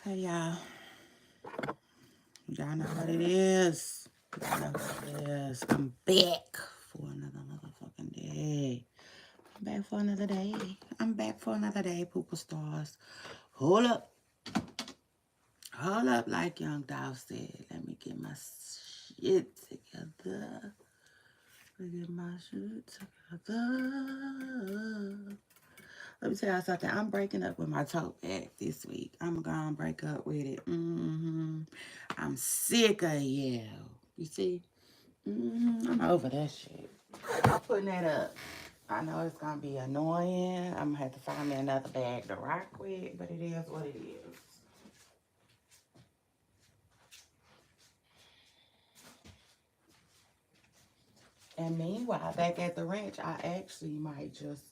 Hey y'all, y'all know what it is. Y'all know what it is. I'm back for another motherfucking day. I'm back for another day. I'm back for another day, pooper stars. Hold up. Hold up, like Young Dolph said. Let me get my shit together. Let me get my shit together. Let me tell you something. I'm breaking up with my tote bag this week. I'm gonna break up with it. I'm sick of you. You see? I'm over that shit. I'm putting that up. I know it's gonna be annoying. I'm gonna have to find me another bag to rock with, but it is what it is. And meanwhile, back at the ranch, I actually might just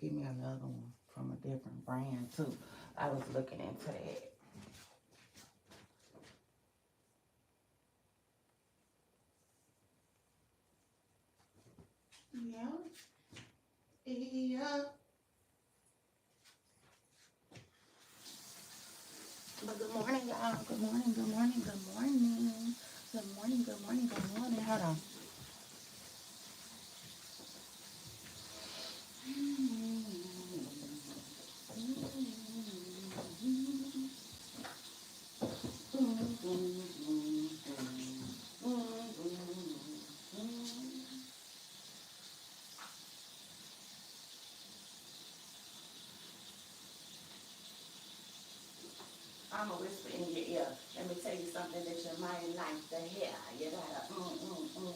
give me another one from a different brand too. I was looking into that. Yeah. Yeah. But good morning, y'all. Good morning, good morning, good morning. Good morning, good morning, good morning. Hold on. I'm going to whisper in your ear. Let me tell you something that you might like to hear. You gotta, boom, boom, boom,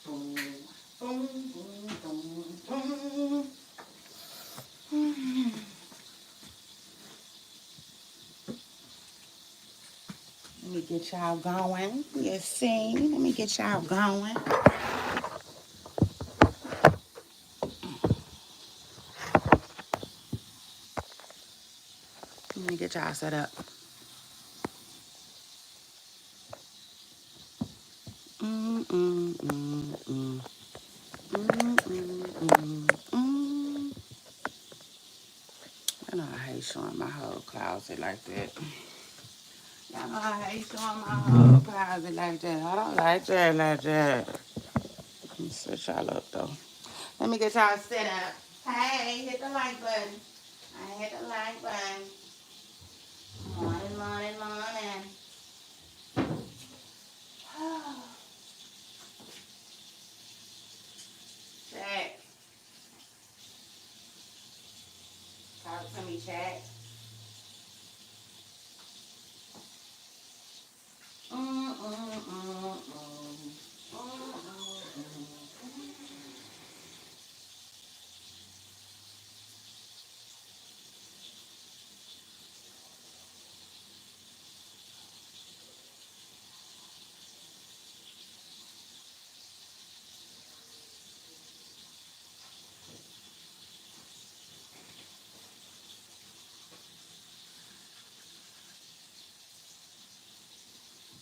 boom, boom, boom, boom, boom. Let me get y'all going. You see? Let me get y'all going. Let me get y'all set up. Mm, mm, mm, mm. Mm, mm, mm, mm. I know I hate showing my whole closet like that. Y'all know I hate showing my whole closet like that. I don't like that like that. Let me set y'all up though. Let me get y'all set up. Hey, hit the like button. I hit the like button. Morning, morning, morning. Chat. Talk to me, chat. Mm, mm, mm, mm. Mm, mm, mm.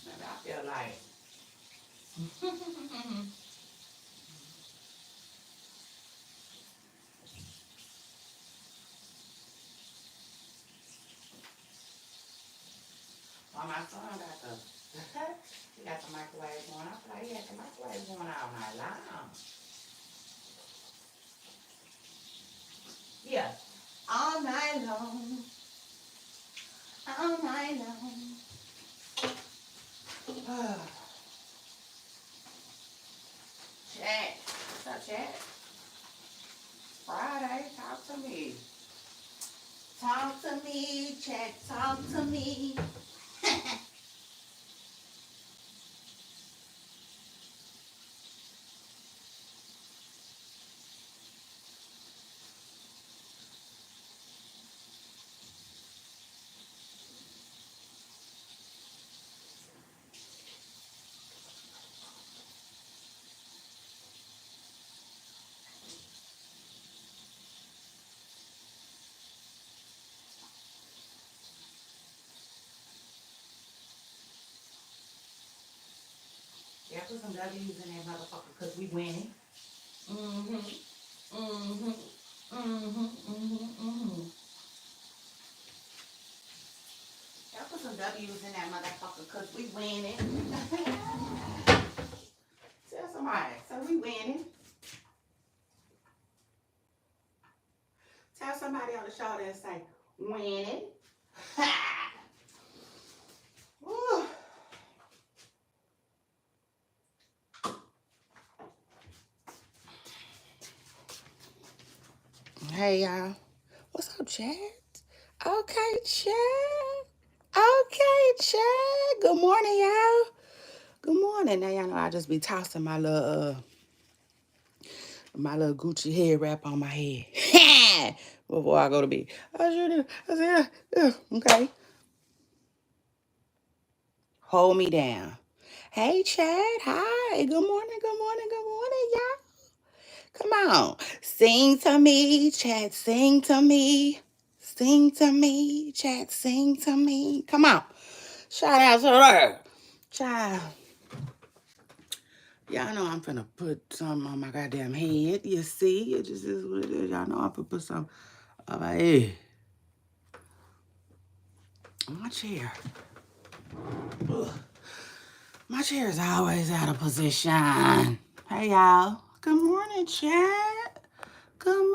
Maybe I feel like well, my son got the he got the microwave going. I feel like he had the microwave going all night long. Yeah, all night long, all night long. Chat, what's up, chat? Friday, talk to me. Talk to me, chat. Talk to me. put some W's in that motherfucker because we winning. Mm-hmm. Mm-hmm. Mm-hmm. Mm-hmm. Mm-hmm. Y'all put some W's in that motherfucker because we winning. Tell somebody. So we winning. Tell somebody on the shoulder and say, winning. Ha! Woo. Hey, y'all. What's up, Chad? Okay, Chad. Okay, Chad. Good morning, y'all. Good morning. Now, y'all know I just be tossing my little Gucci head wrap on my head before I go to bed. I sure do. I said, okay. Hold me down. Hey, Chad. Hi. Good morning. Good morning. Good morning, y'all. Come on. Sing to me, Chad. Sing to me. Sing to me, Chad. Sing to me. Come on. Shout out to her. Child. Y'all know I'm finna put some on my goddamn head. You see? It just is what it is. Y'all know I'm finna put some on my head. My chair. Ugh. My chair is always out of position. Hey, y'all. Good morning, Chad. Good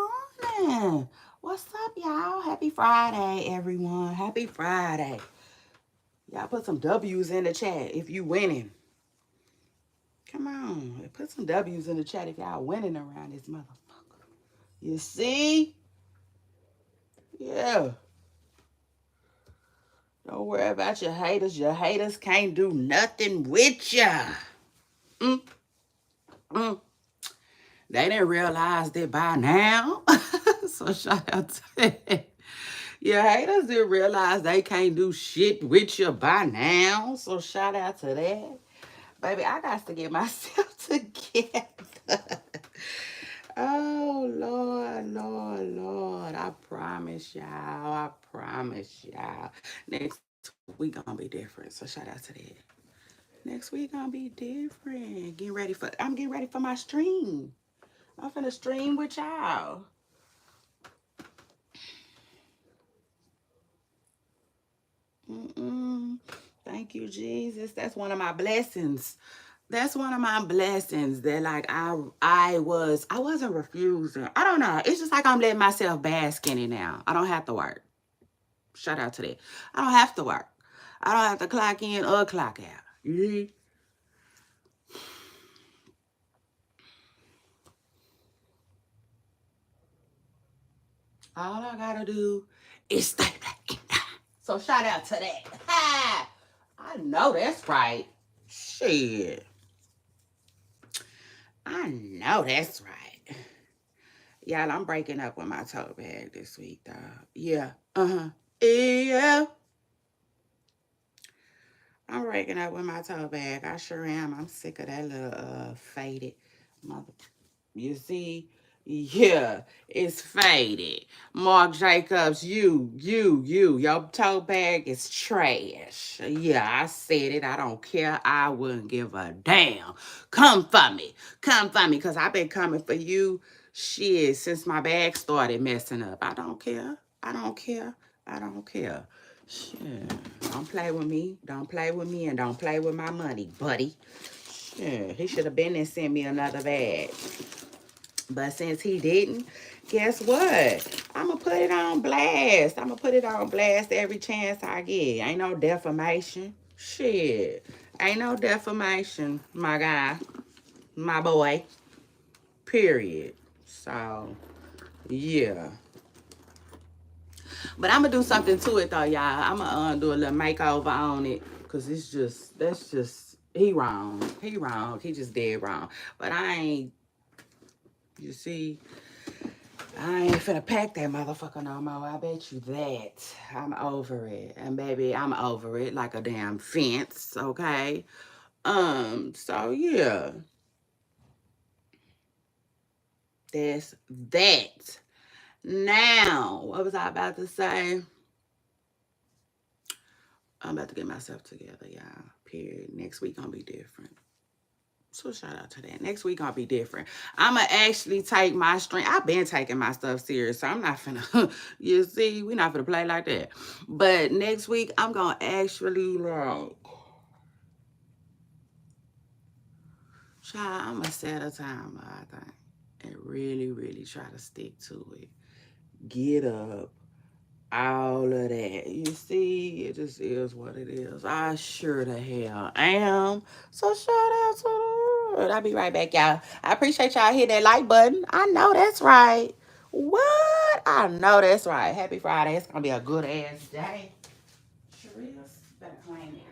morning. What's up, y'all? Happy Friday, everyone. Happy Friday. Y'all put some W's in the chat if you winning. Come on. Put some W's in the chat if y'all winning around this motherfucker. You see? Yeah. Don't worry about your haters. Your haters can't do nothing with ya. Mm, mm. They didn't realize that by now. So shout out to that. Your haters didn't realize they can't do shit with you by now. So shout out to that. Baby, I got to get myself together. Oh, Lord, Lord, Lord. I promise y'all. I promise y'all. Next week gonna be different. So shout out to that. Next week gonna be different. I'm getting ready for my stream. I'm finna stream with y'all. Thank you, Jesus. That's one of my blessings. That's one of my blessings that like I wasn't refusing. I don't know. It's just like I'm letting myself bask in it now. I don't have to work. Shout out to that. I don't have to work. I don't have to clock in or clock out. You see? All I gotta do is stay back in time. So shout out to that. Ha! I know that's right. Shit. I know that's right. Y'all, I'm breaking up with my tote bag this week, dog. Yeah. Uh-huh. Yeah. I'm breaking up with my tote bag. I sure am. I'm sick of that little faded mother. You see? Yeah, it's faded. Marc Jacobs, your tote bag is trash. Yeah, I said it. I don't care. I wouldn't give a damn. Come for me. Come for me, because I've been coming for you, shit, since my bag started messing up. I don't care. I don't care. I don't care. Shit. Don't play with me. Don't play with me and don't play with my money, buddy. Yeah, he should have been and sent me another bag. But since he didn't, guess what? I'm going to put it on blast. I'm going to put it on blast every chance I get. Ain't no defamation. Shit. Ain't no defamation, my guy. My boy. Period. So, yeah. But I'm going to do something to it, though, y'all. I'm going to do a little makeover on it. Because that's just, he wrong. He wrong. He just dead wrong. But I ain't, you see, I ain't finna pack that motherfucker no more. I bet you that. I'm over it. And baby, I'm over it like a damn fence, okay? So yeah. That's that. Now, what was I about to say? I'm about to get myself together, y'all. Period. Next week gonna be different. So shout out to that. Next week gonna be different. I'ma actually take my strength. I've been taking my stuff serious, so I'm not finna. You see, we not finna play like that. But next week I'm gonna actually like. Child, I'ma set a timer. I think, and really, really try to stick to it. Get up. All of that. You see, it just is what it is. I sure the hell am. So shout out to the world. I'll be right back, y'all. I appreciate y'all hitting that like button. I know that's right. What? I know that's right. Happy Friday. It's gonna be a good ass day. Sure is. Better claim it.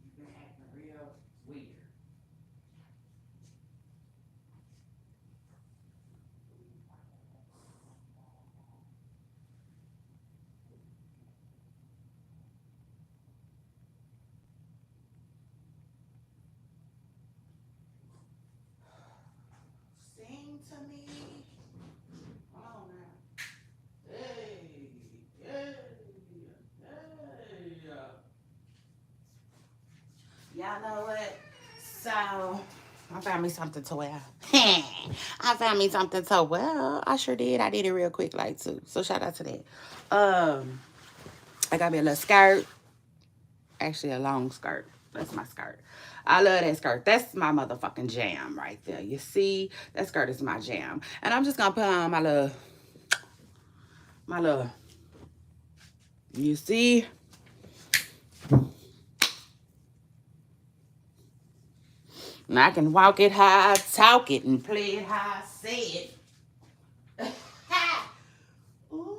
You've been acting real weird. Sing to me. Come on now. Hey, hey, hey. Y'all know what? So, I found me something to wear. I found me something to wear. I sure did. I did it real quick, like, too. So, shout out to that. I got me a little skirt. Actually, a long skirt. That's my skirt. I love that skirt. That's my motherfucking jam right there. You see? That skirt is my jam. And I'm just going to put on my little, you see? And I can walk it how I talk it and play it how I say it. Ooh,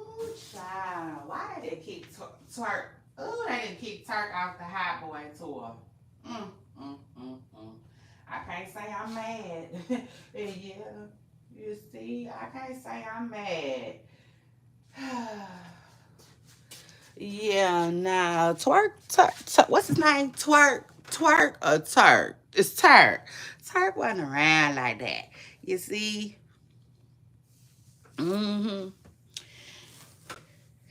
child. Why did they kick Turk? Ooh, they didn't kick Turk off the Hot Boy tour. Mm, I can't say I'm mad. Yeah, you see, I can't say I'm mad. Yeah, now twerk, what's his name? Twerk or Turk? It's Turk. Turk wasn't around like that. You see? Mm-hmm.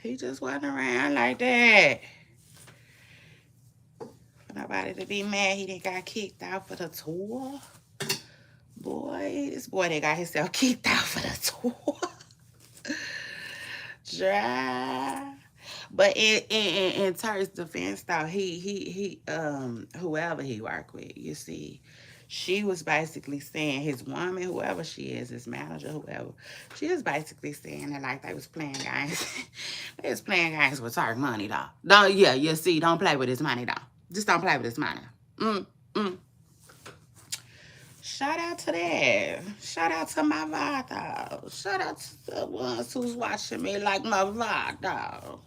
He just wasn't around like that. For nobody to be mad he didn't got kicked out for the tour. Boy, this boy that got himself kicked out for the tour. Dry. But in Turk's defense, though, he whoever he worked with, you see, she was basically saying his woman, whoever she is, his manager, whoever, she was basically saying that like they was playing games. They was playing games with Turk money, though. Don't yeah, you see, don't play with his money, though. Just don't play with his money. Mm, mm. Shout out to that. Shout out to my Vado. Shout out to the ones who's watching me like my Vado.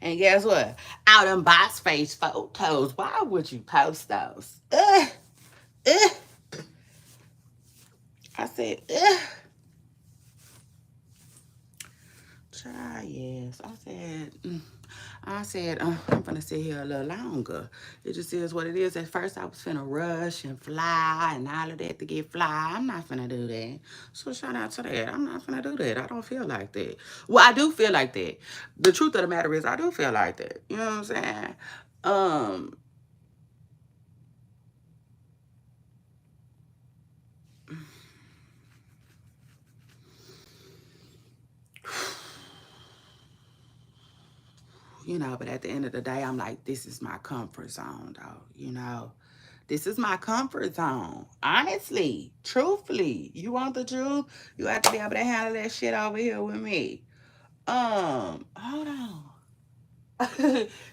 And guess what? Out in box face photos. Why would you post those? I said, ugh. Child, yes. I said, I'm gonna sit here a little longer. It just is what it is. At first, I was finna rush and fly and all of that to get fly. I'm not finna do that. So shout out to that. I'm not finna do that. I don't feel like that. Well, I do feel like that. The truth of the matter is, I do feel like that. You know what I'm saying? Um, but at the end of the day, I'm like, this is my comfort zone, though. This is my comfort zone. Honestly, truthfully, you want the truth? You have to be able to handle that shit over here with me. Hold on.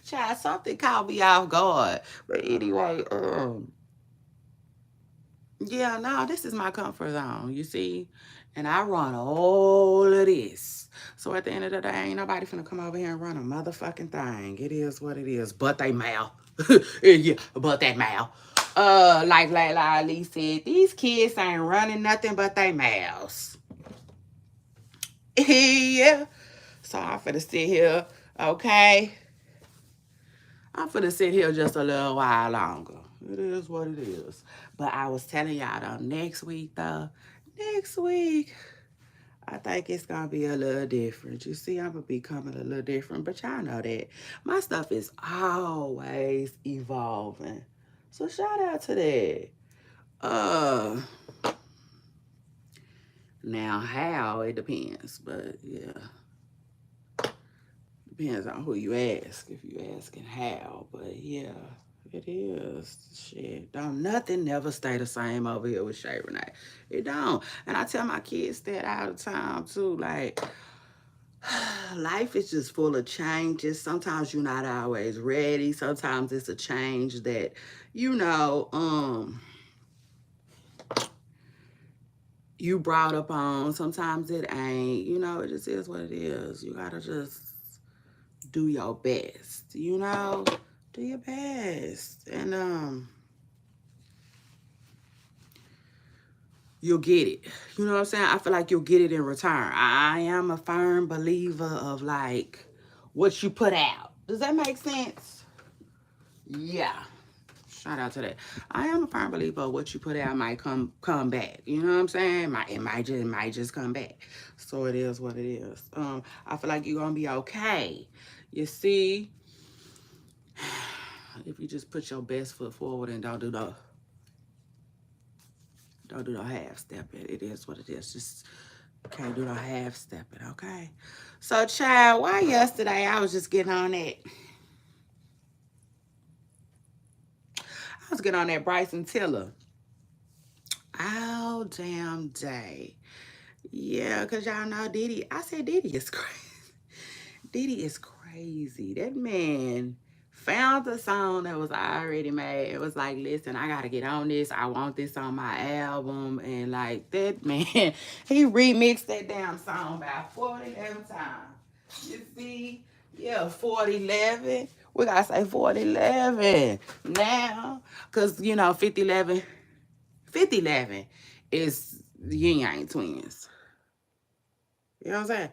Child, something caught me off guard. But anyway, yeah, no, this is my comfort zone, you see? And I run all of this. So at the end of the day, ain't nobody finna come over here and run a motherfucking thing. It is what it is. But they mouth. Yeah, but that mouth. Like Laila Ali said, these kids ain't running nothing but they mouths. Yeah. So I'm finna sit here, okay? I'm finna sit here just a little while longer. It is what it is. But I was telling y'all though, next week, I think it's gonna be a little different. You see, I'm gonna be coming a little different, but y'all know that my stuff is always evolving. So shout out to that. Now how it depends, but yeah. Depends on who you ask, if you asking how, but yeah, it is. Shit, don't nothing never stay the same over here with Shay Renee. It don't. And I tell my kids that all the time too, like, life is just full of changes. Sometimes you're not always ready. Sometimes it's a change that, you know, you brought up on. Sometimes it ain't. It just is what it is. You gotta just do your best, do your best, and you'll get it. You know what I'm saying? I feel like you'll get it in return. I am a firm believer of like what you put out. Does that make sense? Yeah. Shout out to that. I am a firm believer of what you put out might come back. You know what I'm saying? It might just come back. So it is what it is. I feel like you're gonna be okay. You see, if you just put your best foot forward and don't do no half stepping. It is what it is. Just can't do no half stepping, okay? So, child, why yesterday I was just getting on that. I was getting on that Bryson Tiller all damn day. Yeah, because y'all know Diddy. I said Diddy is crazy. Diddy is crazy. That man found a song that was already made. It was like, listen, I gotta get on this. I want this on my album. And like that man, he remixed that damn song about 11 times. You see? Yeah, 11. We gotta say 11 now. Cause 5011 is the Yin Yang twins. You know what I'm saying?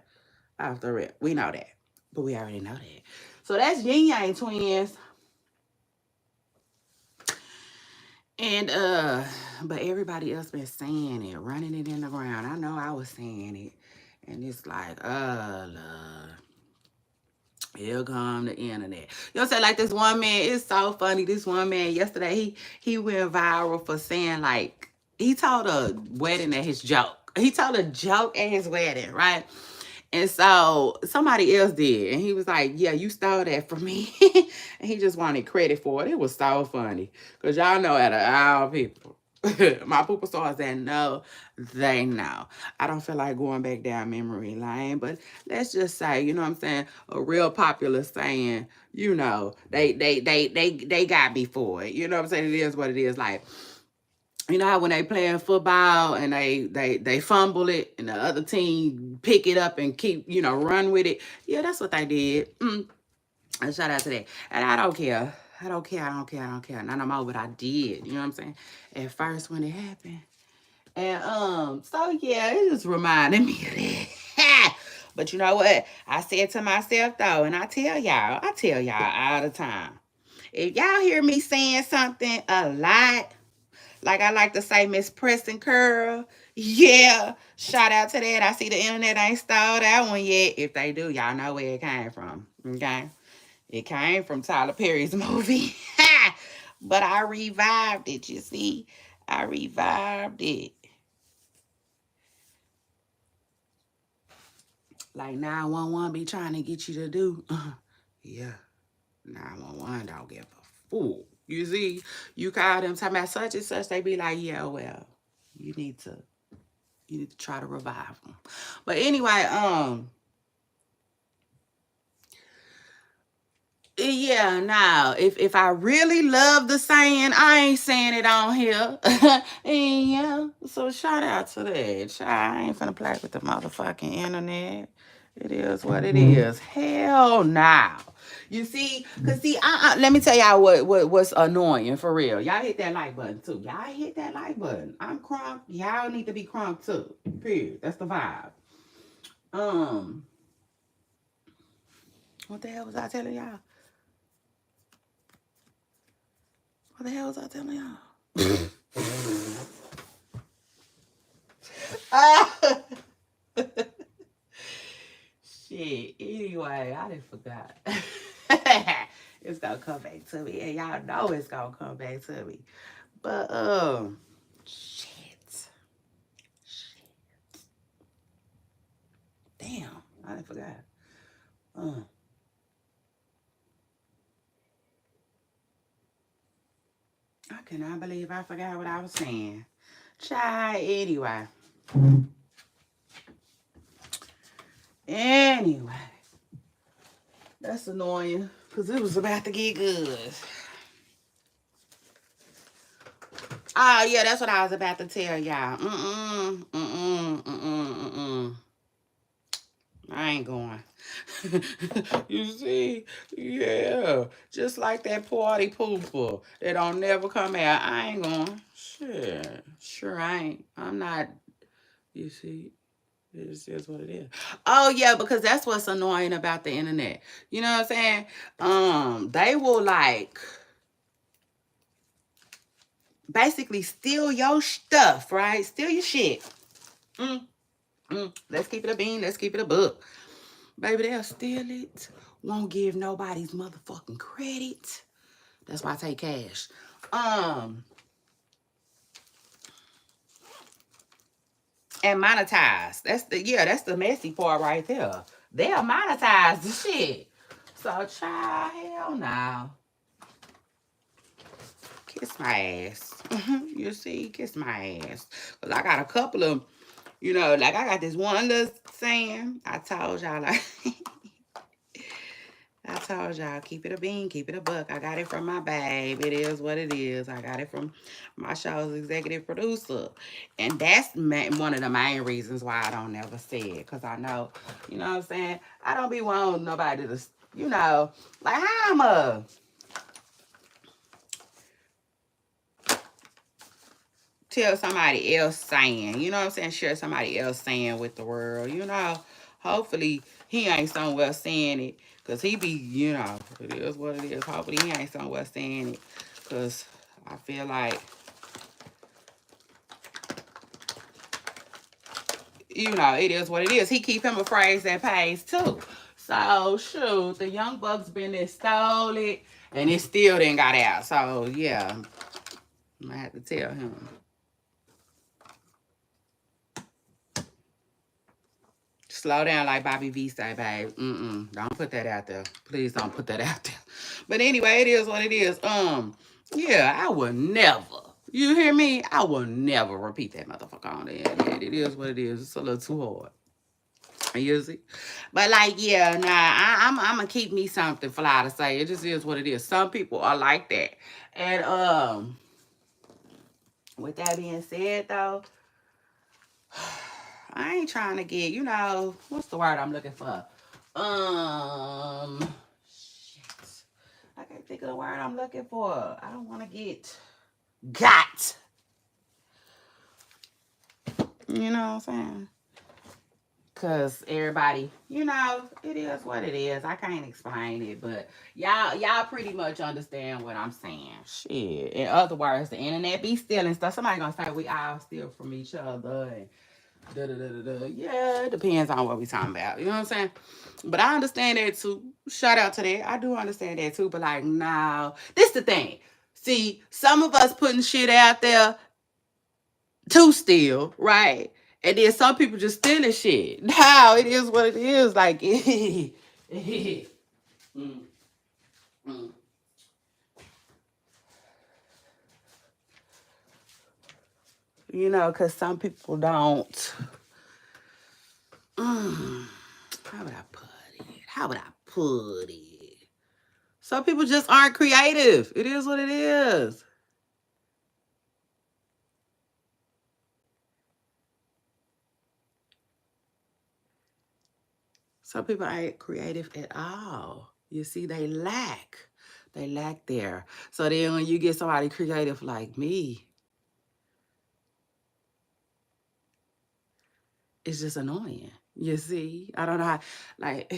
Off the rip. We know that. But we already know that. So that's Yin Yang twins. And but everybody else been saying it, running it in the ground. I know I was saying it. And it's like, Lord. Here come the internet. You know what I'm saying? Like this one man, it's so funny. This one man yesterday, he went viral for saying like he told a wedding at his joke. He told a joke at his wedding, right? And so somebody else did. And he was like, yeah, you stole that from me. And he just wanted credit for it. It was so funny. Because y'all know out of all people, my pooper stars that know, they know. I don't feel like going back down memory lane. But let's just say, you know what I'm saying? A real popular saying, they got me for it. You know what I'm saying? It is what it is. Like, you know how when they playing football and they fumble it and the other team pick it up and keep, run with it. Yeah, that's what they did. And shout out to that. And I don't care. I don't care. Not no more, but I did. You know what I'm saying? At first when it happened, And so yeah, it just reminded me of that. But you know what? I said to myself though, and I tell y'all all the time. If y'all hear me saying something a lot, like I like to say Miss Preston Curl, yeah, shout out to that. I see the internet ain't stole that one yet. If they do, y'all know where it came from. Okay. It came from Tyler Perry's movie. But I revived it, you see. I revived it. Like 911 be trying to get you to do. Yeah. 911 don't give a fool. You see, you call them talking about such and such, they be like, yeah, well, you need to try to revive them. But anyway, yeah, now if I really love the saying, I ain't saying it on here. And yeah, so shout out to that. I ain't finna play with the motherfucking internet. It is what it is. Hell nah. You see, cause see, let me tell y'all what's annoying for real. Y'all hit that like button too. Y'all hit that like button. I'm crunk. Y'all need to be crunk too. Period. That's the vibe. Um, what the hell was I telling y'all? What the hell was I telling y'all? Shit. Anyway, I done forgot. It's gonna come back to me, and y'all know it's gonna come back to me. But shit. Damn, I done forgot. I cannot believe I forgot what I was saying. Try anyway. Anyway, that's annoying because it was about to get good. Oh yeah, that's what I was about to tell y'all. I ain't going. You see, yeah, just like that party pooper that don't never come out. I ain't going. Sure, I ain't. I'm not. You see. It is what it is. Oh yeah, because that's what's annoying about the internet. You know what I'm saying? They will like basically steal your stuff, right? Steal your shit. Let's keep it a bean. Let's keep it a book. Baby, they'll steal it. Won't give nobody's motherfucking credit. That's why I take cash. And monetize. That's the messy part right there. They'll monetize the shit. So child, hell no. Kiss my ass. You see, kiss my ass. Cause I got a couple of, like I got this one little saying. I told y'all, like, I told y'all, keep it a bean, keep it a buck. I got it from my babe. It is what it is. I got it from my show's executive producer. And that's one of the main reasons why I don't never say it. Because I know, you know what I'm saying? I don't be wanting nobody to, like how I'm tell somebody else saying, you know what I'm saying? Share somebody else saying with the world, Hopefully he ain't somewhere saying it. Because he be, it is what it is. Hopefully he ain't somewhere saying it. Because I feel like, it is what it is. He keep him a phrase that pays too. So, shoot, the young bucks been there, stole it, and it still didn't got out. So, yeah, I'm going to have to tell him. Slow down like Bobby V say, babe. Don't put that out there. Please don't put that out there. But anyway, it is what it is. Yeah, I will never. You hear me? I will never repeat that motherfucker on the internet. It is what it is. It's a little too hard. You see? But like, yeah, I'm gonna keep me something fly to say. It just is what it is. Some people are like that. And with that being said though, I ain't trying to get, what's the word I'm looking for? Shit. I can't think of the word I'm looking for. I don't want to get got. You know what I'm saying? Cause everybody, you know, it is what it is. I can't explain it, but y'all pretty much understand what I'm saying. Shit. In other words, the internet be stealing stuff. Somebody gonna say we all steal from each other and da da da da da. Yeah, it depends on what we talking about. You know what I'm saying? But I understand that too. Shout out to that. I do understand that too. But like, no, this the thing. See, some of us putting shit out there to steal, right? And then some people just stealing shit. Now it is what it is. Like, mm, mm. You know, because some people don't. How would I put it? How would I put it? Some people just aren't creative. It is what it is. Some people ain't creative at all. You see, they lack. They lack there. So then when you get somebody creative like me, it's just annoying. You see? I don't know how, like,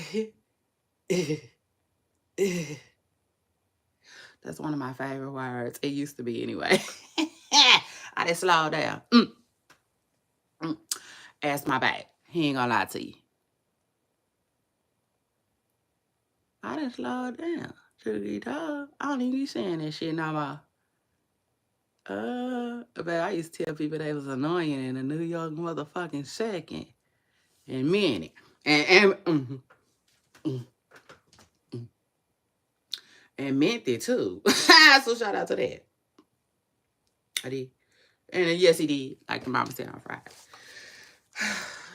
that's one of my favorite words. It used to be anyway. I just slow down. Mm. Ask my back. He ain't gonna lie to you. I done slowed down. Truth be told, I don't even be saying that shit no more. But I used to tell people they was annoying in a New York motherfucking second and minute. And and meant it too. So shout out to that. I did. And yes, he did. Like the mama said on Friday.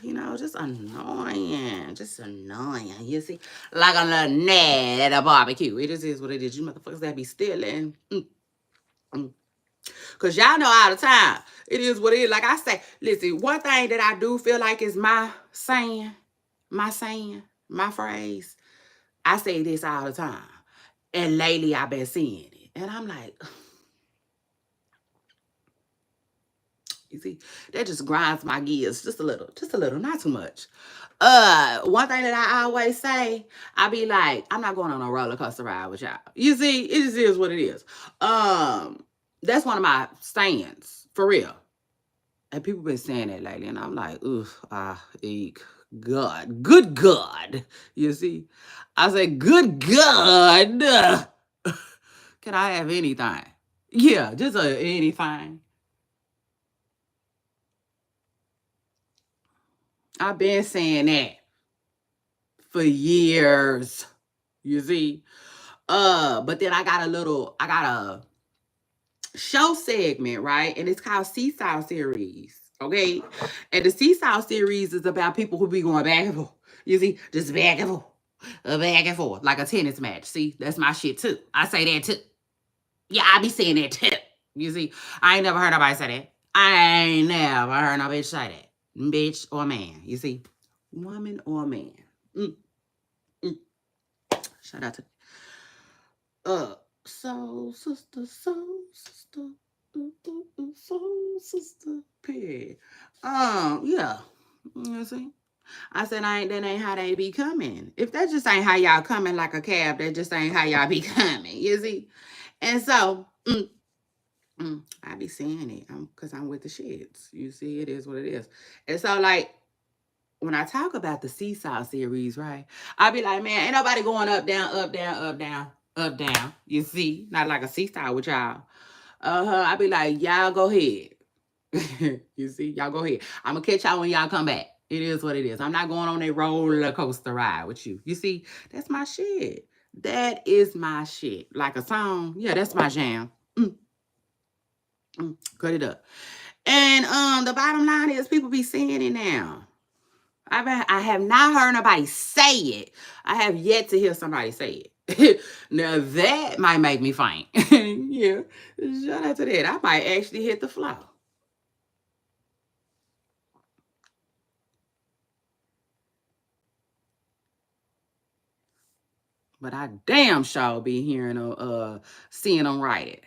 You know, just annoying. Just annoying. You see? Like a little nag at a barbecue. It just is what it is. You motherfuckers that be stealing. Because y'all know all the time. It is what it is. Like I say, listen, one thing that I do feel like is my phrase. I say this all the time. And lately I've been seeing it. And I'm like, you see, that just grinds my gears just a little, not too much. One thing that I always say, I be like, I'm not going on a roller coaster ride with y'all. You see, it just is what it is. That's one of my stands, for real. And people been saying that lately, and I'm like, eek, God, good God. You see, I said, good God. Can I have anything? Yeah, just anything. I've been saying that for years. You see? But then I got a show segment, right? And it's called Seesaw Series. Okay. And the Seesaw Series is about people who be going back and forth. You see, just back and forth. Back and forth. Like a tennis match. See, that's my shit too. I say that too. Yeah, I be saying that too. You see, I ain't never heard nobody say that. I ain't never heard no bitch say that. Bitch or man. You see? Woman or man. Mm, mm. Shout out to soul sister, soul sister, period. Yeah. You see? I said, that ain't how they be coming. If that just ain't how y'all coming like a cab, that just ain't how y'all be coming. You see? And so, I be saying it because I'm with the shits. You see, it is what it is. And so, like, when I talk about the Seesaw series, right, I be like, man, ain't nobody going up, down, up, down, up, down, up, down. You see, not like a seesaw with y'all. I be like, y'all go ahead. You see, y'all go ahead. I'm gonna catch y'all when y'all come back. It is what it is. I'm not going on a roller coaster ride with you. You see, that's my shit. That is my shit. Like a song, yeah, that's my jam. Cut it up. And the bottom line is people be saying it now. I have not heard nobody say it. I have yet to hear somebody say it. Now that might make me faint. Yeah. Shout out to that. I might actually hit the floor. But I damn sure be hearing seeing them write it.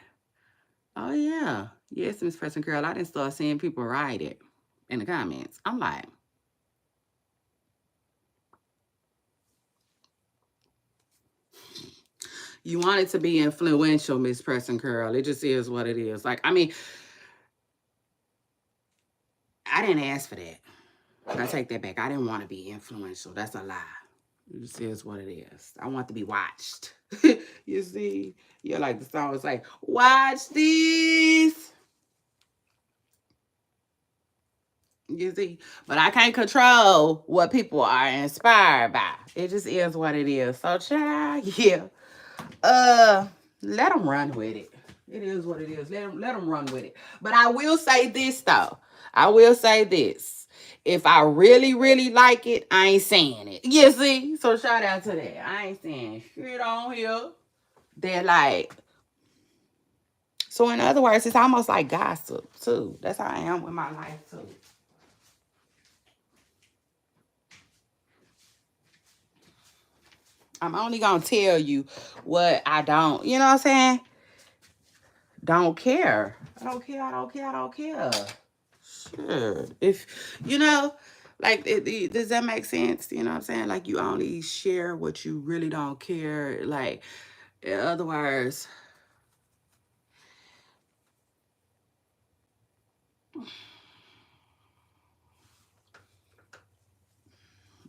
Oh yeah. Yes, Miss Person Girl. I didn't start seeing people write it. in the comments. I'm like, you want it to be influential, Miss Preston Curl. It just is what it is. Like, I mean, I didn't ask for that. I take that back. I didn't want to be influential. That's a lie. It just is what it is. I want to be watched. You see? You're like the song is like, watch this. You see? But I can't control what people are inspired by. It just is what it is. So, child, yeah. Let them run with it. It is what it is. Let them run with it. But I will say this though. I will say this. If I really, really like it, I ain't saying it. You see? So shout out to that. I ain't saying shit on here. They're like, so in other words, it's almost like gossip too. That's how I am with my life too. I'm only gonna tell you what I don't, you know what I'm saying? Don't care. I don't care. I don't care. I don't care. Sure. If, you know, like, does that make sense? You know what I'm saying? Like, you only share what you really don't care. Like, in other words,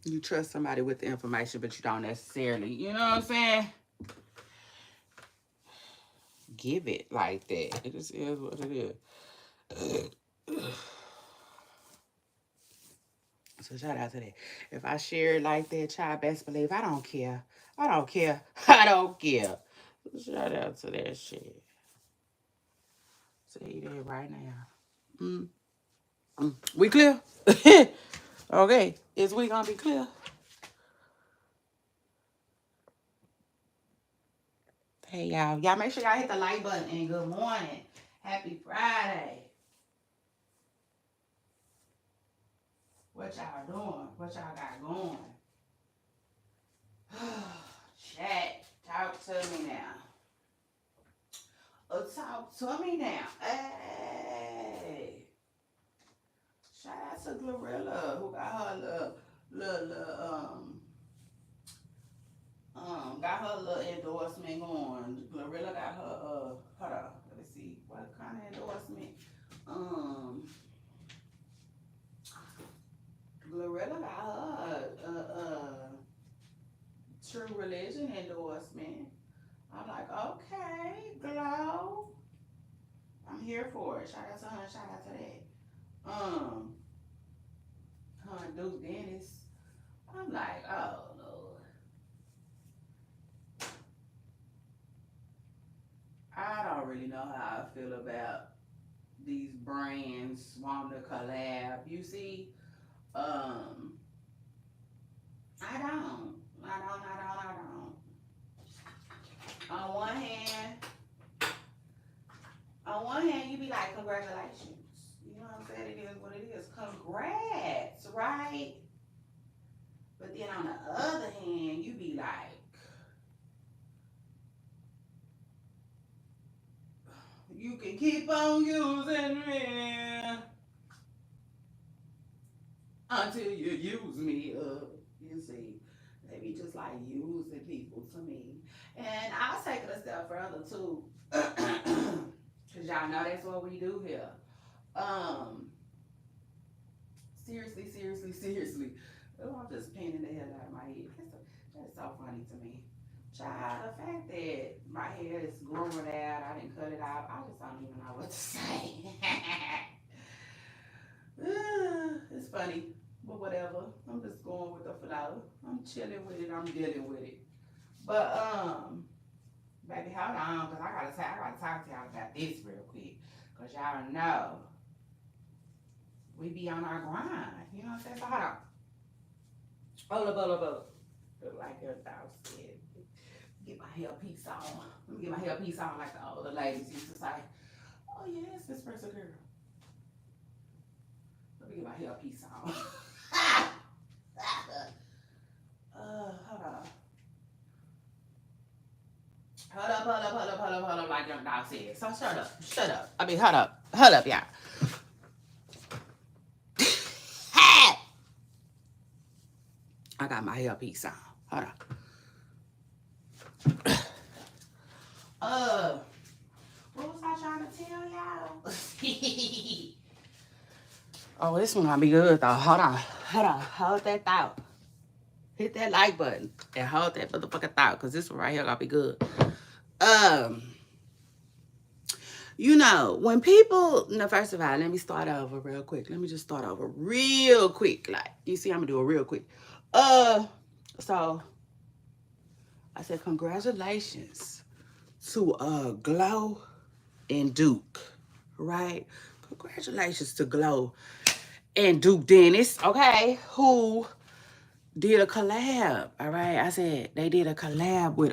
you trust somebody with the information, but you don't necessarily, you know what I'm saying? Give it like that. It just is what it is. So shout out to that. If I share it like that, child, best believe I don't care. I don't care. I don't care. So shout out to that shit. Say that right now. Mm. We clear? Okay. Is we gonna be clear? Hey y'all. Y'all make sure y'all hit the like button and good morning. Happy Friday. What y'all doing? What y'all got going? Chat. Talk to me now. Talk to me now. Hey. Shout out to Glorilla who got her got her little endorsement going. Glorilla got her hold on, let me see what kind of endorsement. Glorilla got her True Religion endorsement. I'm like, okay, Glow. I'm here for it. Shout out to her, shout out to that. Her and Duke Dennis. I'm like, oh Lord. I don't really know how I feel about these brands wanting to collab. You see, I don't. I don't. On one hand, you be like, congratulations. You know what I'm saying? It is what it is. Congrats, right? But then on the other hand, you be like, you can keep on using me until you use me up. You see, they be just like using people to me. And I'll take it a step further too. Cause y'all know that's what we do here. Um, seriously. Oh, I'm just pinning the hell out of my head. That's so funny to me. Child, the fact that my hair is growing out, I didn't cut it out, I just don't even know what to say. It's funny, but whatever. I'm just going with the flow. I'm chilling with it. I'm dealing with it. But baby, hold on, cause I gotta talk to y'all about this real quick, cause y'all know we be on our grind. You know what I'm saying? So hold on. Hold up. Like your thoughts said. Get my hair piece on. Let me get my hair piece on like the older ladies used to say. Oh yes, Miss Person Girl. Let me get my hair piece on. Hold on. Hold up, like your dog said. So shut up. I mean, hold up, y'all. I got my hairpiece on. Hold on. What was I trying to tell y'all? Oh, this one gonna be good though. Hold on. Hold that thought. Hit that like button and hold that motherfucking thought, because this one right here gonna be good. You know, when people, no, first of all, let me start over real quick. Let me just start over real quick. Like, you see, I'm gonna do it real quick. So I said, congratulations to Glow and Duke, right? Congratulations to Glow and Duke Dennis, okay, who did a collab, all right? I said they did a collab with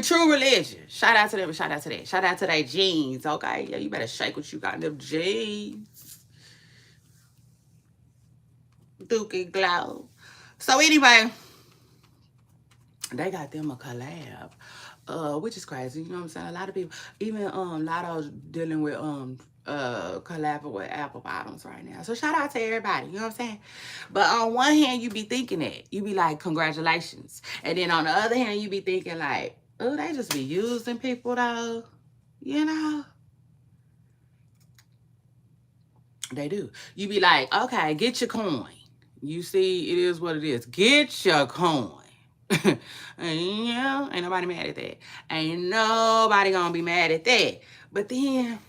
True Religion. Shout out to them, shout out to that. Shout out to their jeans, okay? Yeah, you better shake what you got in them jeans. Duke and Glow. So anyway, they got them a collab, which is crazy. You know what I'm saying? A lot of people, even Lotto's dealing with collabing with apple bottoms right now. So shout out to everybody. You know what I'm saying? But on one hand, you be thinking that. You be like, congratulations. And then on the other hand, you be thinking like, oh, they just be using people though. You know? They do. You be like, okay, get your coin. You see, it is what it is. Get your coin. And, you know, ain't nobody mad at that. Ain't nobody gonna be mad at that. But then,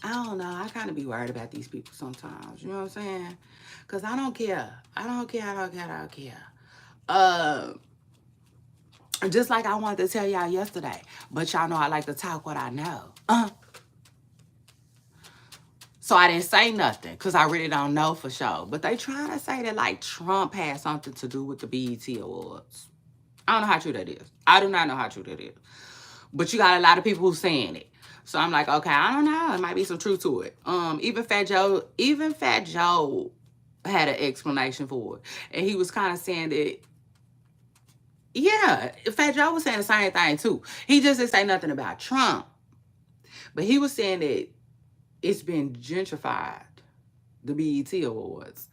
I don't know. I kind of be worried about these people sometimes. You know what I'm saying? Because I don't care. I don't care. Just like I wanted to tell y'all yesterday. But y'all know I like to talk what I know. So I didn't say nothing because I really don't know for sure. But they trying to say that like Trump had something to do with the BET Awards. I don't know how true that is. I do not know how true that is. But you got a lot of people who saying it. So I'm like, okay, I don't know. It might be some truth to it. Even Fat Joe had an explanation for it. And he was kind of saying that, yeah, Fat Joe was saying the same thing too. He just didn't say nothing about Trump. But he was saying that it's been gentrified, the BET Awards.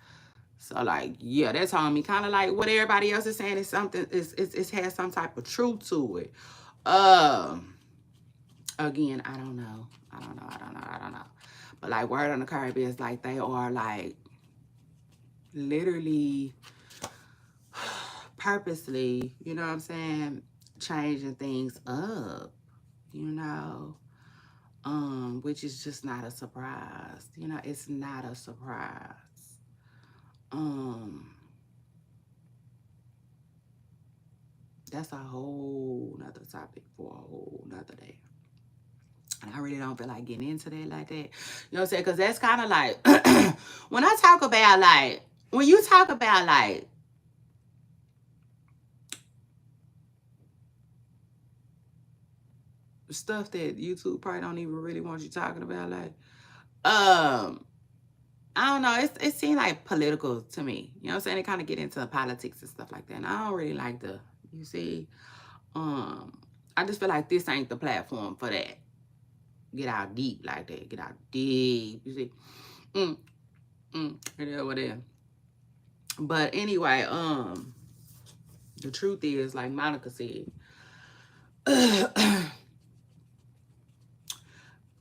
So like, yeah, that told me kind of like what everybody else is saying is something, it has some type of truth to it. Again, I don't know. But like word on the curb is like they are like literally purposely, you know what I'm saying, changing things up, you know. Which is just not a surprise. You know, it's not a surprise. That's a whole nother topic for a whole nother day. And I really don't feel like getting into that like that. You know what I'm saying? Because that's kind of like, when I talk about like, when you talk about like, stuff that YouTube probably don't even really want you talking about, like, I don't know, it seems like political to me. You know what I'm saying? They kind of get into politics and stuff like that. And I don't really like the, you see, I just feel like this ain't the platform for that. Get out deep like that. Get out deep. You see? It is what it is. But anyway, the truth is, like Monica said,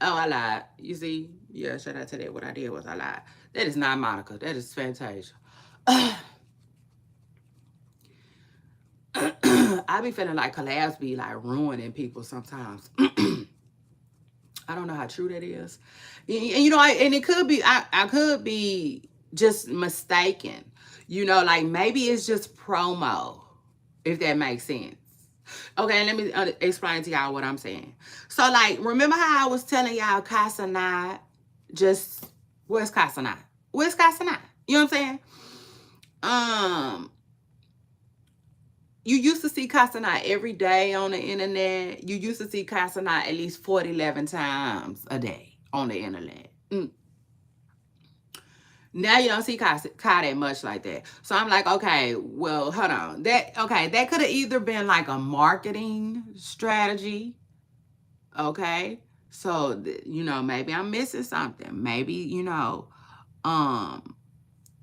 oh, I lied. You see? Yeah, shout out to that. What I did was I lied. That is not Monica. That is Fantasia. I be feeling like collabs be like ruining people sometimes. I don't know how true that is. And you know, and it could be, I could be just mistaken. You know, like maybe it's just promo, if that makes sense. Okay, let me explain to y'all what I'm saying. So, like, remember how I was telling y'all Casanat just, where's Casanat? Where's Casanat? You know what I'm saying? You used to see Casanat every day on the internet. You used to see Casanat at least 11 times a day on the internet. Now you don't see Kai that much like that. So I'm like, okay, well, hold on. That could have either been like a marketing strategy. Okay. So, you know, maybe I'm missing something. Maybe, you know,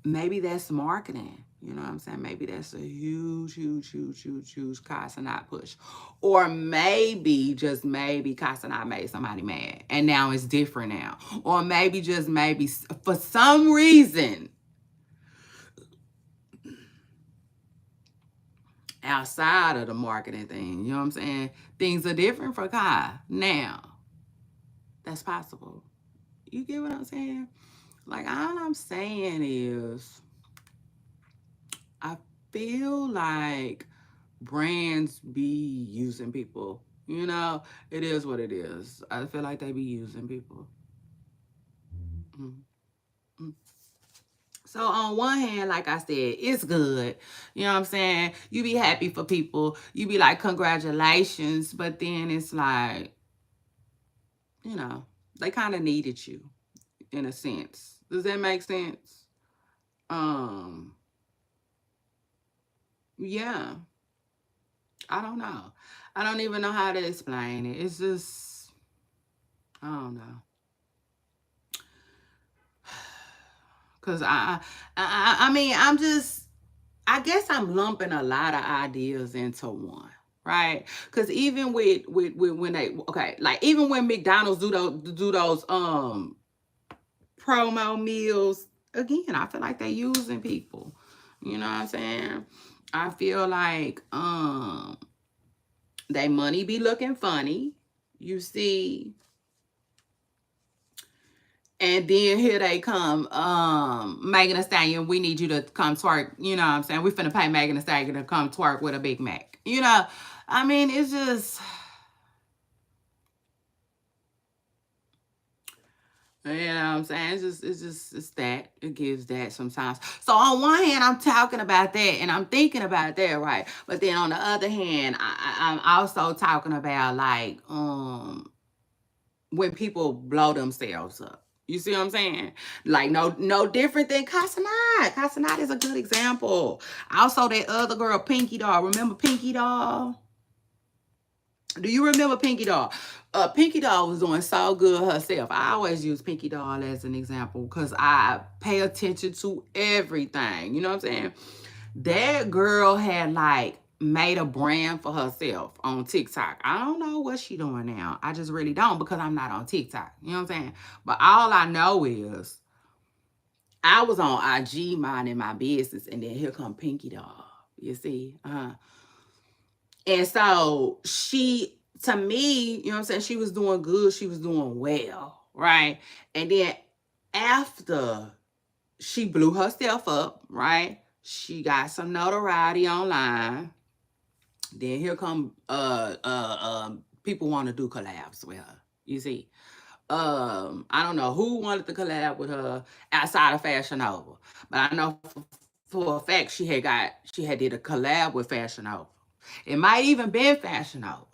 maybe that's marketing. You know what I'm saying? Maybe that's a huge, huge, huge, huge, huge Casanat push. Or maybe, just maybe, Casanat made somebody mad. And now it's different now. Or maybe, just maybe, for some reason, outside of the marketing thing, you know what I'm saying? Things are different for Kai now. That's possible. You get what I'm saying? Like, all I'm saying is, I feel like brands be using people. You know, it is what it is. I feel like they be using people. Mm-hmm. So on one hand, like I said, it's good. You know what I'm saying? You be happy for people. You be like, congratulations. But then it's like, you know, they kind of needed you in a sense. Does that make sense? Um, yeah. I don't know. I don't even know how to explain it. It's just, I don't know. Cause I mean, I'm just, I guess I'm lumping a lot of ideas into one, right? Cause even with when they, okay, like even when McDonald's do those promo meals, again, I feel like they using people. You know what I'm saying? I feel like they money be looking funny. You see, and then here they come, Megan Thee Stallion, we need you to come twerk. You know what I'm saying? We finna pay Megan Thee Stallion to come twerk with a Big Mac. You know, I mean, it's just, you know what I'm saying? It's that. It gives that sometimes. So on one hand, I'm talking about that and I'm thinking about that, right? But then on the other hand, I'm also talking about like, when people blow themselves up. You see what I'm saying? Like no different than Casanat. Casanat is a good example. Also, that other girl, Pinky Doll. Remember Pinky Doll? Do you remember Pinky Doll? Pinky Doll was doing so good herself. I always use Pinky Doll as an example because I pay attention to everything. You know what I'm saying? That girl had like made a brand for herself on TikTok. I don't know what she doing now. I just really don't because I'm not on TikTok. You know what I'm saying? But all I know is I was on IG minding my business, and then here come Pinky Doll. You see? And so she, to me, you know what I'm saying, she was doing good. She was doing well, right? And then after she blew herself up, right? She got some notoriety online. Then here come people want to do collabs with her. You see, I don't know who wanted to collab with her outside of Fashion Nova, but I know for a fact she had did a collab with Fashion Nova. It might even been Fashion Nova.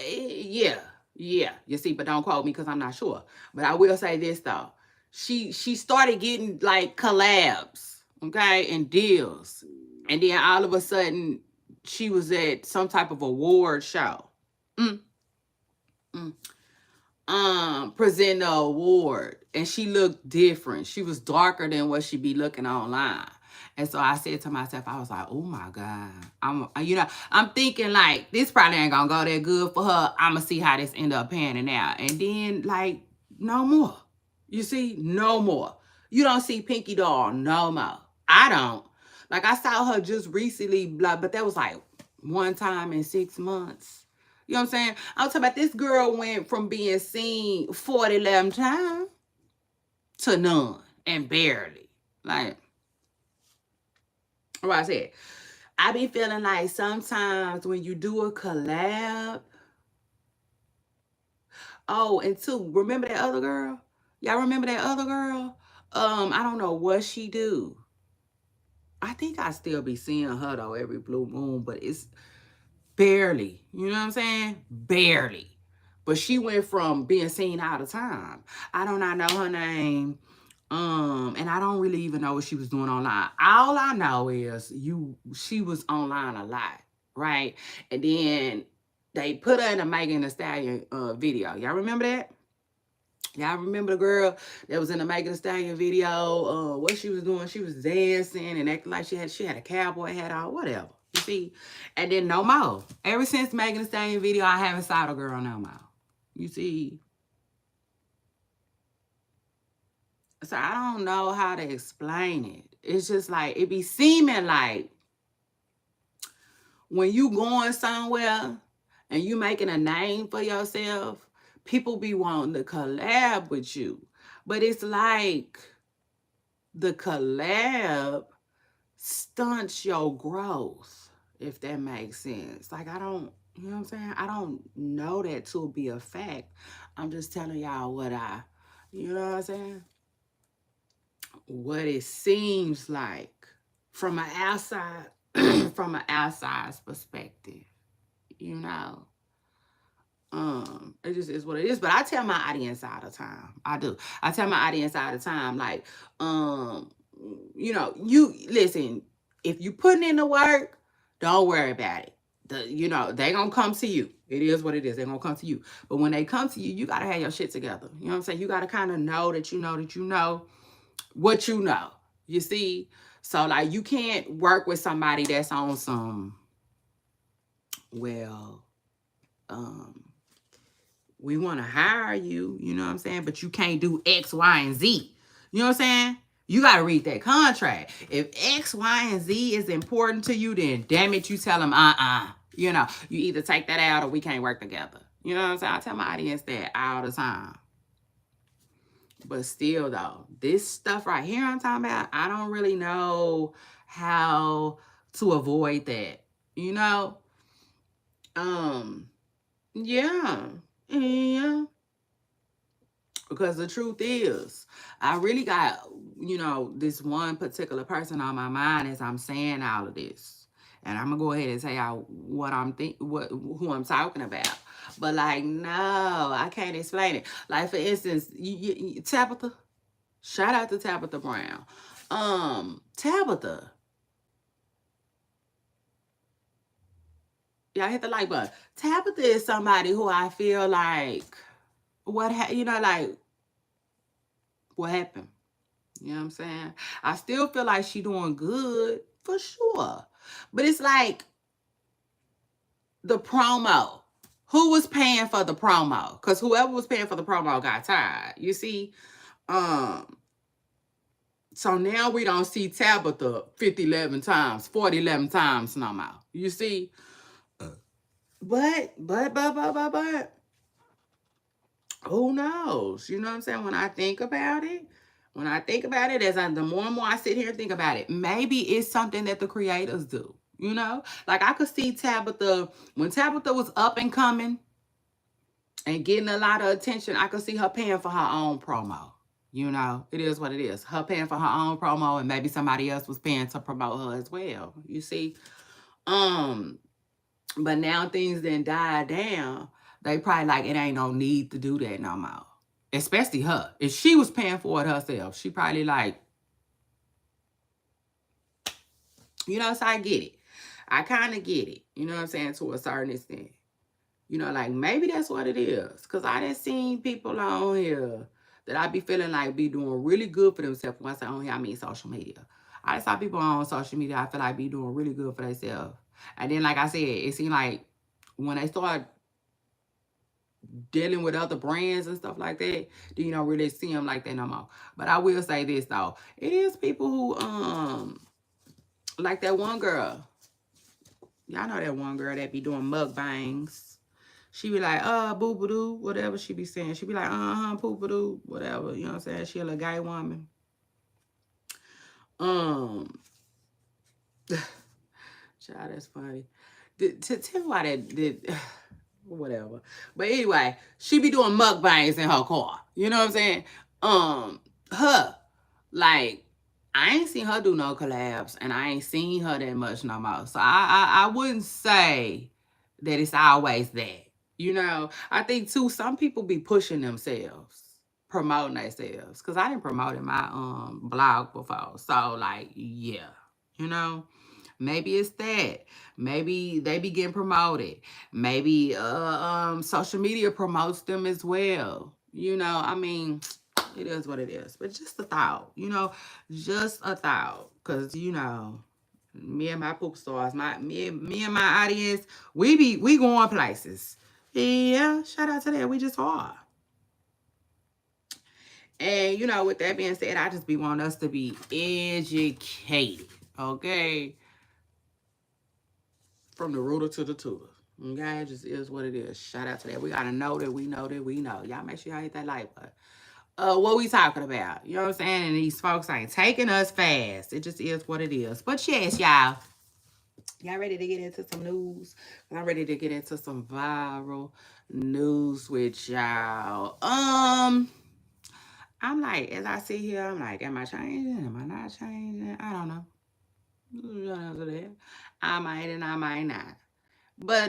Yeah, yeah. You see, but don't quote me because I'm not sure. But I will say this though, she started getting like collabs, okay, and deals, and then all of a sudden she was at some type of award show. Mm, mm. Present the award, and she looked different. She was darker than what she be looking online. And so I said to myself, I was like, oh my God. I'm thinking like this probably ain't gonna go that good for her. I'ma see how this end up panning out. And then like no more. You see, no more. You don't see Pinky Doll no more. I don't. Like I saw her just recently, but that was like one time in 6 months. You know what I'm saying? I'm talking about this girl went from being seen 11 times to none and barely. Like what I said, I be feeling like sometimes when you do a collab, oh, and two, remember that other girl? Y'all remember that other girl? I don't know what she do. I think I still be seeing her though every blue moon, but it's barely. You know what I'm saying? Barely. But she went from being seen all the time. I do not know her name. And I don't really even know what she was doing online. All I know is she was online a lot, right? And then they put her in a Megan Thee Stallion video. Y'all remember that? Y'all remember the girl that was in the Megan Thee Stallion video? What she was doing? She was dancing and acting like she had a cowboy hat on, whatever. You see, and then no more. Ever since Megan Thee Stallion video, I haven't saw the girl no more. You see, so I don't know how to explain it. It's just like it be seeming like when you going somewhere and you making a name for yourself, people be wanting to collab with you. But it's like the collab stunts your growth, if that makes sense. Like I don't, you know what I'm saying? I don't know that to be a fact. I'm just telling y'all what you know what I'm saying? What it seems like from an outside, from an outside's perspective, you know. It just is what it is. But I tell my audience all the time. I do. I tell my audience all the time, like, you listen, if you putting in the work, don't worry about it. They gonna come to you. It is what it is. They're gonna come to you. But when they come to you, you gotta have your shit together. You know what I'm saying? You gotta kind of know that you know that you know what you know. You see? So like you can't work with somebody that's on some, well, um, we want to hire you, you know what I'm saying? But you can't do X, Y, and Z. You know what I'm saying? You got to read that contract. If X, Y, and Z is important to you, then damn it, you tell them, You know, you either take that out or we can't work together. You know what I'm saying? I tell my audience that all the time. But still, though, this stuff right here I'm talking about, I don't really know how to avoid that. You know? Yeah. Yeah. Because the truth is, I really got, this one particular person on my mind as I'm saying all of this. And I'm gonna go ahead and tell y'all who I'm talking about. But like, no, I can't explain it. Like for instance, Tabitha, shout out to Tabitha Brown. Tabitha, y'all hit the like button. Tabitha is somebody who I feel like, like what happened? You know what I'm saying? I still feel like she doing good for sure. But it's like the promo. Who was paying for the promo? Because whoever was paying for the promo got tired. You see? So now we don't see Tabitha 11 times, 11 times no more. You see? But who knows? You know what I'm saying? When I think about it, the more and more I sit here and think about it, maybe it's something that the creators do. You know, like I could see Tabitha when Tabitha was up and coming and getting a lot of attention. I could see her paying for her own promo. You know, it is what it is. Her paying for her own promo, and maybe somebody else was paying to promote her as well. You see, but now things then died down. They probably like it ain't no need to do that no more. Especially her. If she was paying for it herself, she probably like, so I get it. I kind of get it. You know what I'm saying? To a certain extent. Like maybe that's what it is. Because I done seen people on here that I be feeling like be doing really good for themselves. When I say on here, I mean social media. I saw people on social media I feel like be doing really good for themselves. And then, like I said, it seemed like when they start dealing with other brands and stuff like that, then you don't really see them like that no more. But I will say this though, it is people who like that one girl. Y'all know that one girl that be doing mukbangs. She be like, boo-ba-doo, whatever she be saying. She be like, poop-a-doo, whatever. You know what I'm saying? She a little gay woman. Child, that's funny. To tell why that did whatever. But anyway, she be doing mukbangs in her car. You know what I'm saying? Her, like, I ain't seen her do no collabs, and I ain't seen her that much no more. So I wouldn't say that it's always that. I think too, some people be pushing themselves, promoting themselves. Cause I didn't promote in my blog before. So like, yeah, you know. Maybe it's that. Maybe they be getting promoted. Maybe social media promotes them as well. You know, I mean, it is what it is. But just a thought, you know, just a thought. Cause you know, me and my poop stars, me and my audience, we going places. Yeah, shout out to that. We just are. And you know, with that being said, I just be wanting us to be educated. Okay. From the rooter to the tutor. Okay, it just is what it is. Shout out to that. We gotta know that we know that we know. Y'all make sure y'all hit that like button. What we talking about? You know what I'm saying? And these folks ain't taking us fast. It just is what it is. But yes, y'all ready to get into some news? I'm ready to get into some viral news with y'all. I'm like, as I sit here, I'm like, am I changing? Am I not changing? I don't know. I might and I might not. But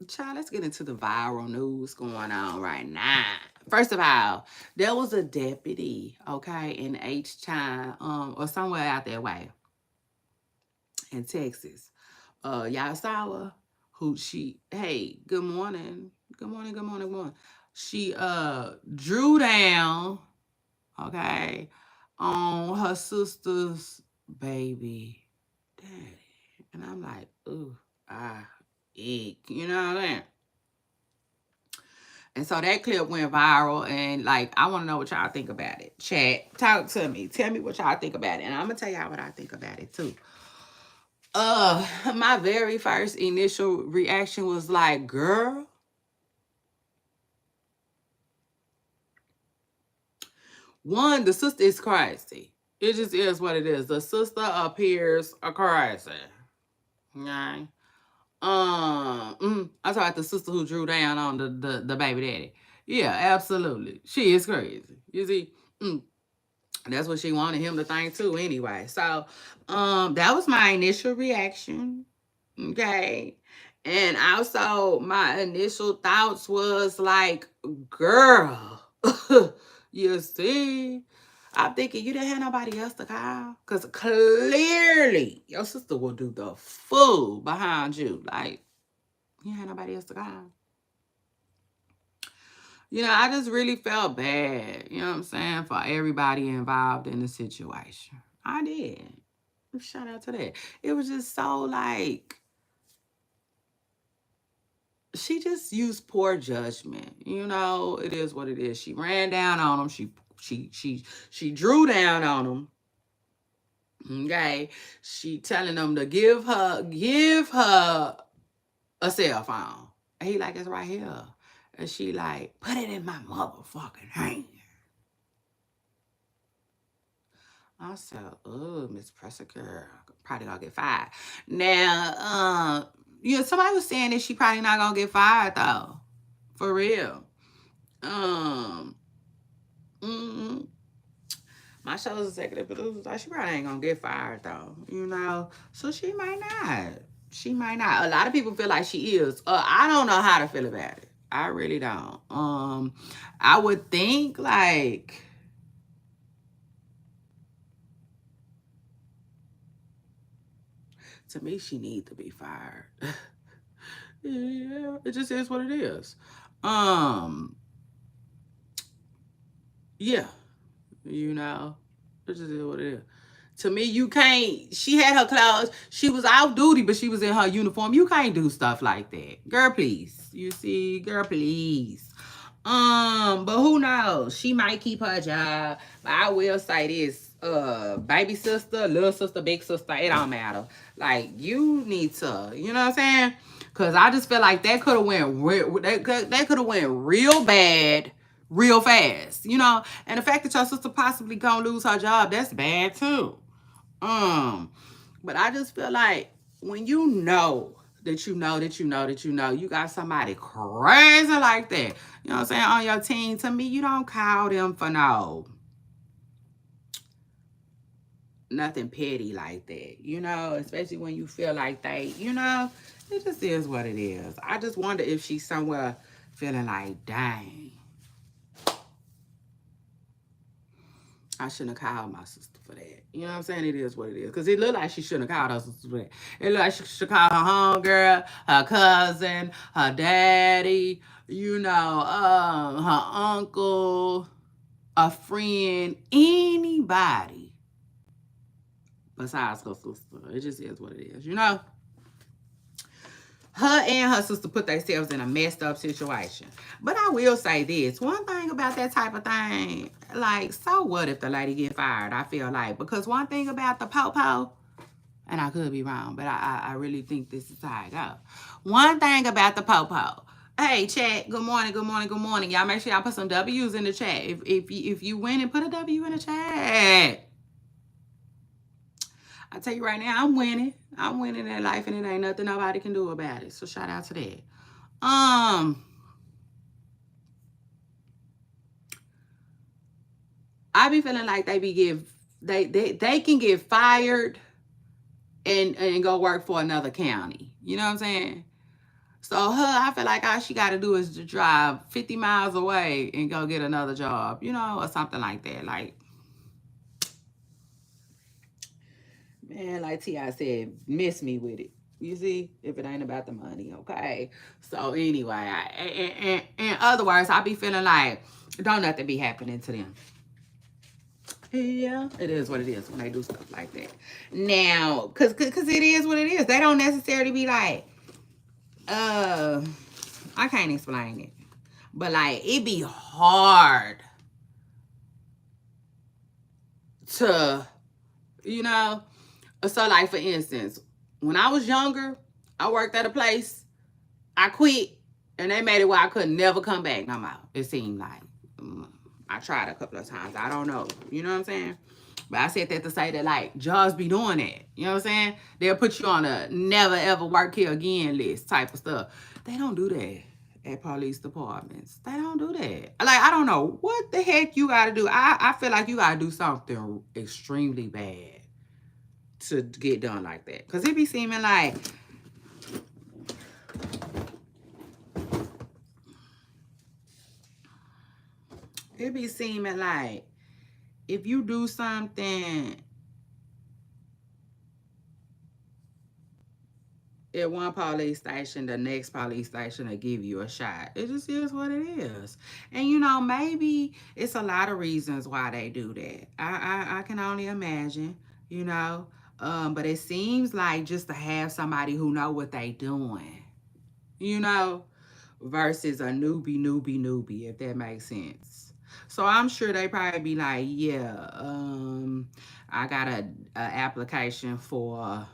child, let's get into the viral news going on right now. First of all, there was a deputy, okay, in H Town, or somewhere out that way in Texas. Y'all saw her? Who she? Hey, good morning, good morning, good morning, good morning. She drew down, okay, on her sister's baby daddy, and I'm like, ooh, eek, you know what I'm saying? And so that clip went viral, and like, I want to know what y'all think about it. Chat, talk to me. Tell me what y'all think about it, and I'm gonna tell y'all what I think about it too. My very first initial reaction was like, girl, one, the sister is crazy. It just is what it is. The sister appears crazy. Okay. I talked about the sister who drew down on the baby daddy. Yeah, absolutely. She is crazy. You see, that's what she wanted him to think too, anyway. So, that was my initial reaction. Okay. And also my initial thoughts was like, girl, you see, I'm thinking you didn't have nobody else to call. Cause clearly your sister will do the fool behind you. Like, you had nobody else to call. You know, I just really felt bad, you know what I'm saying, for everybody involved in the situation. I did. Shout out to that. It was just so like, she just used poor judgment. You know, it is what it is. She ran down on him. She drew down on him. Okay. She telling them to give her a cell phone. And he like, it's right here. And she like, put it in my motherfucking hand. I said, oh, Miss Presser girl, probably gonna get fired. Now, yeah, somebody was saying that she probably not gonna get fired though. For real. Um, mm, my show's executive producer, like, she probably ain't gonna get fired though, you know. So she might not. She might not. A lot of people feel like she is. I don't know how to feel about it. I really don't. I would think like, to me, she need to be fired. Yeah, it just is what it is. Um, yeah, you know, it just is what it is. To me, you can't. She had her clothes. She was off duty, but she was in her uniform. You can't do stuff like that, girl. Please, you see, girl, please. But who knows? She might keep her job. But I will say this: baby sister, little sister, big sister, it don't matter. Like, you need to, you know what I'm saying? Cause I just feel like that could have that could have went real bad real fast, you know. And the fact that your sister possibly gonna lose her job, that's bad too. But I just feel like when you know that you know that you know that you know you got somebody crazy like that, you know what I'm saying, on your team, to me, you don't call them for no nothing petty like that, you know, especially when you feel like they, you know, it just is what it is. I just wonder if she's somewhere feeling like, dang, I shouldn't have called my sister for that. You know what I'm saying? It is what it is. Because it looked like she shouldn't have called her sister for that. It looked like she should call her homegirl, her cousin, her daddy. you know, her uncle, a friend, anybody besides her sister. It just is what it is, you know? Her and her sister put themselves in a messed up situation. But I will say this. One thing about that type of thing, like, so what if the lady get fired? I feel like. Because one thing about the po-po, and I could be wrong, but I really think this is how it go. One thing about the po-po. Hey, chat, good morning, good morning, good morning. Y'all make sure y'all put some W's in the chat. If you win and put a W in the chat. I tell you right now, I'm winning. I'm winning that life, and it ain't nothing nobody can do about it. So shout out to that. I be feeling like they can get fired and go work for another county. You know what I'm saying? So I feel like all she got to do is to drive 50 miles away and go get another job, you know, or something like that. Like, man, like T.I. said, miss me with it. You see, if it ain't about the money, okay? So anyway, in other words, I be feeling like don't nothing be happening to them. Yeah, it is what it is when they do stuff like that. Now, cause it is what it is. They don't necessarily be like, I can't explain it, but like it be hard to, you know. So like for instance, when I was younger, I worked at a place. I quit, and they made it where I could never come back no more. It seemed like I tried a couple of times. I don't know. You know what I'm saying? But I said that to say that, like, jobs be doing that. You know what I'm saying? They'll put you on a never ever work here again list type of stuff. They don't do that at police departments. They don't do that. Like, I don't know what the heck you got to do. I feel like you got to do something extremely bad to get done like that. Because it be seeming like if you do something at one police station, the next police station will give you a shot. It just is what it is. And you know, maybe it's a lot of reasons why they do that. I can only imagine, you know. But it seems like just to have somebody who know what they doing, you know, versus a newbie, if that makes sense. So I'm sure they probably be like, yeah, I got a application for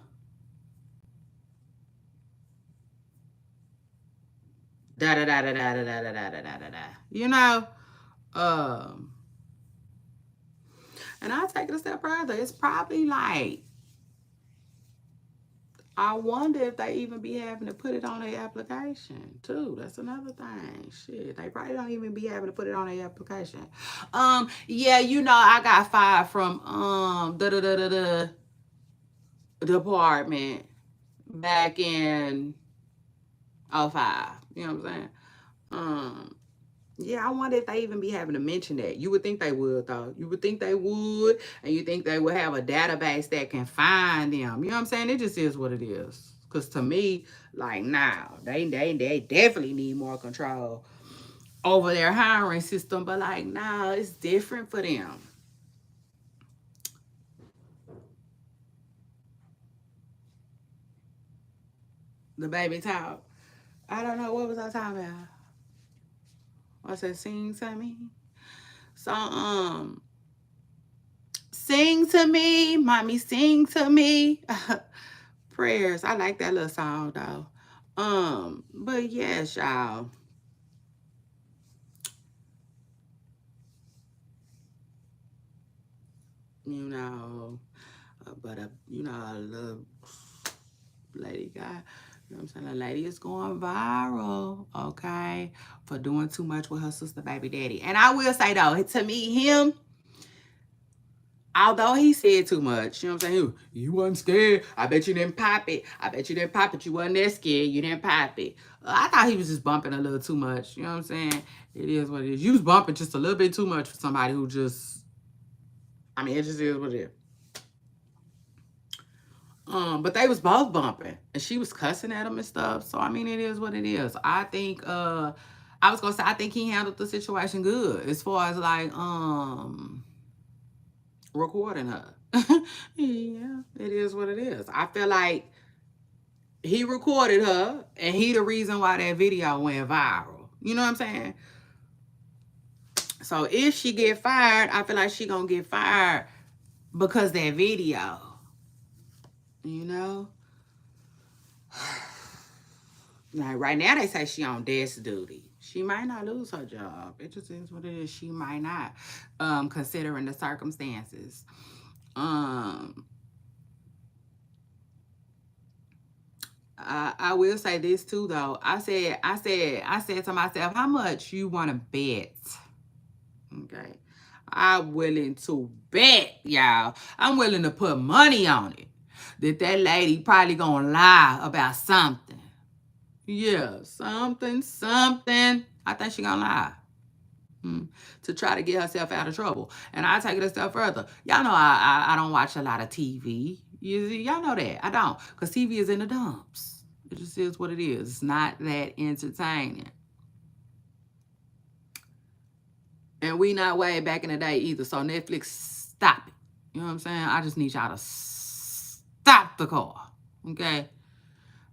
da da da da da da da da da da da da. You know, um, and I'll take it a step further. It's probably like I wonder if they even be having to put it on their application too. That's another thing. Shit, they probably don't even be having to put it on their application. Yeah, you know, I got fired from the department back in '05. You know what I'm saying? Yeah, I wonder if they even be having to mention that. You would think they would, though. You would think they would, and you think they would have a database that can find them. You know what I'm saying? It just is what it is. Because to me, like, now, they definitely need more control over their hiring system. But, like, nah, it's different for them. The baby talk. I don't know. What was I talking about? I said, sing to me. So, sing to me, mommy, sing to me. Prayers. I like that little song though. But yes, y'all. You know, but you know, a little lady guy. You know what I'm saying? The lady is going viral, okay, for doing too much with her sister baby daddy. And I will say though, to me, him, although he said too much, you know what I'm saying? You wasn't scared. I bet you didn't pop it. I bet you didn't pop it. You wasn't that scared. You didn't pop it. I thought he was just bumping a little too much. You know what I'm saying? It is what it is. You was bumping just a little bit too much for somebody who just, I mean, it just is what it is. But they was both bumping, and she was cussing at him and stuff. So I mean, it is what it is. I think I was gonna say I think he handled the situation good as far as like recording her. Yeah, it is what it is. I feel like he recorded her and he the reason why that video went viral. You know what I'm saying? So if she get fired, I feel like she gonna get fired because that video. You know? Like right now they say she on desk duty. She might not lose her job. It just is what it is. She might not. Considering the circumstances. Um I will say this too though. I said to myself, how much you wanna bet? Okay. I'm willing to bet, y'all. I'm willing to put money on it. That lady probably gonna lie about something. Yeah, something. I think she gonna lie. To try to get herself out of trouble. And I take it a step further. Y'all know I don't watch a lot of TV. Y'all know that. I don't. Because TV is in the dumps. It just is what it is. It's not that entertaining. And we not way back in the day either. So Netflix, stop it. You know what I'm saying? I just need y'all to stop the car. Okay?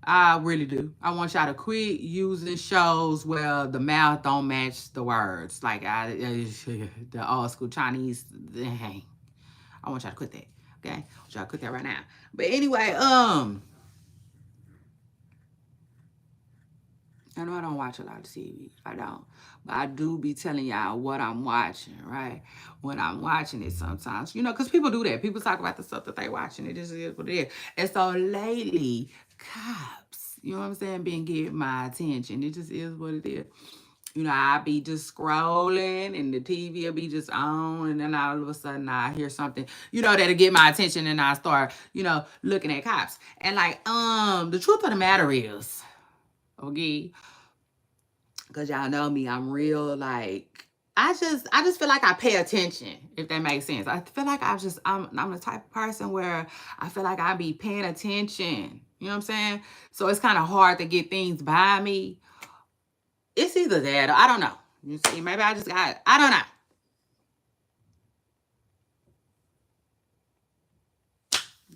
I really do. I want y'all to quit using shows where the mouth don't match the words. Like the old school Chinese. Hey, I want y'all to quit that. Okay? I want y'all to quit that right now. But anyway, I know I don't watch a lot of TV. I don't. But I do be telling y'all what I'm watching, right? When I'm watching it sometimes. You know, because people do that. People talk about the stuff that they watching. It just is what it is. And so lately, cops, you know what I'm saying, been getting my attention. It just is what it is. You know, I be just scrolling and the TV will be just on, and then all of a sudden I hear something, you know, that'll get my attention, and I start, you know, looking at cops. And like, the truth of the matter is, okay, because y'all know me, I'm real like I just feel like I pay attention, if that makes sense. I feel like I'm the type of person where I feel like I be paying attention. You know what I'm saying? So it's kind of hard to get things by me. It's either that or I don't know. You see, maybe I just got I don't know.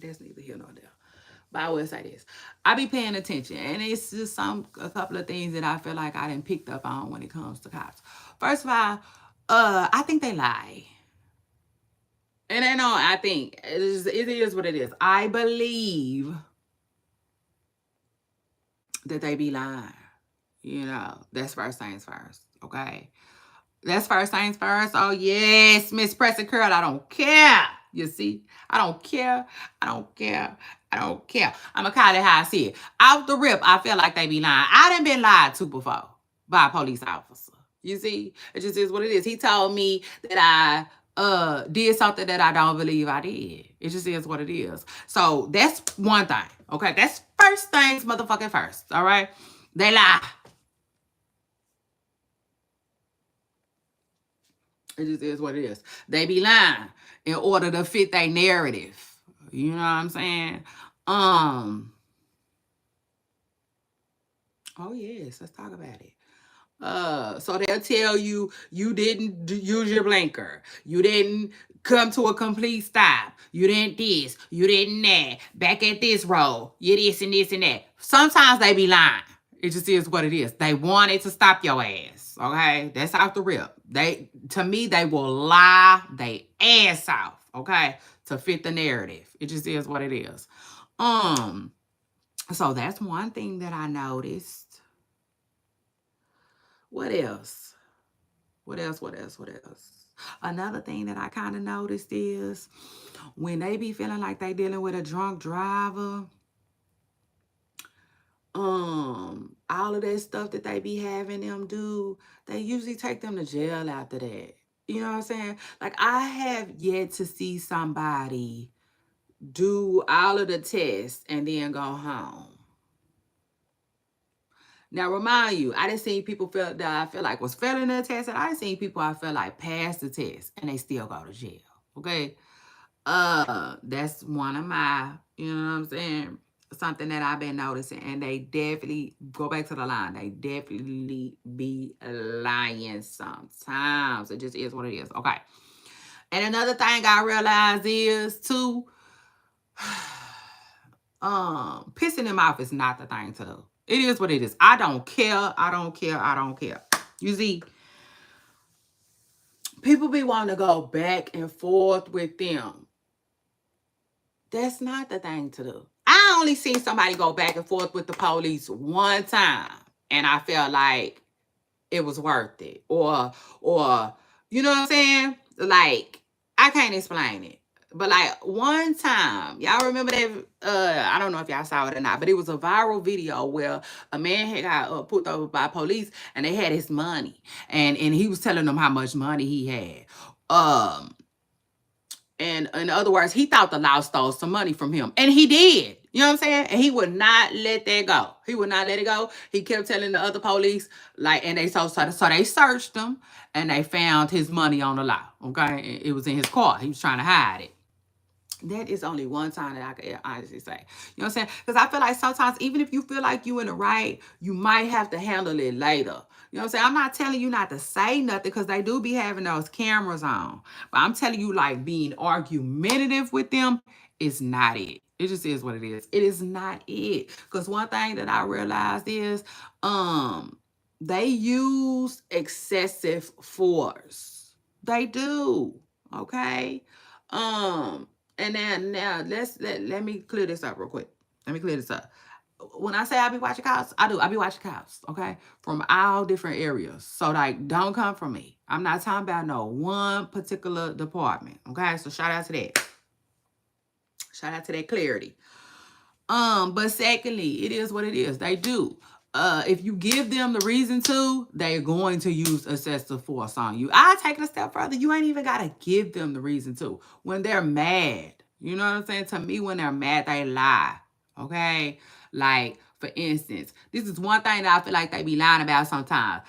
That's neither here nor there. But I will say this. I be paying attention. And it's just a couple of things that I feel like I didn't picked up on when it comes to cops. First of all, I think they lie. And I know I think it is what it is. I believe that they be lying. You know, that's first things first. Okay. That's first things first. Oh yes, Miss Pressing Curl. I don't care. You see, I don't care. I don't care. I don't care. I'ma call it how I see it. Out the rip, I feel like they be lying. I done been lied to before by a police officer. You see, it just is what it is. He told me that I did something that I don't believe I did. It just is what it is. So that's one thing. Okay, that's first things motherfucking first. All right, they lie. It just is what it is. They be lying in order to fit their narrative. You know what I'm saying? Oh yes, let's talk about it. So they'll tell you you didn't use your blinker. You didn't come to a complete stop. You didn't this. You didn't that. Back at this road. You this and this and that. Sometimes they be lying. It just is what it is. They wanted to stop your ass. Okay, that's off the rip. To me, they will lie they ass off. Okay, to fit the narrative. It just is what it is. So that's one thing that I noticed. What else? What else? What else? What else? Another thing that I kind of noticed is when they be feeling like they dealing with a drunk driver, all of that stuff that they be having them do, they usually take them to jail after that. You know what I'm saying? Like I have yet to see somebody do all of the tests and then go home. Now, remind you, I didn't see people that I feel like was failing the test, and I didn't see people I feel like passed the test and they still go to jail. Okay, that's one of my, you know what I'm saying. something that I've been noticing, and they definitely go back to the line. They definitely be lying sometimes. It just is what it is. Okay. And another thing I realized is too, pissing him off is not the thing to do. It is what it is. I don't care. I don't care. I don't care. You see, people be wanting to go back and forth with them. That's not the thing to do. I only seen somebody go back and forth with the police one time, and I felt like it was worth it. Or you know what I'm saying? Like, I can't explain it. But like one time, y'all remember that? I don't know if y'all saw it or not, but it was a viral video where a man had got pulled over by police, and they had his money, and he was telling them how much money he had. And in other words, he thought the law stole some money from him. And he did. You know what I'm saying? And he would not let that go. He would not let it go. He kept telling the other police, like, and they so they searched him, and they found his money on the law. Okay. It was in his car. He was trying to hide it. That is only one time that I could honestly say. You know what I'm saying? Because I feel like sometimes, even if you feel like you in the right, you might have to handle it later. You know what I'm saying? I'm not telling you not to say nothing, because they do be having those cameras on. But I'm telling you, like, being argumentative with them is not it. It just is what it is. It is not it. Because one thing that I realized is they use excessive force. They do. Okay? And then now let me clear this up real quick. Let me clear this up. When I say I be watching cops, I do. I be watching cops, okay? From all different areas. So, like, don't come from me. I'm not talking about no one particular department, okay? So shout out to that. Shout out to that clarity. But secondly, it is what it is. They do. If you give them the reason to, they're going to use excessive force on you. I take it a step further. You ain't even gotta give them the reason to. When they're mad, you know what I'm saying? To me, when they're mad, they lie. Okay? Like, for instance, this is one thing that I feel like they be lying about sometimes.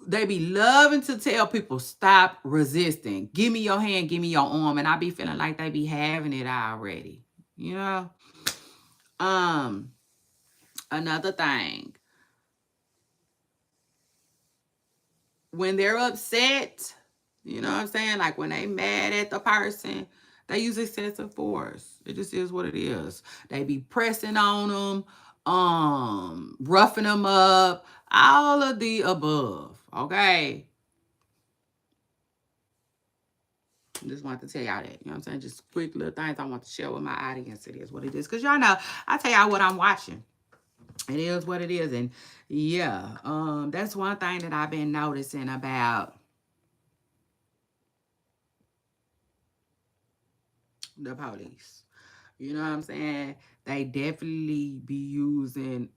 They be loving to tell people, stop resisting. Give me your hand, give me your arm. And I be feeling like they be having it already. You know? Another thing, when they're upset, you know what I'm saying? Like, when they mad at the person, they use excessive force. It just is what it is. They be pressing on them, roughing them up, all of the above. Okay. I just want to tell y'all that. You know what I'm saying? Just quick little things I want to share with my audience. It is what it is. Because y'all know, I tell y'all what I'm watching. It is what it is. And yeah, that's one thing that I've been noticing about the police. You know what I'm saying? They definitely be using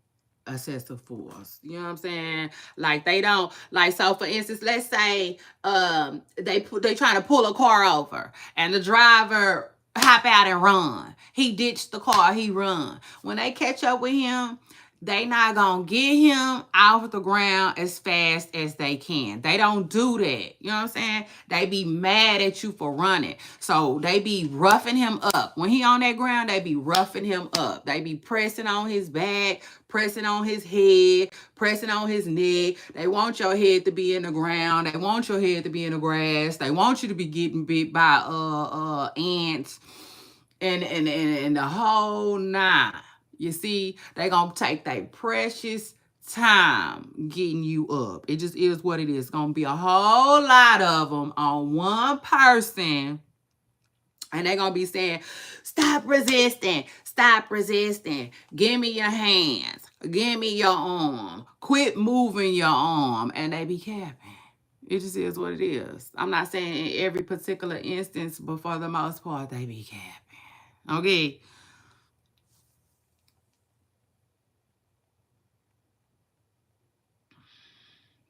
excessive force. You know what I'm saying? Like, they don't, like, so for instance, let's say they trying to pull a car over, and the driver hop out and run. He ditched the car, he run. When they catch up with him, they not gonna get him off the ground as fast as they can. They don't do that. You know what I'm saying? They be mad at you for running. So they be roughing him up. When he on that ground, they be roughing him up. They be pressing on his back, pressing on his head, pressing on his neck. They want your head to be in the ground. They want your head to be in the grass. They want you to be getting bit by ants and the whole nine. You see, they gonna take their precious time getting you up. It just is what it is. It's gonna be a whole lot of them on one person, and they're gonna be saying, stop resisting, stop resisting, give me your hands, give me your arm, quit moving your arm, and they be capping. It just is what it is. I'm not saying in every particular instance, but for the most part, they be capping. Okay.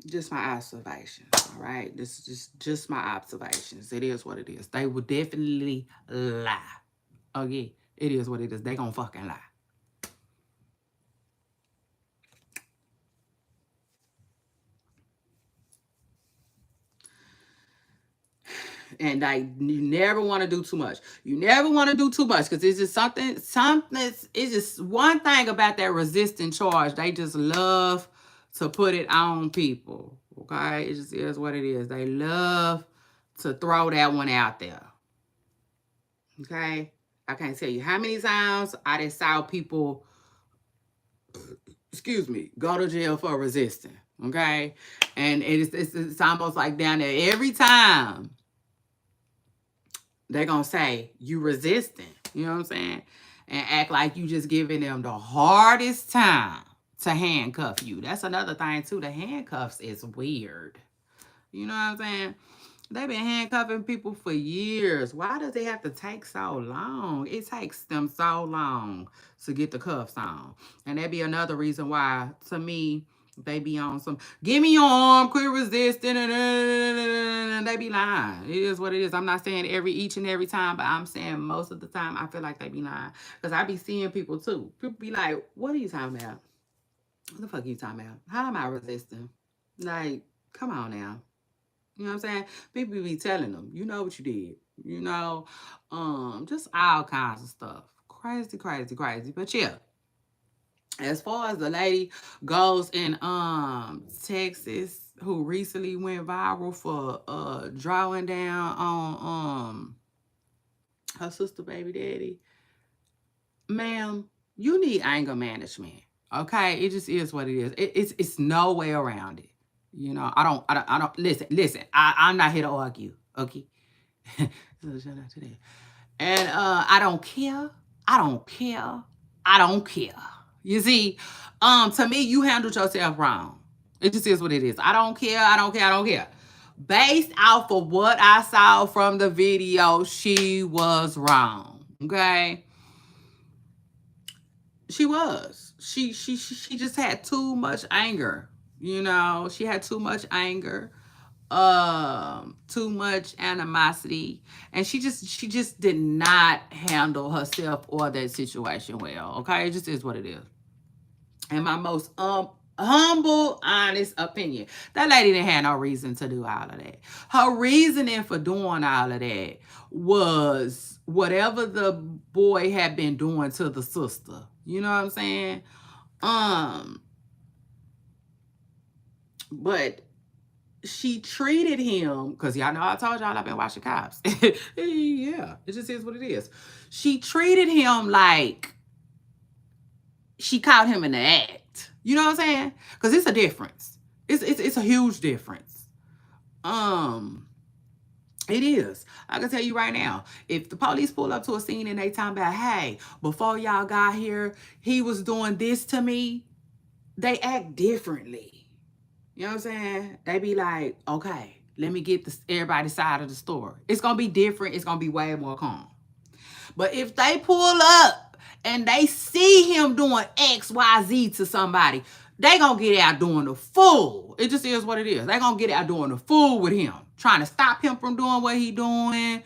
Just my observations, all right? This is just my observations. It is what it is. They will definitely lie. Okay? It is what it is. They gonna fucking lie. And like you never want to do too much. You never want to do too much because it's just something. It's just one thing about that resistant charge. They just love to put it on people. Okay, it just is what it is. They love to throw that one out there. Okay, I can't tell you how many times I just saw people, excuse me, go to jail for resisting. Okay, and it's almost like down there every time they're gonna say you resisting, you know what I'm saying? And act like you just giving them the hardest time to handcuff you. That's another thing too. The handcuffs is weird. You know what I'm saying? They've been handcuffing people for years. Why does it have to take so long? It takes them so long to get the cuffs on. And that'd be another reason why, to me, they be on some, give me your arm, quit resisting, and they be lying. It is what it is. I'm not saying each and every time, but I'm saying most of the time I feel like they be lying. Because I be seeing people too. People be like, what are you talking about? What the fuck are you talking about? How am I resisting? Like, come on now. You know what I'm saying? People be telling them, you know what you did. You know, just all kinds of stuff. Crazy, crazy, crazy. But yeah, as far as the lady goes in Texas who recently went viral for drawing down on her sister baby daddy, ma'am, you need anger management. Okay? It just is what it is. It's no way around it. You know, I don't listen. I'm not here to argue. Okay. So shout out to that. And I don't care. I don't care. I don't care. You see, to me, you handled yourself wrong. It just is what it is. I don't care. I don't care. I don't care. Based off of what I saw from the video, she was wrong. Okay, she was. She just had too much anger. You know, she had too much anger, too much animosity, and she just did not handle herself or that situation well. Okay, it just is what it is. And my most humble, honest opinion, that lady didn't have no reason to do all of that. Her reasoning for doing all of that was whatever the boy had been doing to the sister. You know what I'm saying? Um, but she treated him, because y'all know I told y'all I've been watching cops. Yeah, it just is what it is. She treated him like she caught him in the act. You know what I'm saying? Because it's a difference. It's a huge difference. Um, it is. I can tell you right now, if the police pull up to a scene and they talking about, hey, before y'all got here, he was doing this to me, they act differently. You know what I'm saying? They be like, okay, let me get everybody's side of the story. It's gonna be different. It's gonna be way more calm. But if they pull up and they see him doing X, Y, Z to somebody, they gonna get out doing the fool. It just is what it is. They gonna get out doing the fool with him, trying to stop him from doing what he doing,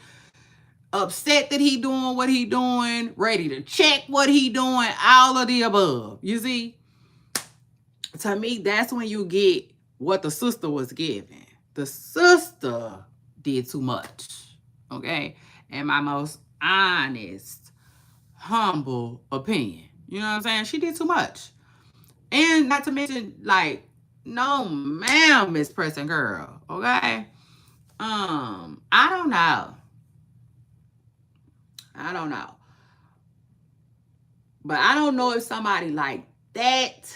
upset that he doing what he doing, ready to check what he doing, all of the above. You see? To me, that's when you get what the sister was giving. The sister did too much. Okay? And my most honest, humble opinion. You know what I'm saying? She did too much. And not to mention, like, no, ma'am, Miss Pressing Girl. Okay? I don't know. I don't know. But I don't know if somebody like that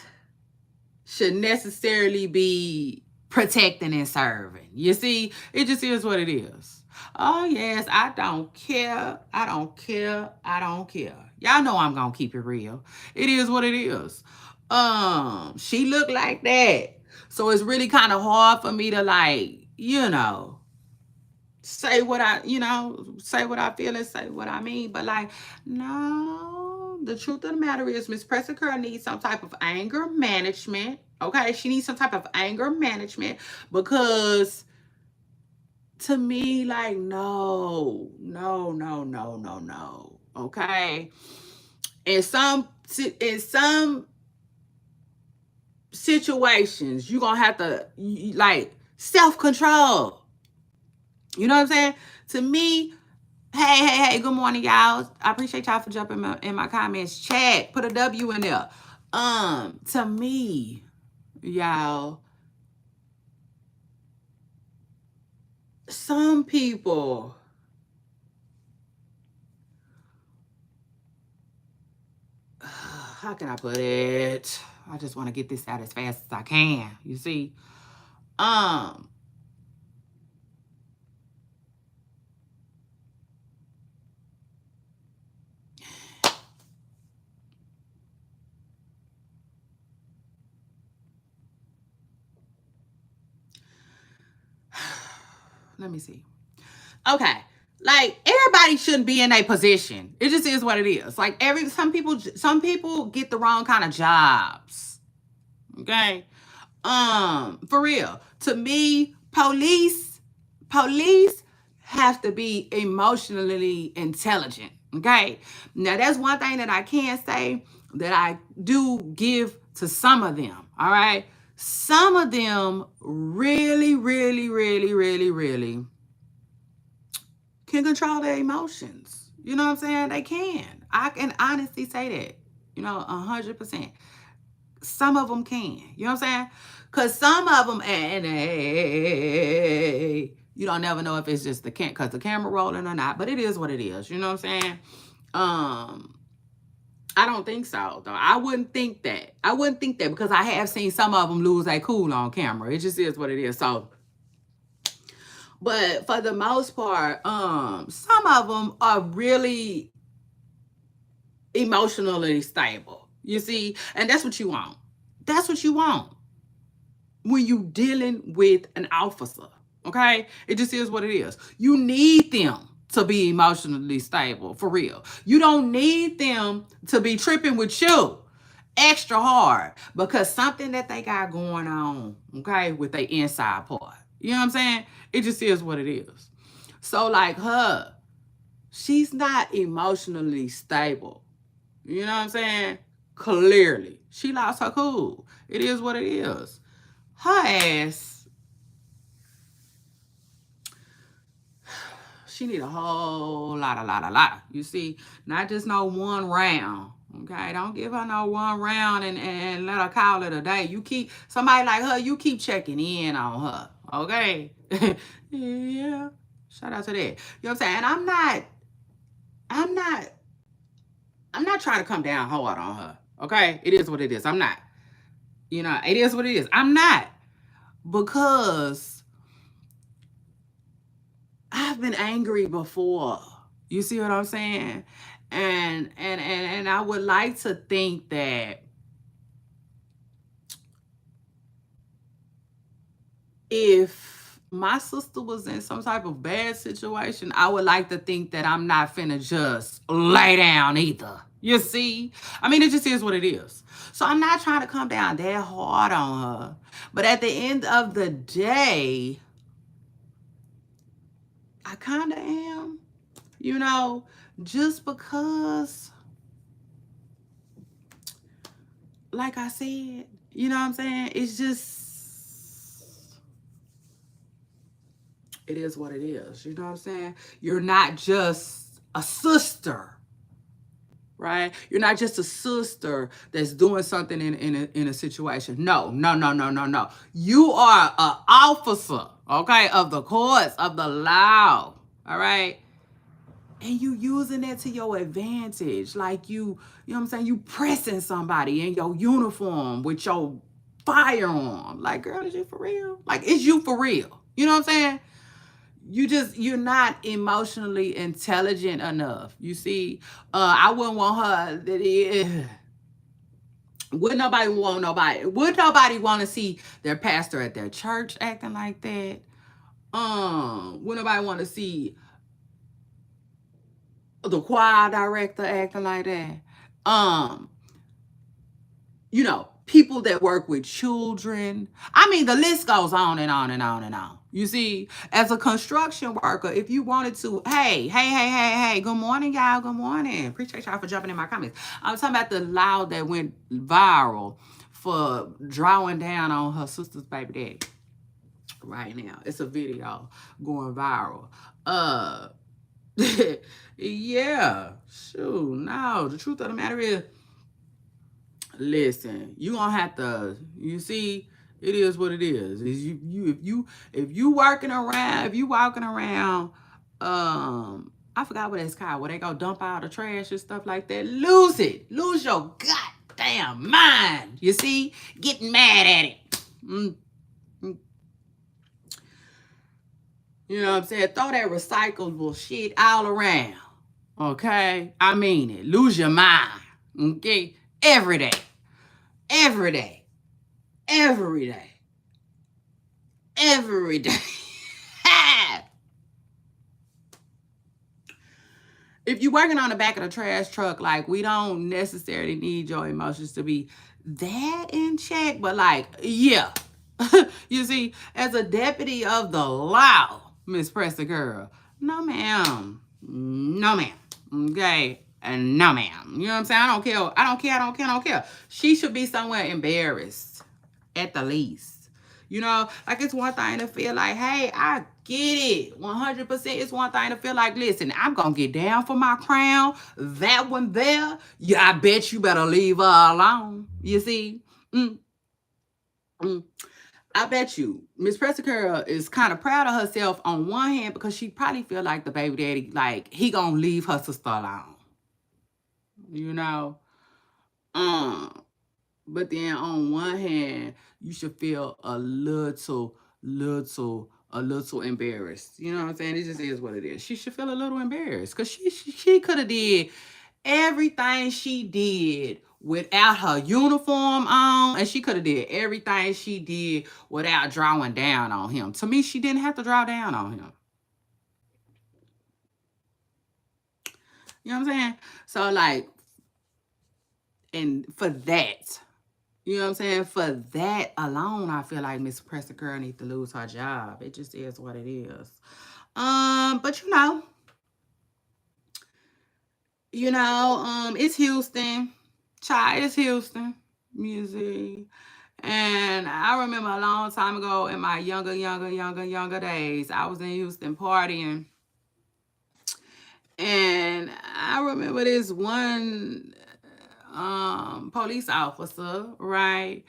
should necessarily be protecting and serving. You see, it just is what it is. Oh, yes, I don't care. I don't care. I don't care. Y'all know I'm going to keep it real. It is what it is. She looked like that. So it's really kind of hard for me to, like, say what I feel and say what I mean. But like, no, the truth of the matter is Miss Pressica needs some type of anger management. Okay, she needs some type of anger management, because to me, like, no, no, no, no, no, no. Okay, in some situations, you're gonna have to, like, self-control. You know what I'm saying? To me, hey, good morning, y'all. I appreciate y'all for jumping in my comments. Chat, put a W in there. To me, y'all, some people, how can I put it? I just want to get this out as fast as I can. You see? Um, let me see. Okay. Like everybody shouldn't be in a position. It just is what it is. Like some people get the wrong kind of jobs. Okay. For real. To me, police have to be emotionally intelligent. Okay. Now that's one thing that I can say that I do give to some of them. All right. Some of them really can control their emotions. You know what I'm saying? They can. I can honestly say that. 100%. Some of them can. You know what I'm saying? Because some of them, and you don't never know if it's just because the camera rolling or not. But it is what it is. You know what I'm saying? Um, I don't think so, though. I wouldn't think that. I wouldn't think that because I have seen some of them lose their cool on camera. It just is what it is. So, but for the most part, some of them are really emotionally stable. You see, and that's what you want. That's what you want when you dealing with an officer. Okay, it just is what it is. You need them to be emotionally stable, for real. You don't need them to be tripping with you extra hard because something that they got going on, okay, with their inside part. You know what I'm saying? It just is what it is. So like her, she's not emotionally stable. You know what I'm saying? Clearly. She lost her cool. It is what it is. Her ass, she need a whole lot. You see, not just no one round. Okay, don't give her no one round and let her call it a day. You keep somebody like her, you keep checking in on her. Okay. Yeah. Shout out to that. You know what I'm saying? And I'm not I'm not trying to come down hard on her. Okay? It is what it is. I'm not. It is what it is. I'm not. Because I've been angry before. You see what I'm saying? And I would like to think that if my sister was in some type of bad situation, I would like to think that I'm not finna just lay down either. You see? I mean, it just is what it is. So I'm not trying to come down that hard on her. But at the end of the day, I kind of am. You know, just because, like I said, you know what I'm saying? It's just, it is what it is. You know what I'm saying? You're not just a sister, right? You're not just a sister that's doing something in a situation. No. You are an officer, okay, of the courts, of the law, all right? And you using that to your advantage. Like you know what I'm saying? You pressing somebody in your uniform with your firearm. Like, girl, is you for real? Like, is you for real? You know what I'm saying? You're not emotionally intelligent enough. You see, I wouldn't want her would nobody want to see their pastor at their church acting like that? Would nobody want to see the choir director acting like that? Um, people that work with children. I mean, the list goes on and on and on and on. You see, as a construction worker, if you wanted to, hey, good morning, y'all. Good morning. Appreciate y'all for jumping in my comments. I'm talking about the law that went viral for drawing down on her sister's baby daddy. right now. It's a video going viral. Yeah. Shoot. No, the truth of the matter is, listen, you gonna have to, you see, it is what it is if you working around, if you walking around, I forgot what it's called, where they go dump out the trash and stuff like that. Lose it. Lose your goddamn mind. You see? Getting mad at it. Mm, mm. You know what I'm saying? Throw that recyclable shit all around. Okay? I mean it. Lose your mind. Okay? Every day. Every day. Every day. Every day. If you're working on the back of the trash truck, like, we don't necessarily need your emotions to be that in check, but like, yeah. You see, as a deputy of the law, Miss Pressa Girl, no ma'am. No ma'am. Okay? And no ma'am. You know what I'm saying? I don't care. I don't care. I don't care. I don't care. She should be somewhere embarrassed at the least. You know, like, it's one thing to feel like, hey, I get it. 100%. It's one thing to feel like, listen, I'm going to get down for my crown. That one there, yeah, I bet you better leave her alone. You see? Mm, mm. I bet you Miss Pressica is kind of proud of herself on one hand, because she probably feel like the baby daddy, like, he going to leave her sister alone. You know? But then on one hand, you should feel a little embarrassed. You know what I'm saying? It just is what it is. She should feel a little embarrassed, because she could have did everything she did without her uniform on, and she could have did everything she did without drawing down on him. To me, she didn't have to draw down on him. You know what I'm saying? So, like, and for that, you know what I'm saying? For that alone, I feel like Miss Pressa Girl needs to lose her job. It just is what it is. But it's Houston. Child, it's Houston. Music. And I remember a long time ago, in my younger days, I was in Houston partying. And I remember this one police officer, right?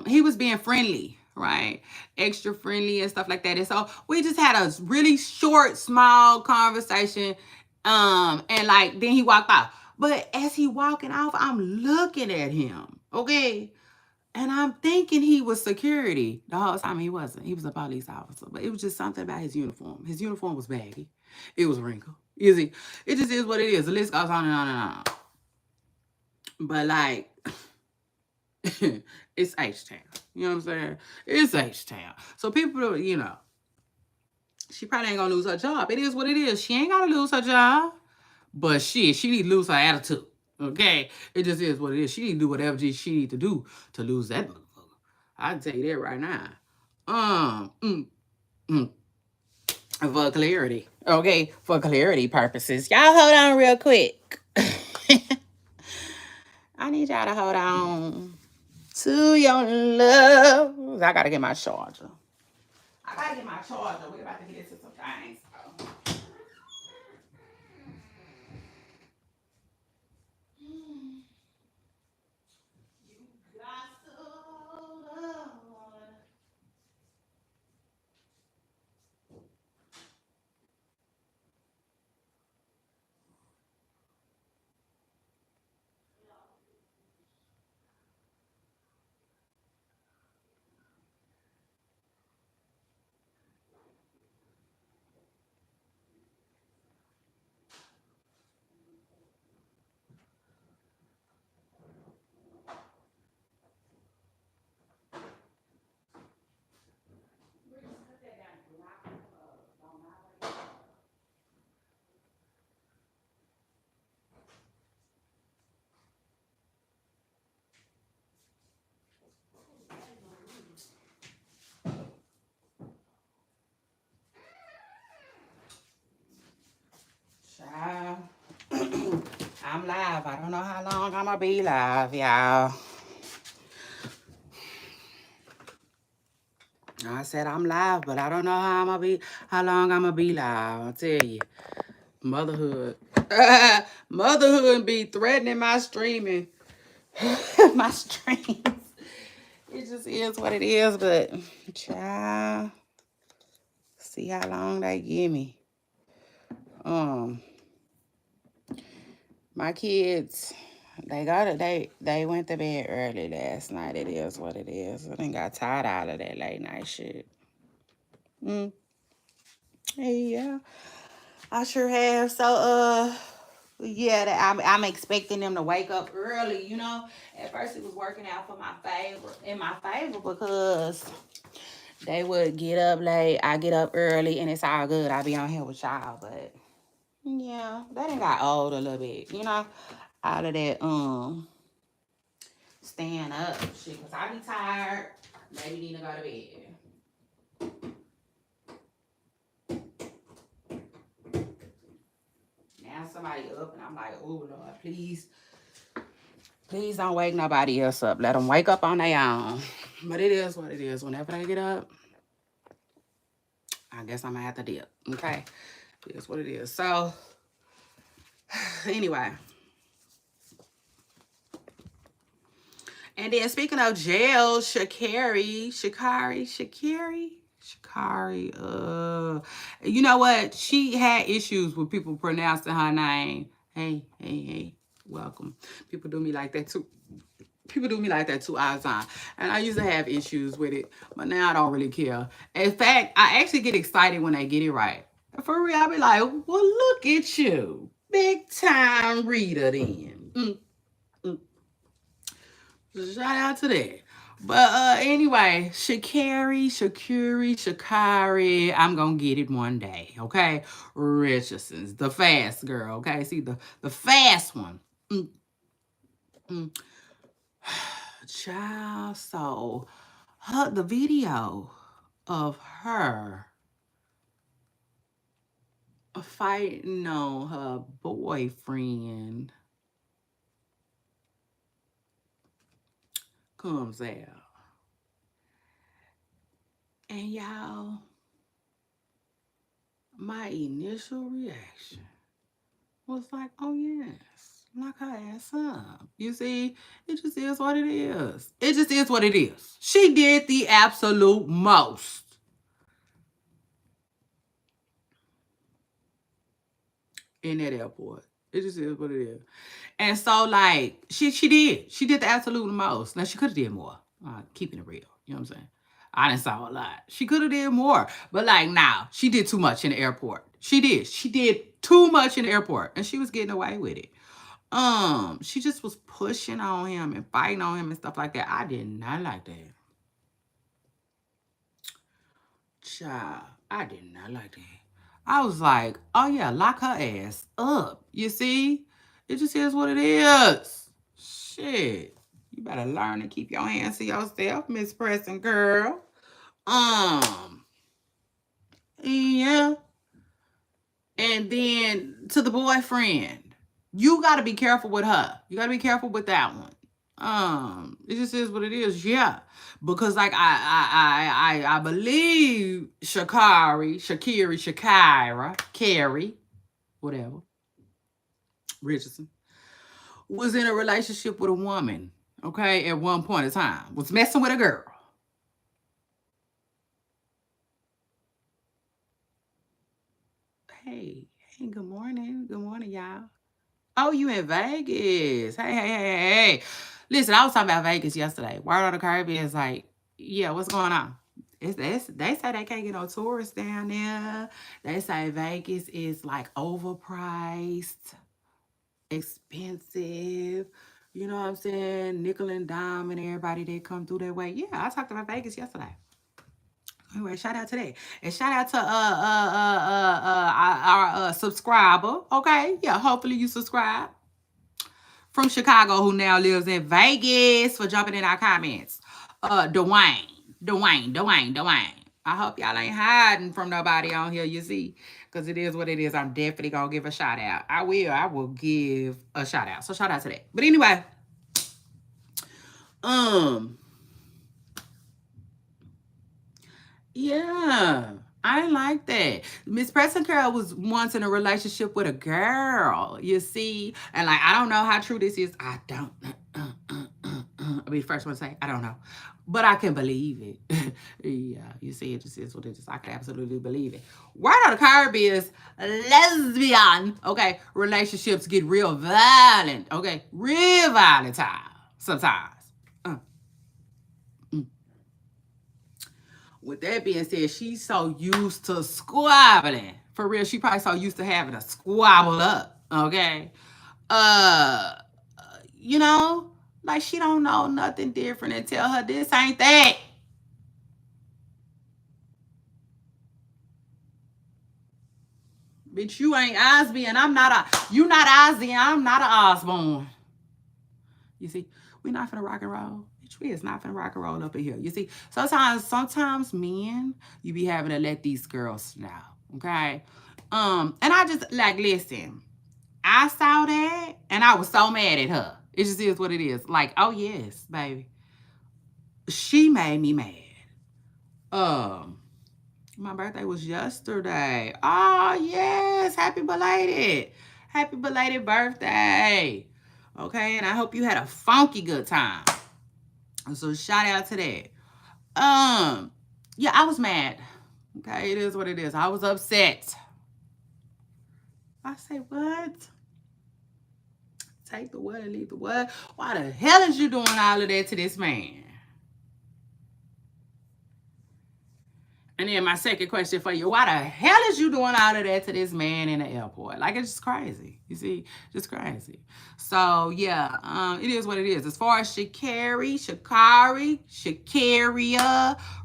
He was being friendly, right? Extra friendly and stuff like that. And so we just had a really short, small conversation. And like, then he walked off. But as he walking off, I'm looking at him, okay? And I'm thinking he was security. The whole time he wasn't. He was a police officer. But it was just something about his uniform. His uniform was baggy. It was wrinkled. You see, it just is what it is. The list goes on and on and on. But like, it's H-Town. You know what I'm saying? It's H-Town. So people, she probably ain't gonna lose her job. It is what it is. She ain't gotta lose her job. But she need to lose her attitude. Okay? It just is what it is. She need to do whatever she need to do to lose that motherfucker. I can tell you that right now. For clarity. Okay? For clarity purposes. Y'all hold on real quick. I need y'all to hold on to your love. I gotta get my charger. We're about to get into some things. Child. I'm live. I don't know how long I'm gonna be live, y'all. I said I'm live, but I don't know how long I'm gonna be live. I'll tell you. Motherhood. Motherhood be threatening my streaming. My streams. It just is what it is, but child, see how long they give me. My kids, they went to bed early last night. It is what it is. I done got tired out of that late night shit. Yeah, I sure have. So yeah, I'm expecting them to wake up early. At first it was working out in my favor, because they would get up late. I get up early, and it's all good. I be on here with y'all, but yeah, they done got old a little bit. Out of that staying up shit, cause I be tired. Maybe need to go to bed. Now somebody up, and I'm like, oh Lord, please don't wake nobody else up. Let them wake up on their own. But it is what it is. Whenever they get up, I guess I'm gonna have to dip. Okay, it is what it is. So anyway. And then speaking of jail, Shakari, you know what? She had issues with people pronouncing her name. Hey, welcome. People do me like that too. People do me like that too all the time. And I used to have issues with it, but now I don't really care. In fact, I actually get excited when they get it right. For real, I be like, well, look at you. Big time reader then. Shout out to that. But anyway, Shakari, I'm gonna get it one day, okay? Richardson's the fast girl, okay? See the fast one. Child, so the video of her fighting on her boyfriend comes out. And y'all, my initial reaction was like, oh yes, knock her ass up. You see, it just is what it is. It just is what it is. She did the absolute most. In that airport. It just is what it is. And so, like, she did. She did the absolute most. Now, she could have did more. Keeping it real. You know what I'm saying? I didn't saw a lot. She could have did more. But, like, now, she did too much in the airport. She did. She did too much in the airport. And she was getting away with it. She just was pushing on him and fighting on him and stuff like that. I did not like that. Child, I did not like that. I was like, oh yeah, lock her ass up. You see? It just is what it is. Shit. You better learn to keep your hands to yourself, Miss Preston girl. Yeah. And then to the boyfriend, you gotta be careful with her. You gotta be careful with that one. It just is what it is. Yeah, because like I believe Carrie, whatever, Richardson was in a relationship with a woman. Okay, at one point in time, was messing with a girl. Hey, good morning, y'all. Oh, you in Vegas? Hey. Listen, I was talking about Vegas yesterday. Word on the curb is like, yeah, what's going on? They say they can't get no tourists down there. They say Vegas is like overpriced, expensive. You know what I'm saying? Nickel and dime and everybody that come through that way. Yeah, I talked about Vegas yesterday. Anyway, shout out to that. And shout out to our subscriber. Okay. Yeah, hopefully you subscribe. From Chicago, who now lives in Vegas, for jumping in our comments. Dwayne. I hope y'all ain't hiding from nobody on here, you see. Because it is what it is. I'm definitely going to give a shout out. I will give a shout out. So shout out to that. But anyway. Yeah. I ain't like that. Miss Preston Carol was once in a relationship with a girl, you see? And like, I don't know how true this is. I don't. I'll be the first one to say, I don't know. But I can believe it. Yeah, you see, it just is what it is. I can absolutely believe it. Word on the curb is lesbian, okay? Relationships get real violent, okay? Real violent time sometimes. Uh, With that being said, she's so used to squabbling. For real, she probably so used to having a squabble up. Okay. Uh you know, like she don't know nothing different and tell her this ain't that. Bitch, you ain't Osby and I'm not a you not Ozzy and I'm not a Osborne. You see, we not finna rock and roll. Bitch, we is not finna rock and roll up in here. You see, sometimes men, you be having to let these girls know. Okay. And I just like listen, I saw that and I was so mad at her. It just is what it is. Like, oh yes, baby. She made me mad. Um, my birthday was yesterday. Oh yes, happy belated. Happy belated birthday. Okay, and I hope you had a funky good time. So shout out to that. Yeah, I was mad. Okay, it is what it is. I was upset. I say, what? Take the what and leave the what? Why the hell is you doing all of that to this man? And then my second question for you, why the hell is you doing all of that to this man in the airport? Like, it's just crazy. You see? Just crazy. So, yeah, it is what it is. As far as Shakaria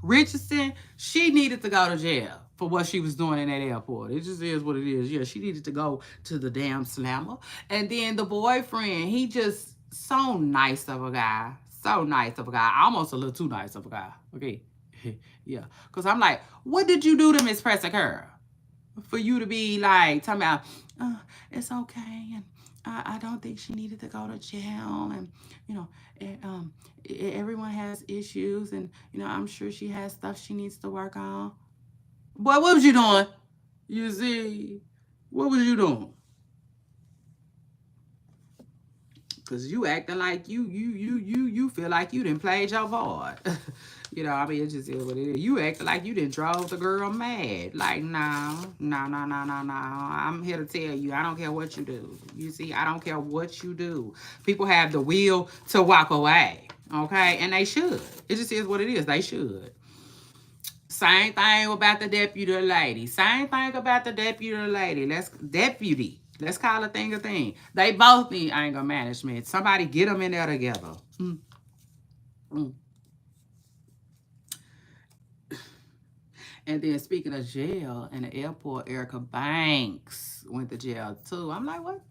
Richardson, she needed to go to jail for what she was doing in that airport. It just is what it is. Yeah, she needed to go to the damn slammer. And then the boyfriend, he just so nice of a guy. So nice of a guy. Almost a little too nice of a guy. Okay. Yeah. Because I'm like, what did you do to Miss Pressacura? For you to be like, talking about, it's okay. And I don't think she needed to go to jail. And, you know, everyone has issues. And, you know, I'm sure she has stuff she needs to work on. Boy, what was you doing? You see, what was you doing? Cause you acting like you feel like you didn't play your part. You know, I mean, it just is what it is. You acting like you didn't drove the girl mad. Like, no, no, no, no, no, no. I'm here to tell you, I don't care what you do. You see, I don't care what you do. People have the will to walk away, okay? And they should. It just is what it is. They should. Same thing about the deputy lady. Same thing about the deputy lady. Let's call a thing a thing. They both need anger management. Somebody get them in there together. Mm, mm. And then speaking of jail and the airport, Erica Banks went to jail too. I'm like, what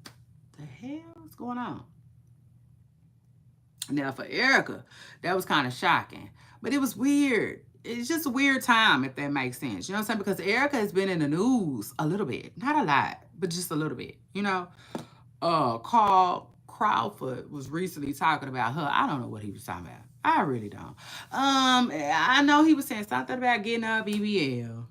the hell is going on? Now for Erica, that was kind of shocking. But it was weird. It's just a weird time, if that makes sense. You know what I'm saying? Because Erica has been in the news a little bit. Not a lot, but just a little bit. You know? Carl Crawford was recently talking about her. I don't know what he was talking about. I really don't. I know he was saying something about getting a BBL.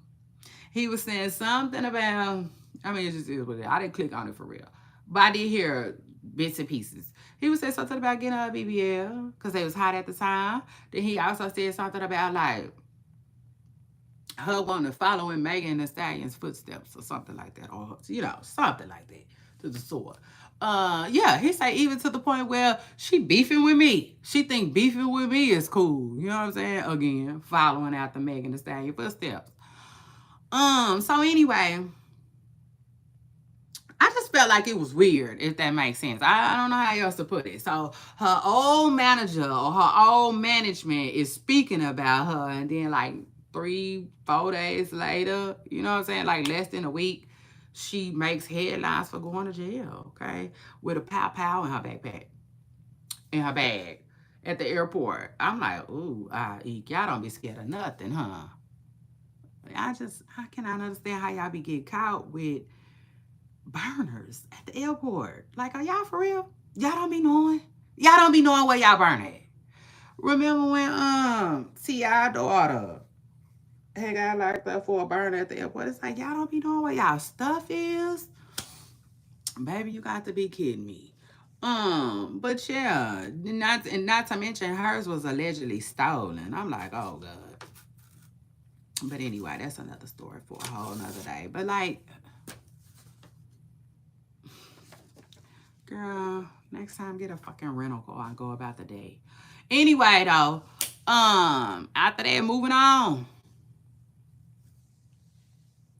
He was saying something about, I mean, it just is what it is. I didn't click on it for real. But I did hear bits and pieces. He was saying something about getting a BBL because they was hot at the time. Then he also said something about like her wanting to follow in Megan Thee Stallion's footsteps or something like that. Or, you know, something like that to the sort. Yeah, he say even to the point where she beefing with me. She think beefing with me is cool. You know what I'm saying? Again, following after Megan Thee Stallion footsteps. So anyway, I just felt like it was weird, if that makes sense. I don't know how else to put it. So her old manager or her old management is speaking about her, and then like 3-4 days later, you know what I'm saying? Like less than a week, she makes headlines for going to jail, okay? With a pow pow in her backpack, in her bag at the airport. I'm like, ooh, y'all don't be scared of nothing, huh? I cannot understand how y'all be getting caught with burners at the airport. Like, are y'all for real? Y'all don't be knowing. Y'all don't be knowing where y'all burn at. Remember when T.I. daughter Had got locked up for a burn at the airport. It's like, y'all don't be knowing what y'all stuff is. Baby, you got to be kidding me. But yeah, not to mention hers was allegedly stolen. I'm like, oh god. But anyway, that's another story for a whole nother day. But like, girl, next time get a fucking rental car and go about the day. Anyway, though, after that, moving on.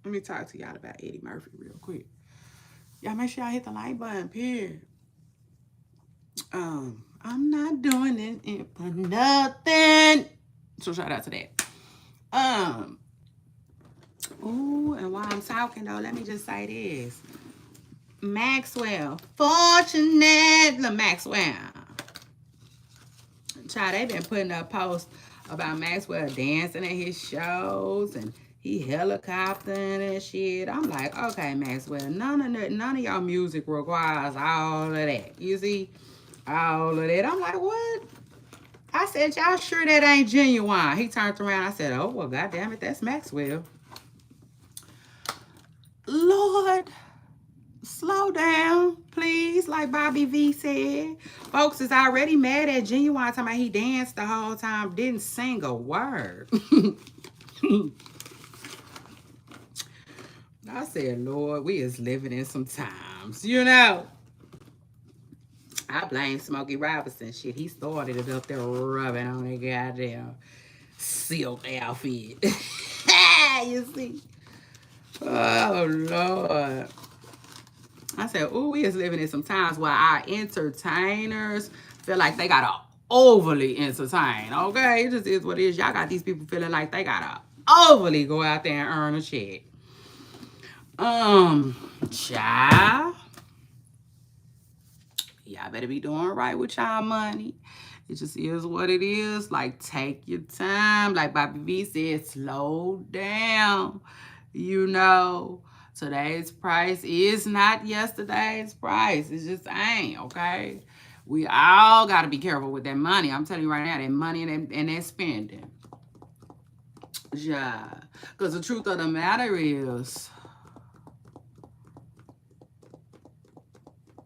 Let me talk to y'all about Eddie Murphy real quick. Y'all make sure y'all hit the like button, period. I'm not doing it for nothing. So shout out to that. Um, ooh, and while I'm talking though, let me just say this. Maxwell, fortunate Maxwell. Child, they been putting up posts about Maxwell dancing at his shows and he helicoptering and shit. I'm like, okay, Maxwell, none of y'all music requires all of that. You see, all of that. I'm like, what? I said, y'all sure that ain't genuine? He turned around. I said, oh well, goddamn it, that's Maxwell. Lord, slow down, please. Like Bobby V said, folks is already mad at Genuine talking about he danced the whole time, didn't sing a word. I said, Lord, we is living in some times, you know. I blame Smokey Robinson. Shit, he started it up there rubbing on that goddamn silk outfit. You see? Oh, Lord. I said, ooh, we is living in some times where our entertainers feel like they gotta overly entertain. Okay? It just is what it is. Y'all got these people feeling like they gotta overly go out there and earn a check. Child. Y'all better be doing right with y'all money. It just is what it is. Like, take your time. Like Bobby V said, slow down. You know, today's price is not yesterday's price. It just ain't, okay? We all got to be careful with that money. I'm telling you right now, that money and that spending. Yeah. Because the truth of the matter is,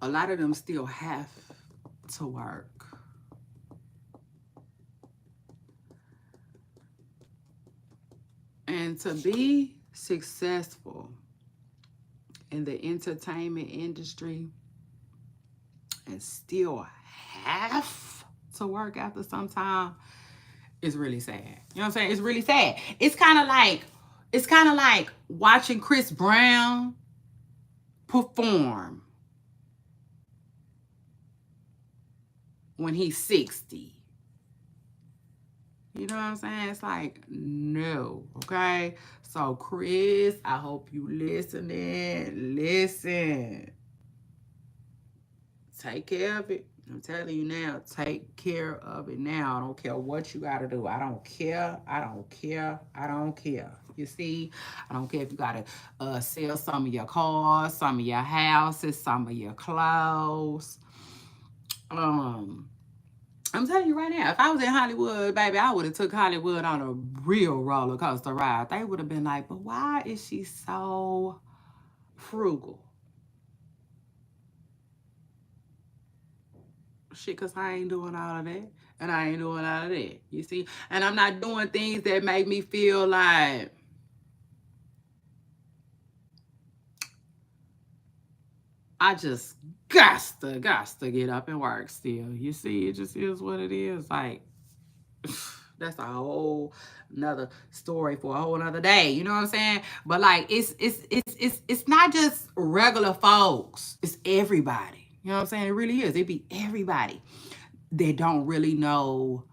a lot of them still have to work. And to be successful in the entertainment industry and still have to work after some time is really sad. You know what I'm saying? It's really sad. It's kind of like watching Chris Brown perform when he's 60. You know what I'm saying? It's like, no, okay? So, Chris, I hope you listening. Listen. Take care of it. I'm telling you now, take care of it now. I don't care what you got to do. I don't care. I don't care. I don't care. You see, I don't care if you got to sell some of your cars, some of your houses, some of your clothes. I'm telling you right now, if I was in Hollywood, baby, I would have took Hollywood on a real roller coaster ride. They would have been like, but why is she so frugal? Shit, because I ain't doing all of that. And I ain't doing all of that. You see? And I'm not doing things that make me feel like I just got to get up and work still. You see, it just is what it is. Like, that's a whole another story for a whole another day. You know what I'm saying? But like it's not just regular folks. It's everybody. You know what I'm saying? It really is. It be everybody that don't really know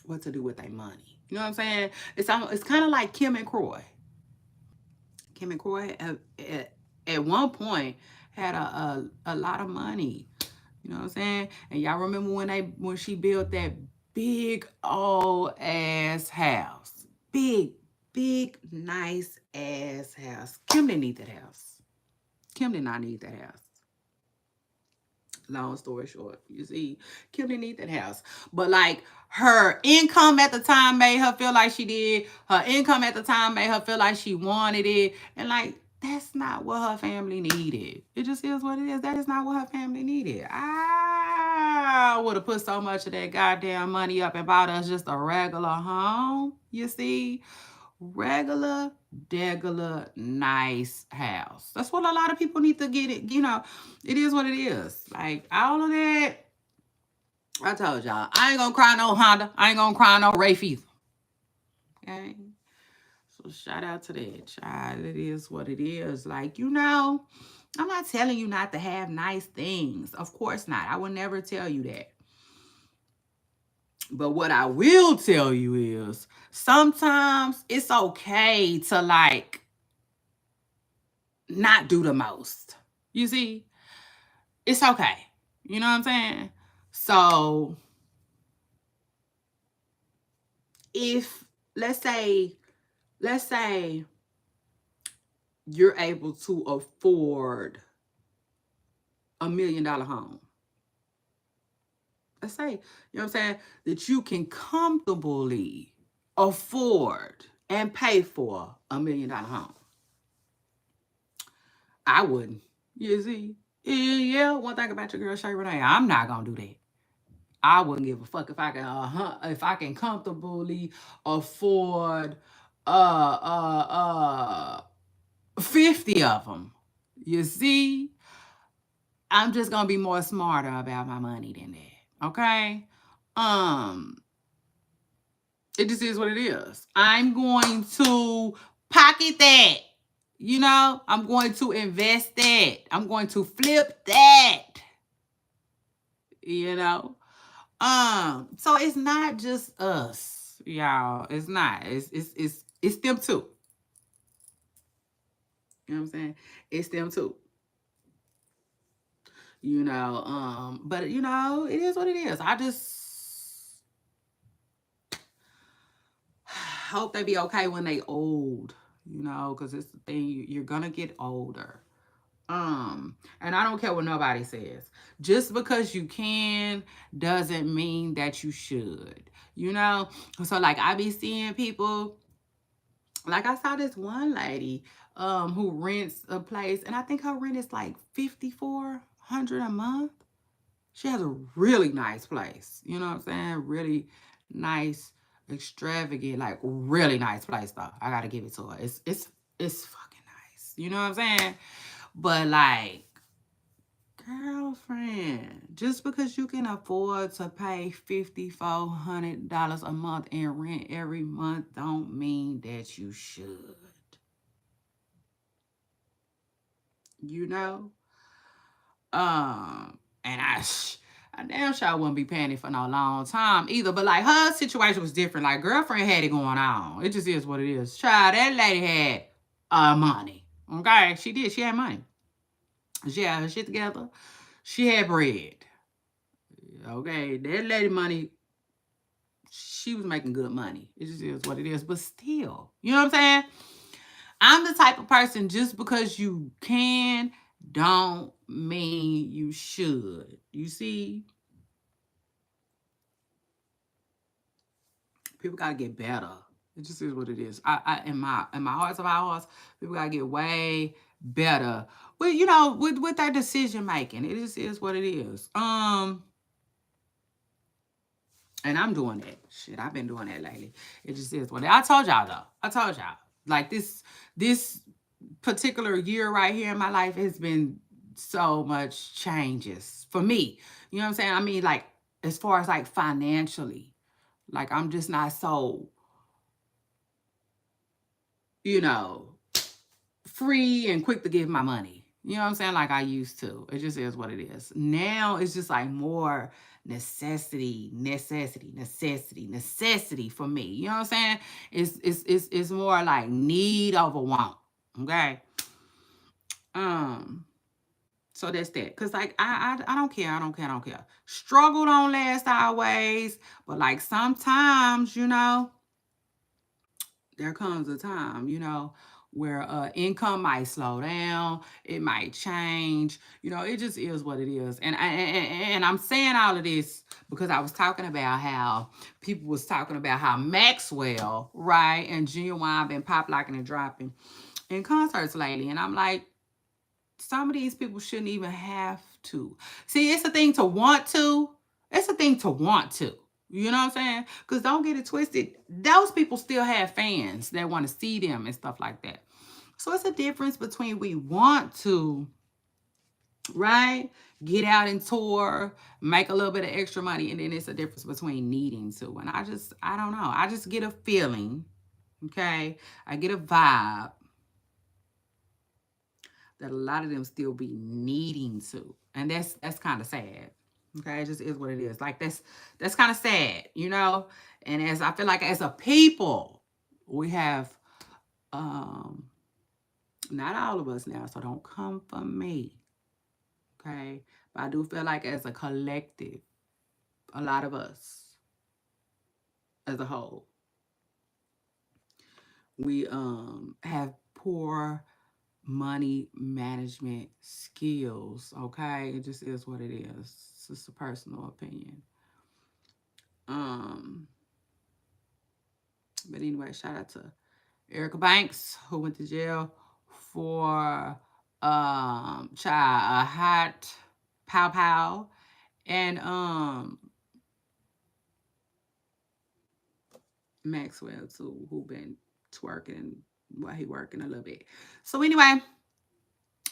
what to do with their money. You know what I'm saying? It's kind of like Kim and Croy. Kim and Croy at one point had a lot of money. You know what I'm saying? And y'all remember when she built that big old ass house. Big, nice ass house. Kim didn't need that house. Kim did not need that house. Long story short, you see, Kim didn't need that house. But like her income at the time made her feel like she did. Her income at the time made her feel like she wanted it. And like, that's not what her family needed. It just is what it is. That is not what her family needed. I would have put so much of that goddamn money up and bought us just a regular home. You see? Regular, degular, nice house. That's what a lot of people need to get it. It is what it is. Like all of that. I told y'all, I ain't gonna cry no Honda. I ain't gonna cry no Rafe either. Okay. So shout out to that, child. It is what it is. Like, I'm not telling you not to have nice things. Of course not. I will never tell you that. But what I will tell you is sometimes it's okay to like not do the most. You see? It's okay. You know what I'm saying? So if let's say you're able to afford $1 million home. Let's say, you know what I'm saying, that you can comfortably afford and pay for $1 million home. I wouldn't. You see? Yeah, one thing about your girl Shay Renee, I'm not gonna do that. I wouldn't give a fuck if I can comfortably afford uh 50 of them. You see? I'm just gonna be more smarter about my money than that. Okay? Um, it just is what it is. I'm going to pocket that. I'm going to invest that. I'm going to flip that. You know? So it's not just us, y'all. It's not. It's them too. You know what I'm saying? It's them too. But it is what it is. I just hope they be okay when they old, because it's the thing, you're gonna get older. And I don't care what nobody says. Just because you can doesn't mean that you should. So like I be seeing people, like I saw this one lady who rents a place, and I think her rent is like $5,400 a month. She has a really nice place. You know what I'm saying? Really nice, extravagant, like really nice place though. I gotta give it to her. It's fucking nice. You know what I'm saying? But like, girlfriend, just because you can afford to pay $5,400 a month in rent every month don't mean that you should. You know? And I damn sure wouldn't be paying it for no long time either. But like her situation was different. Like girlfriend had it going on. It just is what it is. Child, that lady had money. Okay, she did. She had money. She had her shit together. She had bread. Okay, that lady money. She was making good money. It just is what it is. But still, you know what I'm saying? I'm the type of person, just because you can don't mean you should. You see? People gotta get better. It just is what it is. I in my hearts of our hearts, people gotta get way better. With with their decision making. It just is what it is. And I'm doing that. Shit, I've been doing that lately. It just is what it is. I told y'all though. I told y'all. Like this particular year right here in my life has been so much changes for me. You know what I'm saying? I mean, like, as far as like financially, like I'm just not so, you know, free and quick to give my money. You know what I'm saying? Like I used to. It just is what it is. Now it's just like more necessity for me. You know what I'm saying? It's more like need over want. Okay. So that's that. Cause like I don't care. I don't care. Struggle don't last always. But like sometimes, there comes a time, where income might slow down, it might change. It just is what it is. And I'm saying all of this because I was talking about how people was talking about how Maxwell, right, and Genuine been pop locking and dropping in concerts lately, and I'm like, some of these people shouldn't even have to. See, it's a thing to want to. It's a thing to want to. You know what I'm saying? Because don't get it twisted. Those people still have fans that want to see them and stuff like that. So it's a difference between we want to, right? Get out and tour, make a little bit of extra money, and then it's a difference between needing to. And I don't know. I just get a feeling, okay? I get a vibe that a lot of them still be needing to, and that's kind of sad. Okay, it just is what it is. Like that's kind of sad, And as I feel like as a people, we have not all of us now, so don't come for me, okay? But I do feel like as a collective, a lot of us as a whole, we have poor money management skills. Okay, it just is what it is. It's just a personal opinion. Um, but anyway, shout out to Erica Banks who went to jail for child a hot pow pow, and Maxwell too, who been twerking while he working a little bit. So anyway,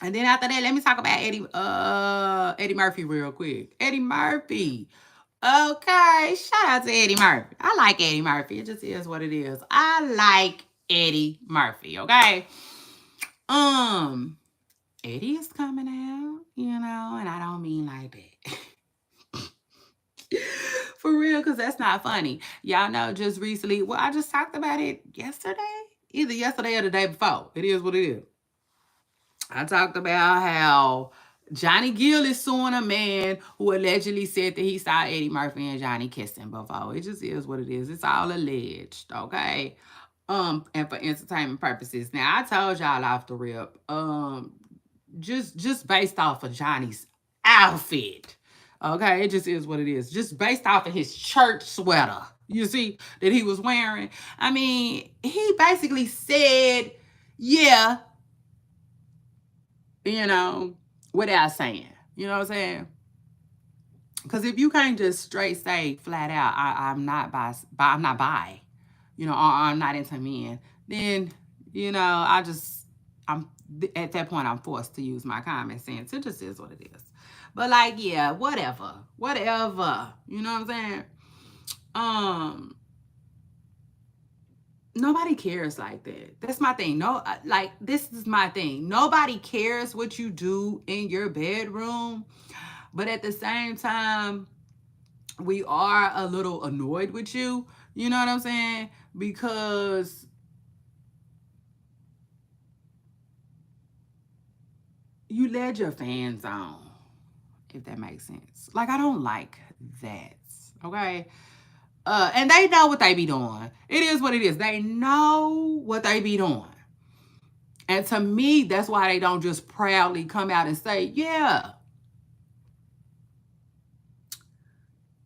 and then after that, let me talk about Eddie Murphy real quick. Eddie Murphy. Okay, shout out to Eddie Murphy. I like Eddie Murphy. It just is what it is. I like Eddie Murphy, okay? Um, Eddie is coming out, and I don't mean like that. For real, because that's not funny. Y'all know just recently, well, I just talked about it yesterday. Either yesterday or the day before. It is what it is. I talked about how Johnny Gill is suing a man who allegedly said that he saw Eddie Murphy and Johnny kissing before. It just is what it is. It's all alleged, okay? And for entertainment purposes. Now I told y'all off the rip, just based off of Johnny's outfit. Okay, it just is what it is. Just based off of his church sweater, you see, that he was wearing. I mean, he basically said, yeah, you know, without saying. You know what I'm saying? Because if you can't just straight say flat out, I'm not I'm not bi, or I'm not into men, then I'm at that point I'm forced to use my common sense. It just is what it is. But like, yeah, whatever. You know what I'm saying? Um, Nobody cares like that. That's my thing. No, like this is my thing. Nobody cares what you do in your bedroom, but at the same time, we are a little annoyed with you. You know what I'm saying? Because you led your fans on, if that makes sense. Like, I don't like that. Okay? And they know what they be doing. It is what it is. They know what they be doing. And to me, that's why they don't just proudly come out and say, yeah,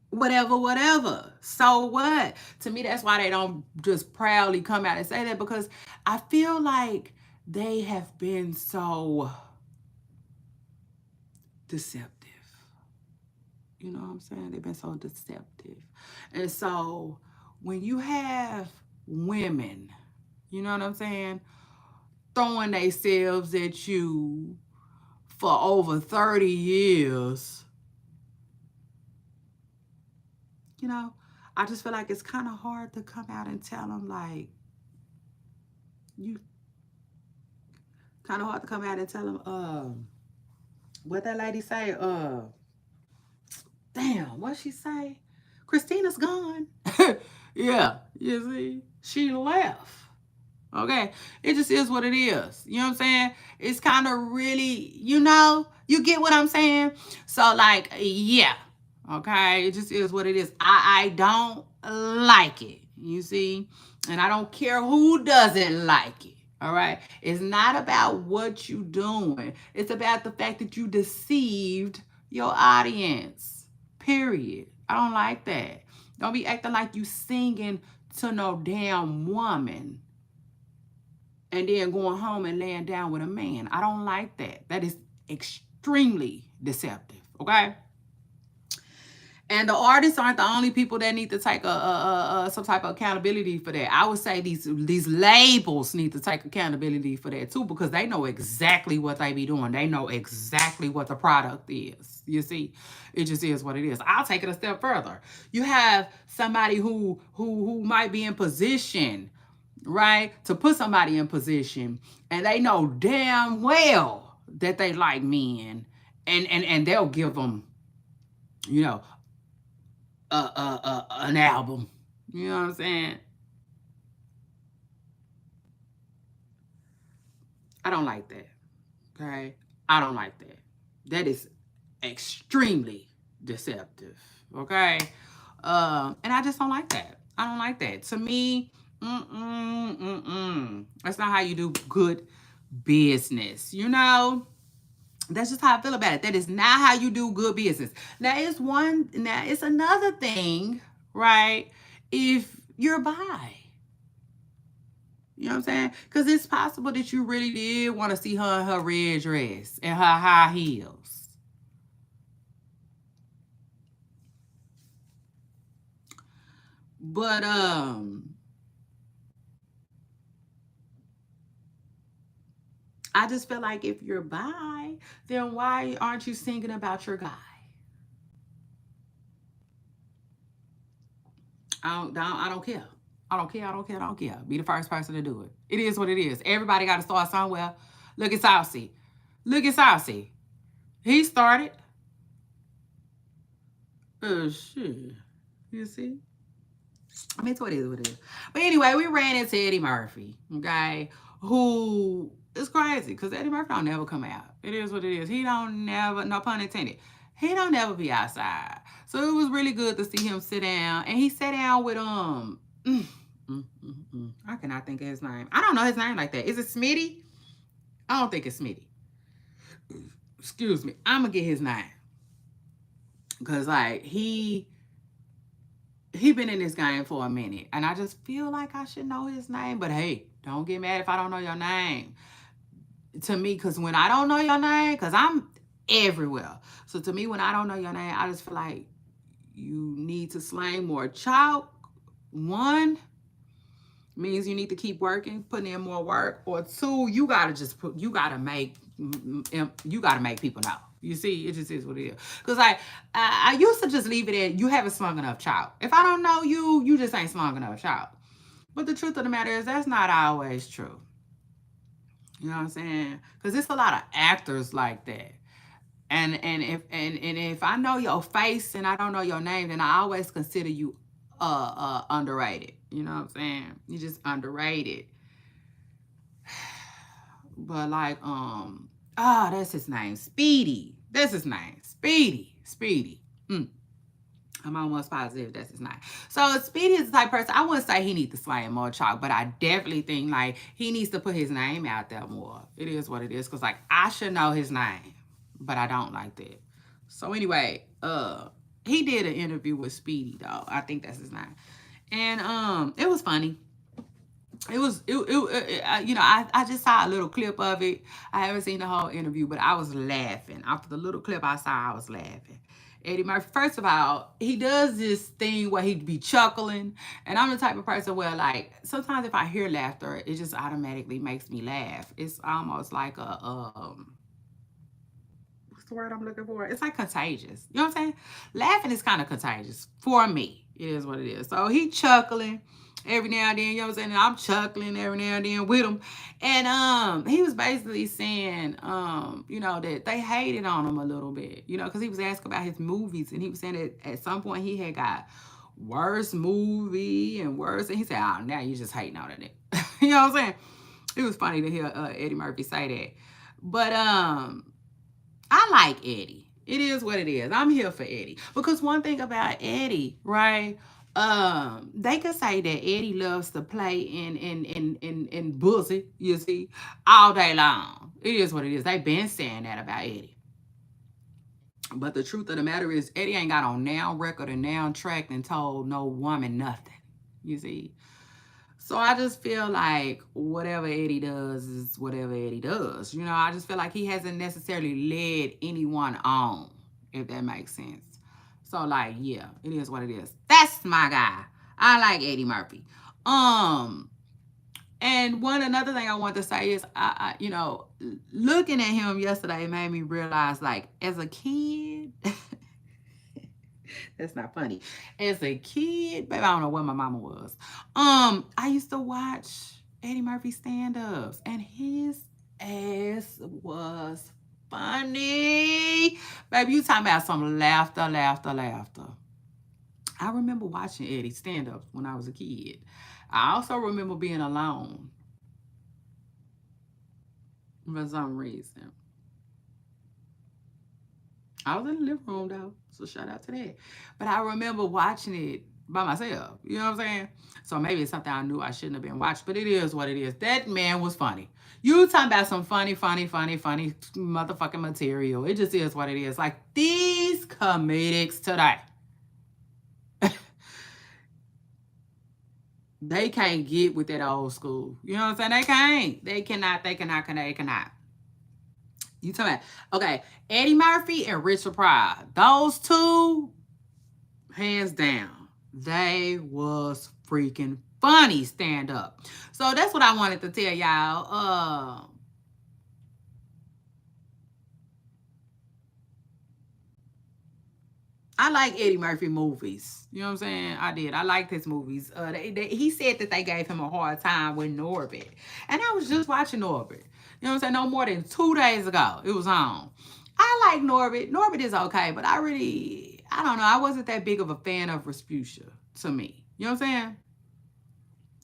whatever. So what? To me, that's why they don't just proudly come out and say that, because I feel like they have been so deceptive. You know what I'm saying? They've been so deceptive. And so when you have women, you know what I'm saying, throwing themselves at you for over 30 years, I just feel like it's kind of hard to come out and tell them, like, you kind of hard to come out and tell them, what that lady say, damn, what she say? Christina's gone. Yeah, you see, she left. Okay, it just is what it is. You know what I'm saying? It's kind of really, you get what I'm saying? So, like, yeah, okay, it just is what it is. I don't like it, you see? And I don't care who doesn't like it, All right. It's not about what you doing. It's about the fact that you deceived your audience. Period. I don't like that. Don't be acting like you singing to no damn woman and then going home and laying down with a man. I don't like that. That is extremely deceptive. Okay. And the artists aren't the only people that need to take some type of accountability for that. I would say these labels need to take accountability for that too, because they know exactly what they be doing. They know exactly what the product is. You see, it just is what it is. I'll take it a step further. You have somebody who might be in position, right, to put somebody in position, and they know damn well that they like men, and they'll give them, you know, an album. You know what I'm saying? I don't like that. Okay? I don't like that. That is extremely deceptive. Okay? And I just don't like that. I don't like that. To me, that's not how you do good business. You know? That's just how I feel about it. That is not how you do good business. Now it's another thing, right? If you're bi. You know what I'm saying? Because it's possible that you really did want to see her in her red dress and her high heels. But I just feel like if you're bi, then why aren't you singing about your guy? I don't care. I don't care. I don't care. I don't care. Be the first person to do it. It is what it is. Everybody got to start somewhere. Look at Saucy. Look at Saucy. He started. Oh shit. You see? I mean, it's what it is, what it is. But anyway, we ran into Eddie Murphy, okay, who is crazy because Eddie Murphy don't never come out. It is what it is. He don't never, no pun intended, he don't never be outside. So it was really good to see him sit down, and he sat down with I cannot think of his name. I don't know his name like that. Is it Smitty? I don't think it's Smitty. Excuse me. I'm gonna get his name because like he been in this game for a minute, and I just feel like I should know his name. But hey, don't get mad if I don't know your name. To me, because when I don't know your name, because I'm everywhere. So to me, when I don't know your name, I just feel like you need to slang more chalk. One means you need to keep working, putting in more work. Or two, you gotta make people know. You see, it just is what it is. Because like I used to just leave it at you haven't slung enough chalk. If I don't know you, you just ain't slung enough chalk. But the truth of the matter is that's not always true. You know what I'm saying? Because it's a lot of actors like that. And if I know your face and I don't know your name, then I always consider you underrated. You know what I'm saying? You just underrated. But like that's his name. Speedy. That's his name. Speedy. I'm almost positive that's his name. So Speedy is the type of person, I wouldn't say he needs to slang more chalk, but I definitely think like he needs to put his name out there more. It is what it is. Cause like I should know his name, but I don't like that. So anyway, he did an interview with Speedy though. I think that's his name. And it was funny. I just saw a little clip of it. I haven't seen the whole interview, but I was laughing. After the little clip I saw, I was laughing. Eddie Murphy, first of all, he does this thing where he'd be chuckling. And I'm the type of person where, like, sometimes if I hear laughter, it just automatically makes me laugh. It's almost like what's the word I'm looking for? It's like contagious. You know what I'm saying? Laughing is kind of contagious for me. It is what it is. So he chuckling every now and then, you know what I'm saying? And I'm chuckling every now and then with him. And he was basically saying, that they hated on him a little bit, because he was asking about his movies, and he was saying that at some point he had got worse movie and worse. And he said, oh, now you just hating on it. You know what I'm saying? It was funny to hear Eddie Murphy say that. But I like Eddie. It is what it is. I'm here for Eddie. Because one thing about Eddie, right? They could say that Eddie loves to play in Bussy, you see, all day long. It is what it is. They been saying that about Eddie. But the truth of the matter is, Eddie ain't got on now record and now track and told no woman nothing. You see? So I just feel like whatever Eddie does is whatever Eddie does. You know, I just feel like he hasn't necessarily led anyone on, if that makes sense. So like, yeah, it is what it is. That's my guy. I like Eddie Murphy. Um, and one another thing I want to say is, looking at him yesterday made me realize, like, as a kid, that's not funny. As a kid, baby, I don't know where my mama was. I used to watch Eddie Murphy stand-ups, and his ass was funny. Baby, you talking about some laughter, laughter, laughter. I remember watching Eddie stand-ups when I was a kid. I also remember being alone for some reason. I was in the living room though, so shout out to that. But I remember watching it by myself. You know what I'm saying? So maybe it's something I knew I shouldn't have been watching, but it is what it is. That man was funny. You talking about some funny, funny, funny, funny motherfucking material. It just is what it is. Like these comedics today, they can't get with that old school. You know what I'm saying? They can't. They cannot. They cannot. They cannot. You talking about okay? Eddie Murphy and Richard Pryor. Those two, hands down, they was freaking funny stand up. So that's what I wanted to tell y'all. I like Eddie Murphy movies. You know what I'm saying? I did. I liked his movies. He said that they gave him a hard time with Norbit. And I was just watching Norbit. You know what I'm saying? No more than 2 days ago. It was on. I like Norbit. Norbit is okay, but I don't know. I wasn't that big of a fan of Respucia to me. You know what I'm saying?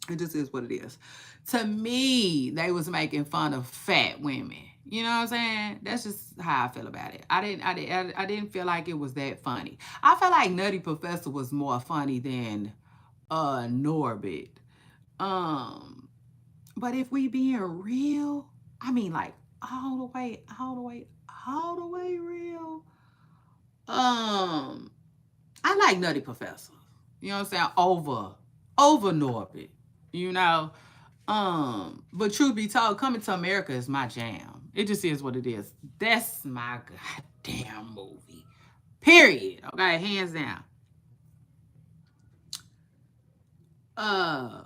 It just is what it is. To me, they was making fun of fat women. You know what I'm saying? That's just how I feel about it. I didn't feel like it was that funny. I felt like Nutty Professor was more funny than Norbit. Um, but if we being real, I mean like all the way real. Um, I like Nutty Professor. You know what I'm saying? Over Norbit. You know? But truth be told, Coming to America is my jam. It just is what it is. That's my goddamn movie. Period. Okay, hands down. Uh,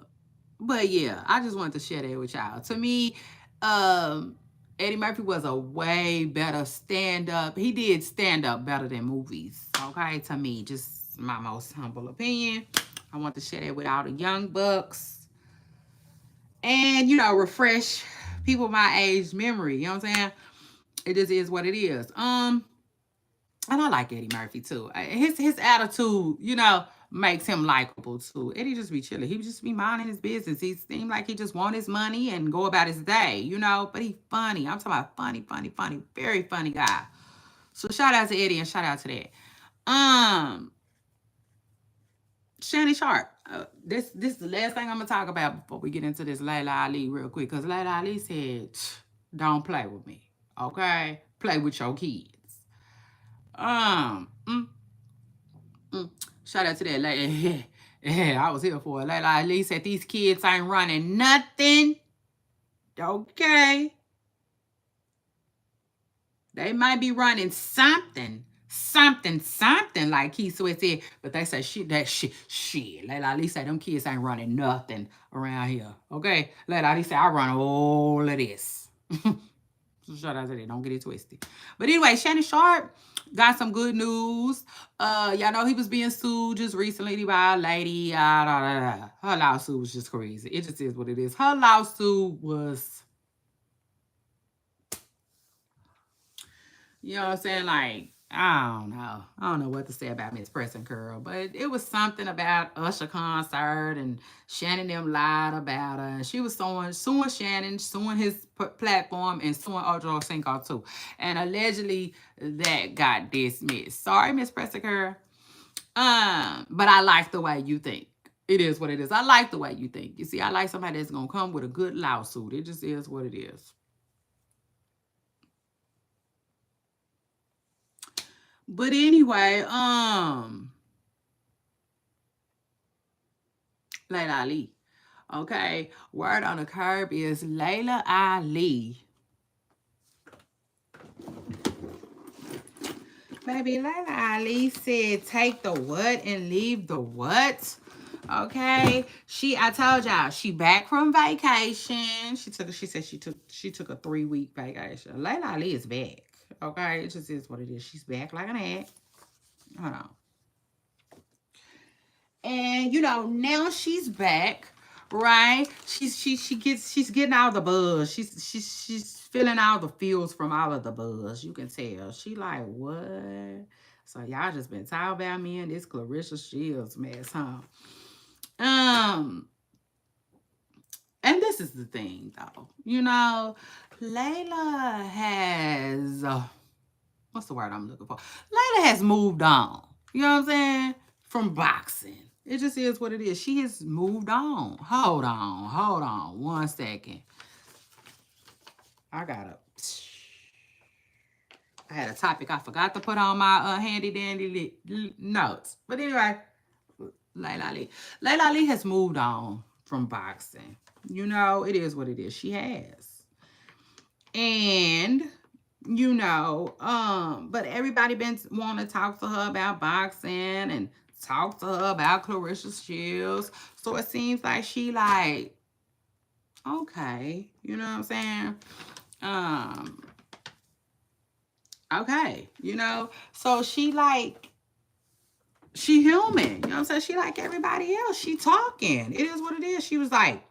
but yeah, I just wanted to share that with y'all. To me, um, Eddie Murphy was a way better stand up. He did stand up better than movies. Okay, to me, just my most humble opinion. I want to share that with all the young bucks and refresh people my age memory. You know what I'm saying? It just is what it is. And I like Eddie Murphy too. His attitude, makes him likable too. Eddie just be chilling. He just be minding his business. He seemed like he just want his money and go about his day. But he funny. I'm talking about funny, funny, funny, very funny guy. So shout out to Eddie and shout out to that. Um, Shannon Sharp. This is the last thing I'm gonna talk about before we get into this Laila Ali real quick. Cause Laila Ali said, "Don't play with me, okay? Play with your kids." Um, mm, Shout out to that lady. Yeah, I was here for it. Laila Ali said these kids ain't running nothing. Okay. They might be running something. Something, like Keith Sweat said, but they say shit. Laila Ali said them kids ain't running nothing around here. Okay? Laila Ali said I run all of this. So shout out to that. Don't get it twisted. But anyway, Shannon Sharp got some good news. Y'all know he was being sued just recently by a lady. Her lawsuit was just crazy. It just is what it is. Her lawsuit was, you know what I'm saying? Like, I don't know. I don't know what to say about Miss Preston Curl, but it was something about Usher concert and Shannon them lied about her. And she was suing Shannon, suing his platform, and suing Ojo Cinco too. And allegedly that got dismissed. Sorry, Miss Preston Curl. But I like the way you think. It is what it is. I like the way you think. You see, I like somebody that's gonna come with a good lawsuit. It just is what it is. But anyway, Laila Ali. Okay, word on the curb is Laila Ali. Baby, Laila Ali said, take the what and leave the what. Okay. I told y'all, she back from vacation. She said she took a 3-week vacation. Laila Ali is back. Okay. It just is what it is. She's back like an egg. Hold on. And now she's back, right? She's getting all the buzz. She's feeling all the feels from all of the buzz. You can tell. She like, what? So y'all just been talking about me and this Clarissa Shields mess, huh? And this is the thing though. Layla has what's the word I'm looking for? Layla has moved on. You know what I'm saying? From boxing. It just is what it is. She has moved on. Hold on 1 second. I had a topic I forgot to put on my handy dandy notes. But anyway, Laila Ali has moved on from boxing. It is what it is. She has. And but everybody been want to talk to her about boxing and talk to her about Clarissa Shields. So it seems like she like, okay, you know what I'm saying? Okay, so she like, she human, you know what I'm saying? She like everybody else. She talking. It is what it is. She was like,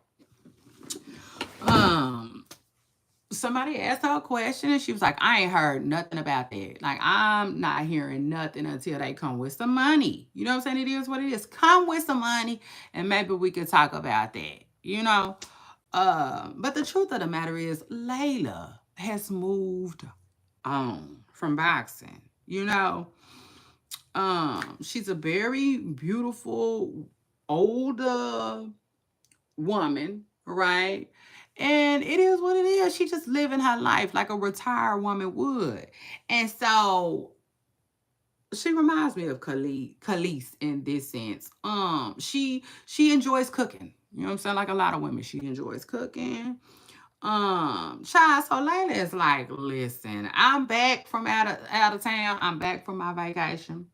somebody asked her a question and she was like, I ain't heard nothing about that. Like, I'm not hearing nothing until they come with some money. You know what I'm saying? It is what it is. Come with some money and maybe we could talk about that, But the truth of the matter is, Layla has moved on from boxing, She's a very beautiful, older woman, right? And it is what it is. She just living her life like a retired woman would. And so she reminds me of Khalees in this sense. She enjoys cooking. You know what I'm saying? Like a lot of women, she enjoys cooking. Child, so Layla is like, listen, I'm back from out of town. I'm back from my vacation.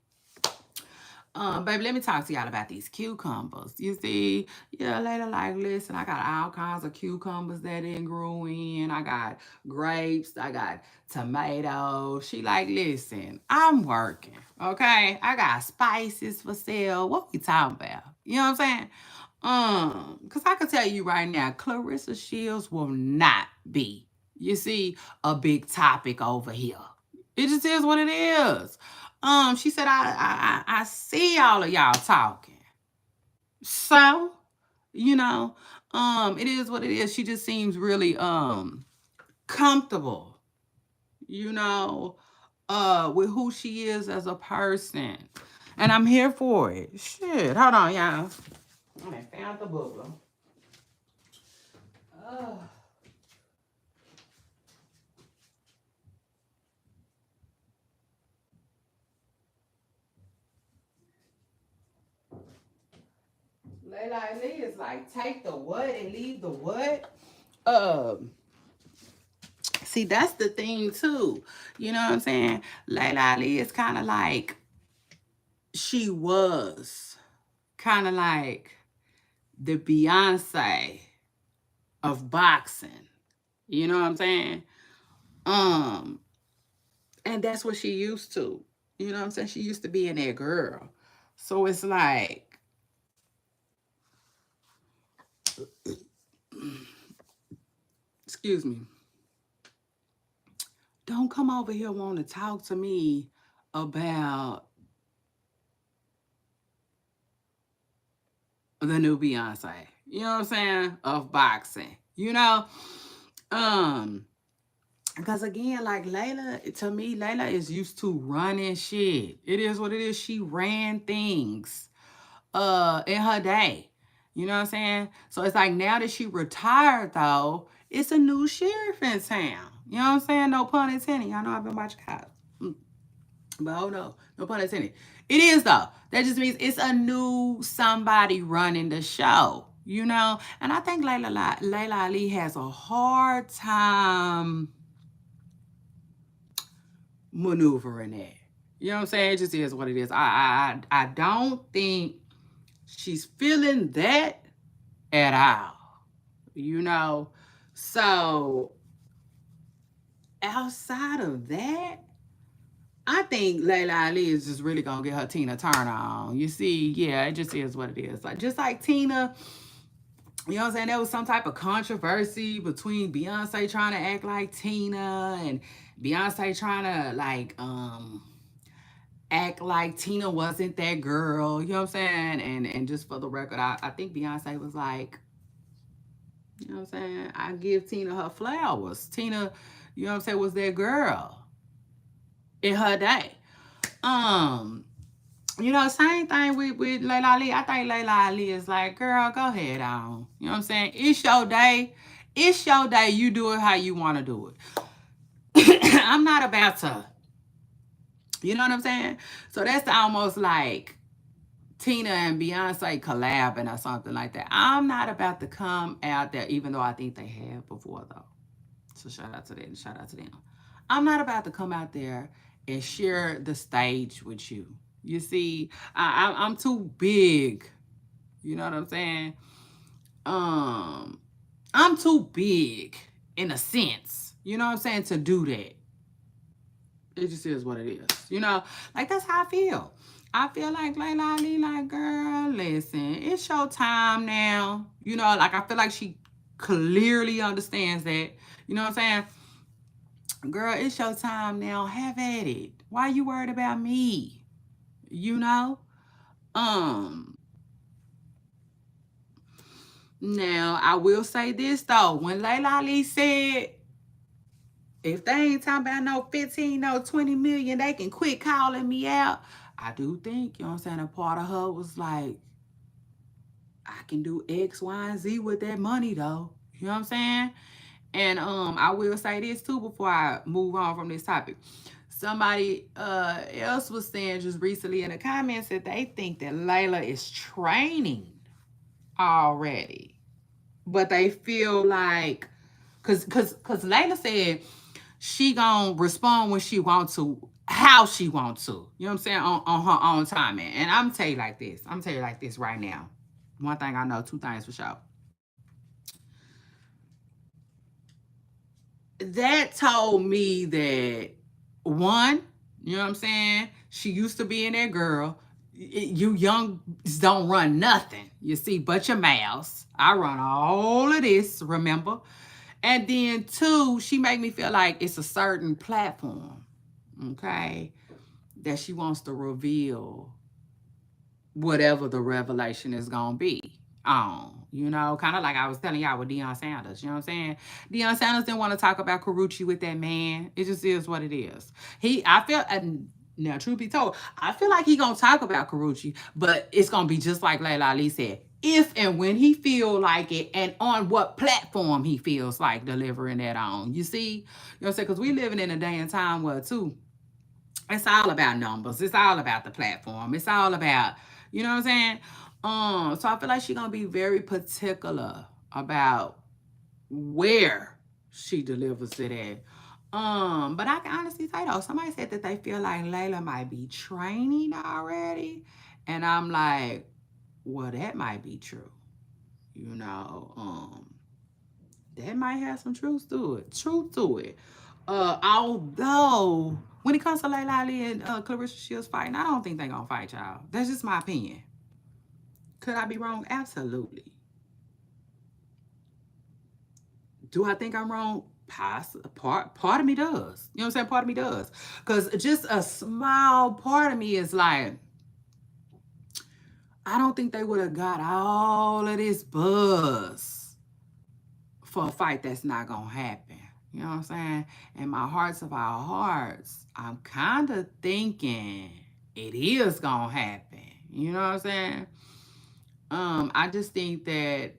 Baby, let me talk to y'all about these cucumbers. You see, yeah, later, like, listen, I got all kinds of cucumbers that didn't grow in. I got grapes. I got tomatoes. She like, listen, I'm working, okay? I got spices for sale. What we talking about? You know what I'm saying? Because I can tell you right now, Clarissa Shields will not be, you see, a big topic over here. It just is what it is. She said, I see all of y'all talking. So, it is what it is. She just seems really comfortable, with who she is as a person. And I'm here for it. Shit. Hold on, y'all. I found the book. Oh. Laila Ali is like, take the what and leave the what. See, that's the thing too. You know what I'm saying? Laila Ali is kind of like, she was kind of like the Beyonce of boxing. You know what I'm saying? Um, and that's what she used to. You know what I'm saying? She used to be in that girl. So it's like, excuse me, don't come over here wanting to talk to me about the new Beyonce. You know what I'm saying? Of boxing. Um, Because again, like Laila, to me, Laila is used to running shit. It is what it is. She ran things in her day. You know what I'm saying? So it's like now that she retired though, it's a new sheriff in town. You know what I'm saying? No pun intended. Y'all know I've been watching cops. But oh no pun intended. It is though. That just means it's a new somebody running the show. You know? And I think Laila Ali has a hard time maneuvering that. You know what I'm saying? It just is what it is. I don't think she's feeling that at all. You know? So outside of that, I think Laila Ali is just really gonna get her Tina Turner on. You see, yeah, it just is what it is. Like just like Tina, you know what I'm saying? There was some type of controversy between Beyonce trying to act like Tina and Beyonce trying to act like Tina wasn't that girl. You know what I'm saying? And just for the record, I think Beyonce was like, you know what I'm saying? I give Tina her flowers. Tina, you know what I'm saying, was that girl in her day. Um, you know, same thing with Laila Ali. I think Laila Ali is like, girl, go ahead on. You know what I'm saying? It's your day. It's your day. You do it how you want to do it. I'm not about to, you know what I'm saying? So that's almost like Tina and Beyonce collabing or something like that. I'm not about to come out there, even though I think they have before, though. So shout out to them. Shout out to them. I'm not about to come out there and share the stage with you. You see, I'm too big. You know what I'm saying? Um, I'm too big in a sense. You know what I'm saying? To do that. It just is what it is. You know, like that's how I feel. I feel like Laila Ali, like, girl, listen, it's your time now. You know, like I feel like she clearly understands that. You know what I'm saying? Girl, it's your time now. Have at it. Why you worried about me? You know? Um, Now I will say this though. When Laila Ali said, if they ain't talking about no 15, no 20 million, they can quit calling me out. I do think, you know what I'm saying, a part of her was like, I can do X, Y, and Z with that money though. You know what I'm saying? And I will say this too before I move on from this topic. Somebody else was saying just recently in the comments that they think that Laila is training already. But they feel like cause Laila said she gonna respond when she want to, how she want to. You know what I'm saying? On her own time. And I'm tell you like this. I'm tell you like this right now. One thing I know, two things for sure. That told me that one, you know what I'm saying? She used to be in that girl. You young don't run nothing, you see, but your mouths. I run all of this, remember? And then two, she made me feel like it's a certain platform, okay, that she wants to reveal whatever the revelation is gonna be on. You know, kind of like I was telling y'all with Deion Sanders. You know what I'm saying? Deion Sanders didn't want to talk about Karuchi with that man. It just is what it is. I feel, and now truth be told, I feel like he gonna talk about Karuchi, but it's gonna be just like Laila Ali said. If and when he feel like it, and on what platform he feels like delivering that on. You see, you know what I'm saying? Because we living in a day and time where too, it's all about numbers. It's all about the platform. It's all about, you know what I'm saying? So I feel like she's gonna be very particular about where she delivers it at. But I can honestly say though, somebody said that they feel like Laila might be training already. And I'm like, well, that might be true. You know, that might have some truth to it. Truth to it. Although when it comes to Laila Ali and Clarissa Shields fighting, I don't think they're gonna fight, y'all. That's just my opinion. Could I be wrong? Absolutely. Do I think I'm wrong? Part of me does. You know what I'm saying? Part of me does. Because just a small part of me is like, I don't think they would have got all of this buzz for a fight that's not gonna happen. You know what I'm saying? In my hearts of our hearts, I'm kind of thinking it is gonna happen. You know what I'm saying? I just think that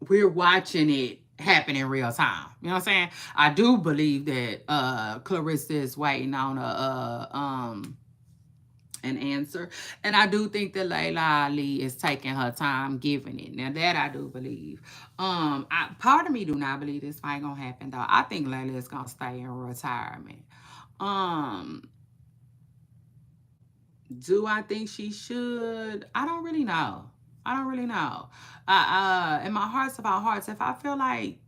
we're watching it happen in real time. You know what I'm saying? I do believe that Clarissa is waiting on an answer. And I do think that Laila Ali is taking her time giving it. Now that I do believe. Part of me do not believe this fight gonna happen though. I think Laila is gonna stay in retirement. Um, do I think she should? I don't really know. I don't really know. In my hearts of our hearts, if I feel like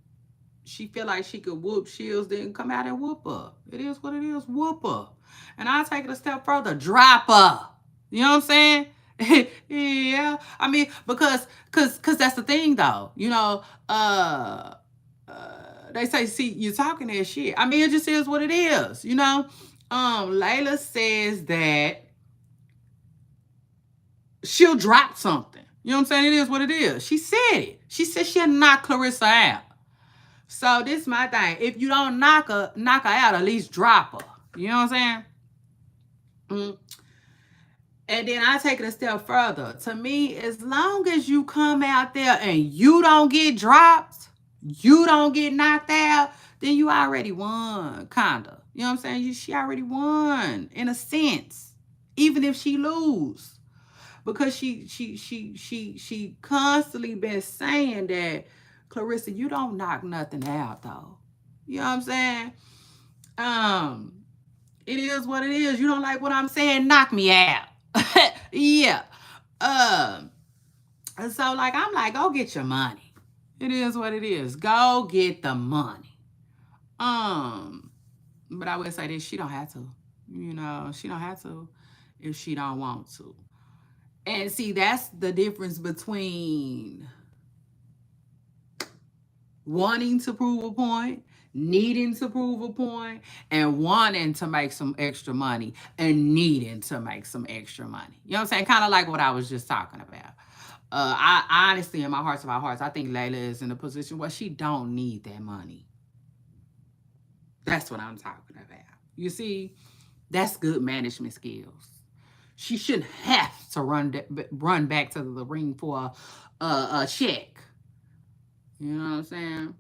she could whoop Shields, then come out and whoop her. It is what it is. Whoop her. And I'll take it a step further. Drop her. You know what I'm saying? Yeah. I mean, because that's the thing though. They say, see, you're talking that shit. I mean, it just is what it is. Layla says that she'll drop something. You know what I'm saying? It is what it is. She said it. She said she'll knock Clarissa out. So this is my thing. If you don't knock her out, at least drop her. You know what I'm saying? Mm. And then I take it a step further. To me, as long as you come out there and you don't get dropped, you don't get knocked out, then you already won, kinda. You know what I'm saying? She already won in a sense, even if she lose, because she constantly been saying that, Clarissa, you don't knock nothing out though. You know what I'm saying? Um, it is what it is. You don't like what I'm saying? Knock me out. Yeah. Um, so like I'm like, go get your money. It is what it is. Go get the money. Um, but I would say this, she don't have to. She don't have to if she don't want to. And see, that's the difference between wanting to prove a point, needing to prove a point, and wanting to make some extra money and needing to make some extra money. You know what I'm saying? Kind of like what I was just talking about. I honestly, in my hearts of our hearts, I think Layla is in a position where she don't need that money. That's what I'm talking about. You see, that's good management skills. She shouldn't have to run back to the ring for a check. You know what I'm saying?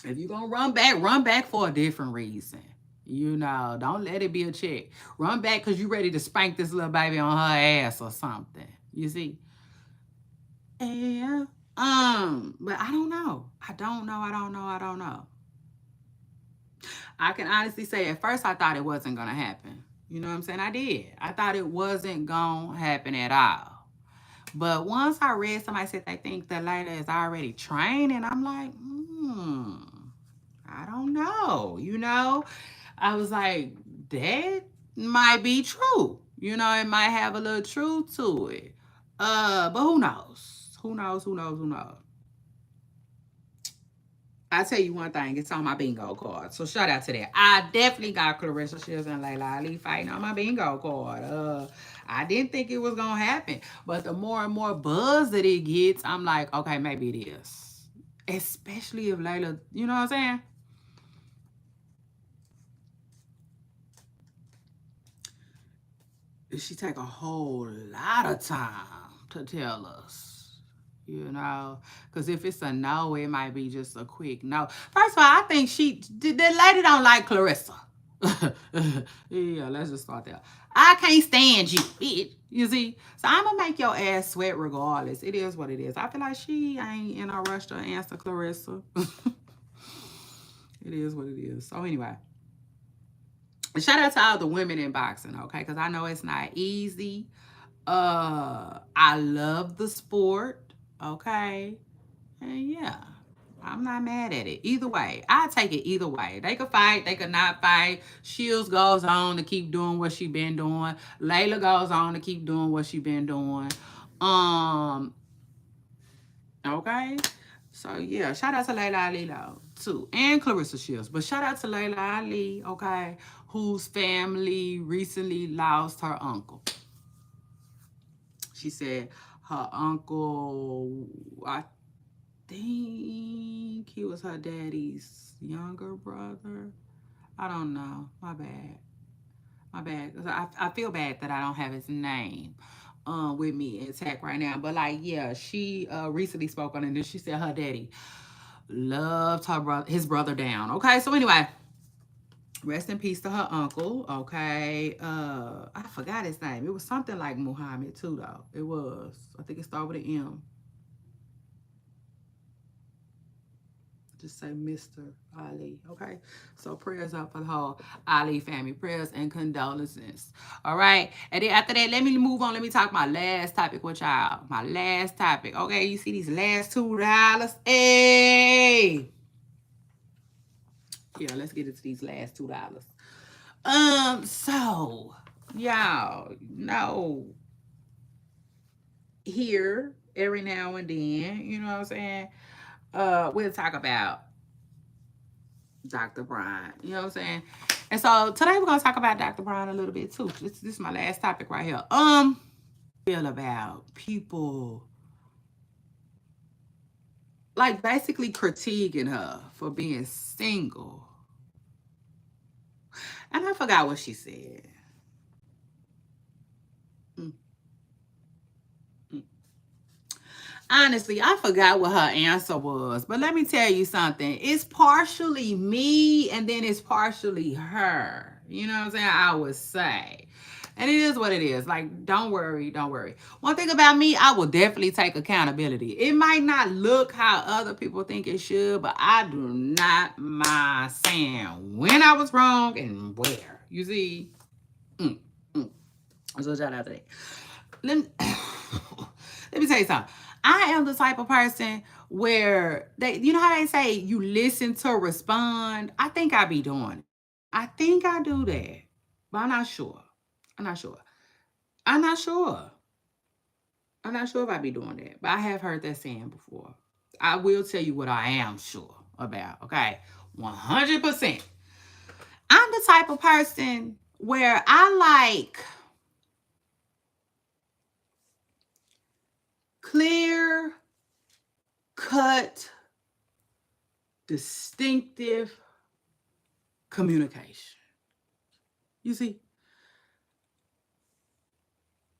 If you're gonna run back for a different reason. Don't let it be a check. Run back because you ready to spank this little baby on her ass or something. You see? Yeah. But I don't know. I don't know. I can honestly say at first I thought it wasn't gonna happen. You know what I'm saying? I did. I thought it wasn't gonna happen at all. But once I read somebody said they think that Layla is already training, I'm like, I don't know. I was like, that might be true. It might have a little truth to it. But who knows? Who knows? I tell you one thing, it's on my bingo card. So shout out to that. I definitely got Clarissa Shields and Laila Ali fighting on my bingo card. I didn't think it was gonna happen, but the more and more buzz that it gets, I'm like, okay, maybe it is. Especially if Layla, you know what I'm saying? She take a whole lot of time to tell us, because if it's a no, it might be just a quick no. First of all, I think the lady don't like Clarissa. Yeah, let's just start there. I can't stand you, bitch. You see? So I'm gonna make your ass sweat regardless. It is what it is. I feel like she ain't in a rush to answer Clarissa. It is what it is. So anyway, shout out to all the women in boxing, okay? Because I know it's not easy. I love the sport, okay? And yeah, I'm not mad at it. Either way, I take it either way. They could fight, they could not fight. Shields goes on to keep doing what she been doing. Layla goes on to keep doing what she been doing. Okay. So yeah, shout out to Laila Ali though, too, and Clarissa Shields. But shout out to Laila Ali, okay, whose family recently lost her uncle. She said her uncle, I think he was her daddy's younger brother. I don't know. My bad. My bad. 'Cause I feel bad that I don't have his name with me intact right now. But like, yeah, she recently spoke on it and she said her daddy loved his brother down. Okay, so anyway, rest in peace to her uncle. Okay, I forgot his name. It was something like Muhammad too, though. It was. I think it started with an M. Just say Mr. Ali. Okay. So prayers up for the whole Ali family. Prayers and condolences. All right. And then after that, let me move on. Let me talk my last topic with y'all. My last topic. Okay. You see these last $2? Hey. Yeah, let's get into these last $2. So y'all know here every now and then, you know what I'm saying? We'll talk about Dr. Brian. You know what I'm saying? And so today we're gonna talk about Dr. Brian a little bit too. This is my last topic right here. Feel about people like basically critiquing her for being single. And I forgot what she said. Mm, mm. Honestly, I forgot what her answer was. But let me tell you something. It's partially me and then it's partially her. You know what I'm saying? I would say. And it is what it is. Like, don't worry, don't worry. One thing about me, I will definitely take accountability. It might not look how other people think it should, but I do not mind saying when I was wrong and where. You see? Mm, mm. So shout out to that. Let me, let me tell you something. I am the type of person where you know how they say you listen to respond? I think I be doing it. I think I do that, but I'm not sure. I'm not sure. I'm not sure. I'm not sure if I be doing that, but I have heard that saying before. I will tell you what I am sure about. Okay, 100%. I'm the type of person where I like clear, cut, distinctive communication. You see?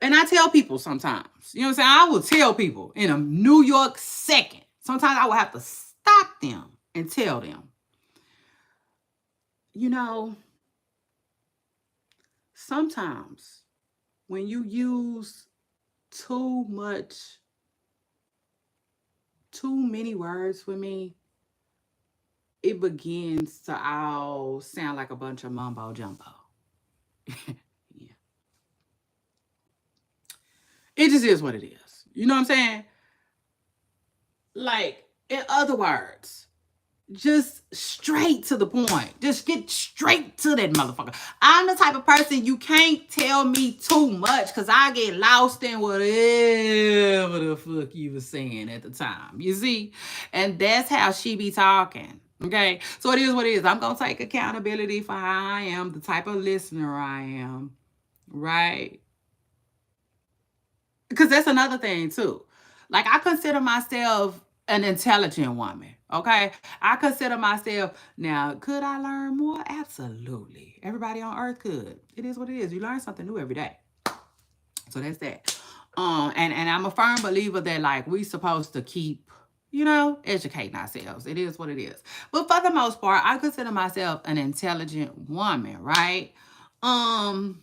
And I tell people sometimes, you know what I'm saying? I will tell people in a New York second. Sometimes I will have to stop them and tell them, you know, sometimes when you use too much, too many words with me, it begins to all sound like a bunch of mumbo jumbo. Yeah. It just is what it is. You know what I'm saying? Like, in other words, just straight to the point. Just get straight to that motherfucker. I'm the type of person you can't tell me too much because I get lost in whatever the fuck you were saying at the time. You see? And that's how she be talking. Okay? So it is what it is. I'm going to take accountability for how I am, the type of listener I am. Right? Because that's another thing too. Like I consider myself an intelligent woman. Okay. I consider myself now, could I learn more? Absolutely. Everybody on earth could. It is what it is. You learn something new every day. So that's that. And I'm a firm believer that like we supposed to keep, you know, educating ourselves. It is what it is. But for the most part, I consider myself an intelligent woman, right? Um,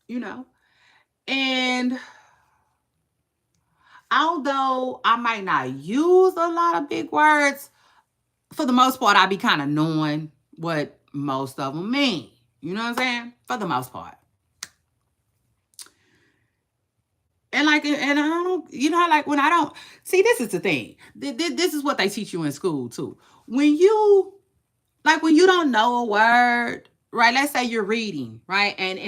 you know, and although I might not use a lot of big words, for the most part, I be kind of knowing what most of them mean. You know what I'm saying? For the most part. And like, and I don't, you know, like when I don't see, this is the thing. This is what they teach you in school too. When you, like, when you don't know a word, right? Let's say you're reading, right? And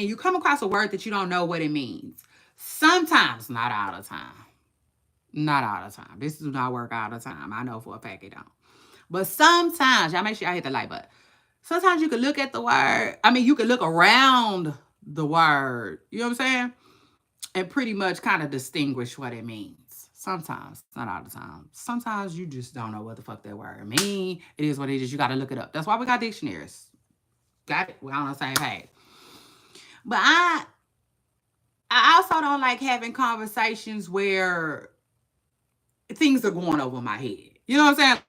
you come across a word that you don't know what it means. Sometimes, not all the time. Not all the time. This do not work all the time. I know for a fact it don't. But sometimes, y'all make sure y'all hit the like button. Sometimes you can look at the word. I mean, you can look around the word. You know what I'm saying? And pretty much kind of distinguish what it means. Sometimes, not all the time. Sometimes you just don't know what the fuck that word mean. It is what it is. You got to look it up. That's why we got dictionaries. Got it? We're on the same page. But I also don't like having conversations where things are going over my head. You know what I'm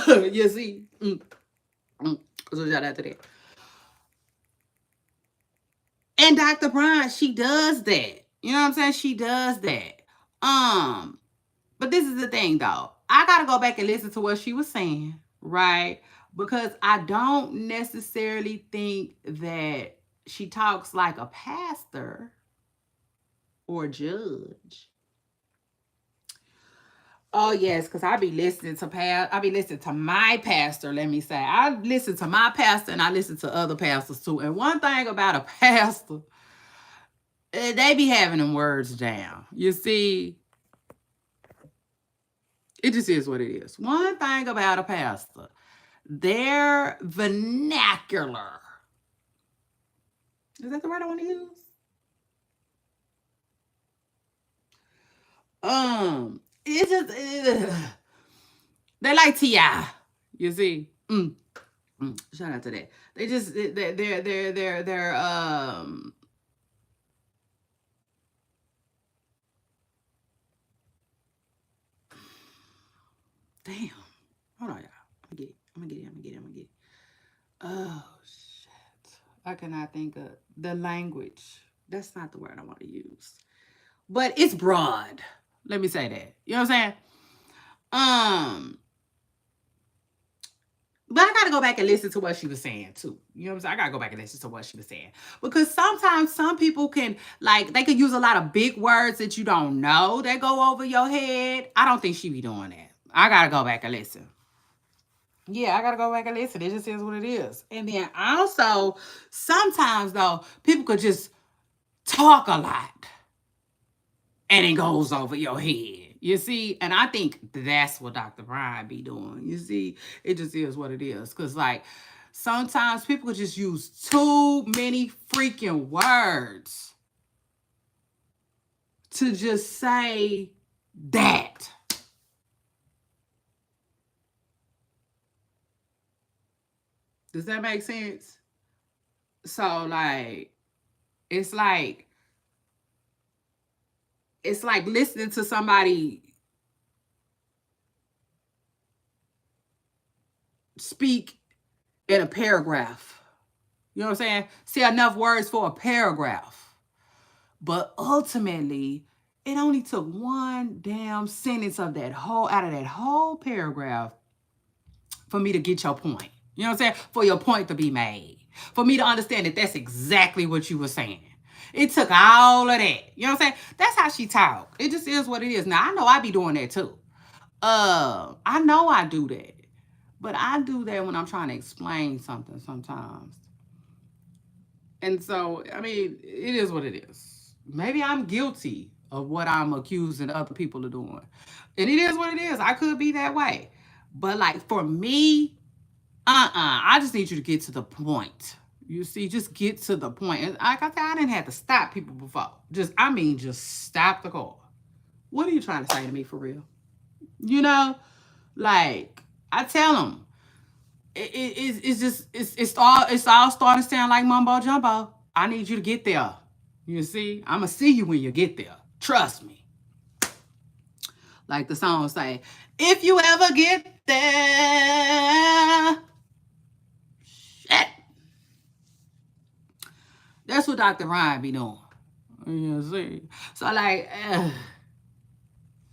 saying? You see? So shout out to that. And Dr. Brian, she does that. You know what I'm saying? She does that. Um, but this is the thing though. I gotta go back and listen to what she was saying, right? Because I don't necessarily think that she talks like a pastor or judge. Oh yes, because I be listening to I be listening to my pastor. Let me say, I listen to my pastor and I listen to other pastors too. And one thing about a pastor, they be having them words down. You see, it just is what it is. One thing about a pastor, their vernacular. Is that the word I want to use? It's just they like Ti. You see, shout out to that. They just they're damn. Hold on, y'all. I'm gonna get it. Oh shit. I cannot think of the language. That's not the word I want to use. But it's broad. Let me say that. You know what I'm saying? Um, but I gotta go back and listen to what she was saying too. You know what I'm saying? I gotta go back and listen to what she was saying. Because sometimes some people can like they could use a lot of big words that you don't know that go over your head. I don't think she be doing that. I gotta go back and listen. Yeah, I gotta go back and listen. It just is what it is. And then also, sometimes though, people could just talk a lot and it goes over your head. You see, and I think that's what Dr. Brian be doing. You see, it just is what it is. Cause like sometimes people could just use too many freaking words to just say that. Does that make sense? So like it's like it's like listening to somebody speak in a paragraph. You know what I'm saying? Say enough words for a paragraph. But ultimately, it only took one damn sentence of that whole out of that whole paragraph for me to get your point. You know what I'm saying? For your point to be made. For me to understand that that's exactly what you were saying. It took all of that. You know what I'm saying? That's how she talk. It just is what it is. Now I know I be doing that too. I know I do that. But I do that when I'm trying to explain something sometimes. And so, I mean, it is what it is. Maybe I'm guilty of what I'm accusing other people of doing. And it is what it is. I could be that way. But like for me, I just need you to get to the point. You see, just get to the point. And like I said, I didn't have to stop people before. Just stop the car. What are you trying to say to me for real? You know, like I tell them, it's just it's all starting to sound like mumbo jumbo. I need you to get there. You see, I'ma see you when you get there. Trust me. Like the song say, if you ever get there, shit. That's what Dr. Ryan be doing. You see, so like.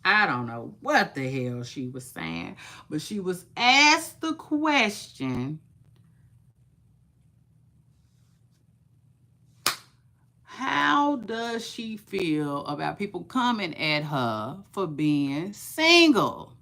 I don't know what the hell she was saying, but she was asked the question, how does she feel about people coming at her for being single?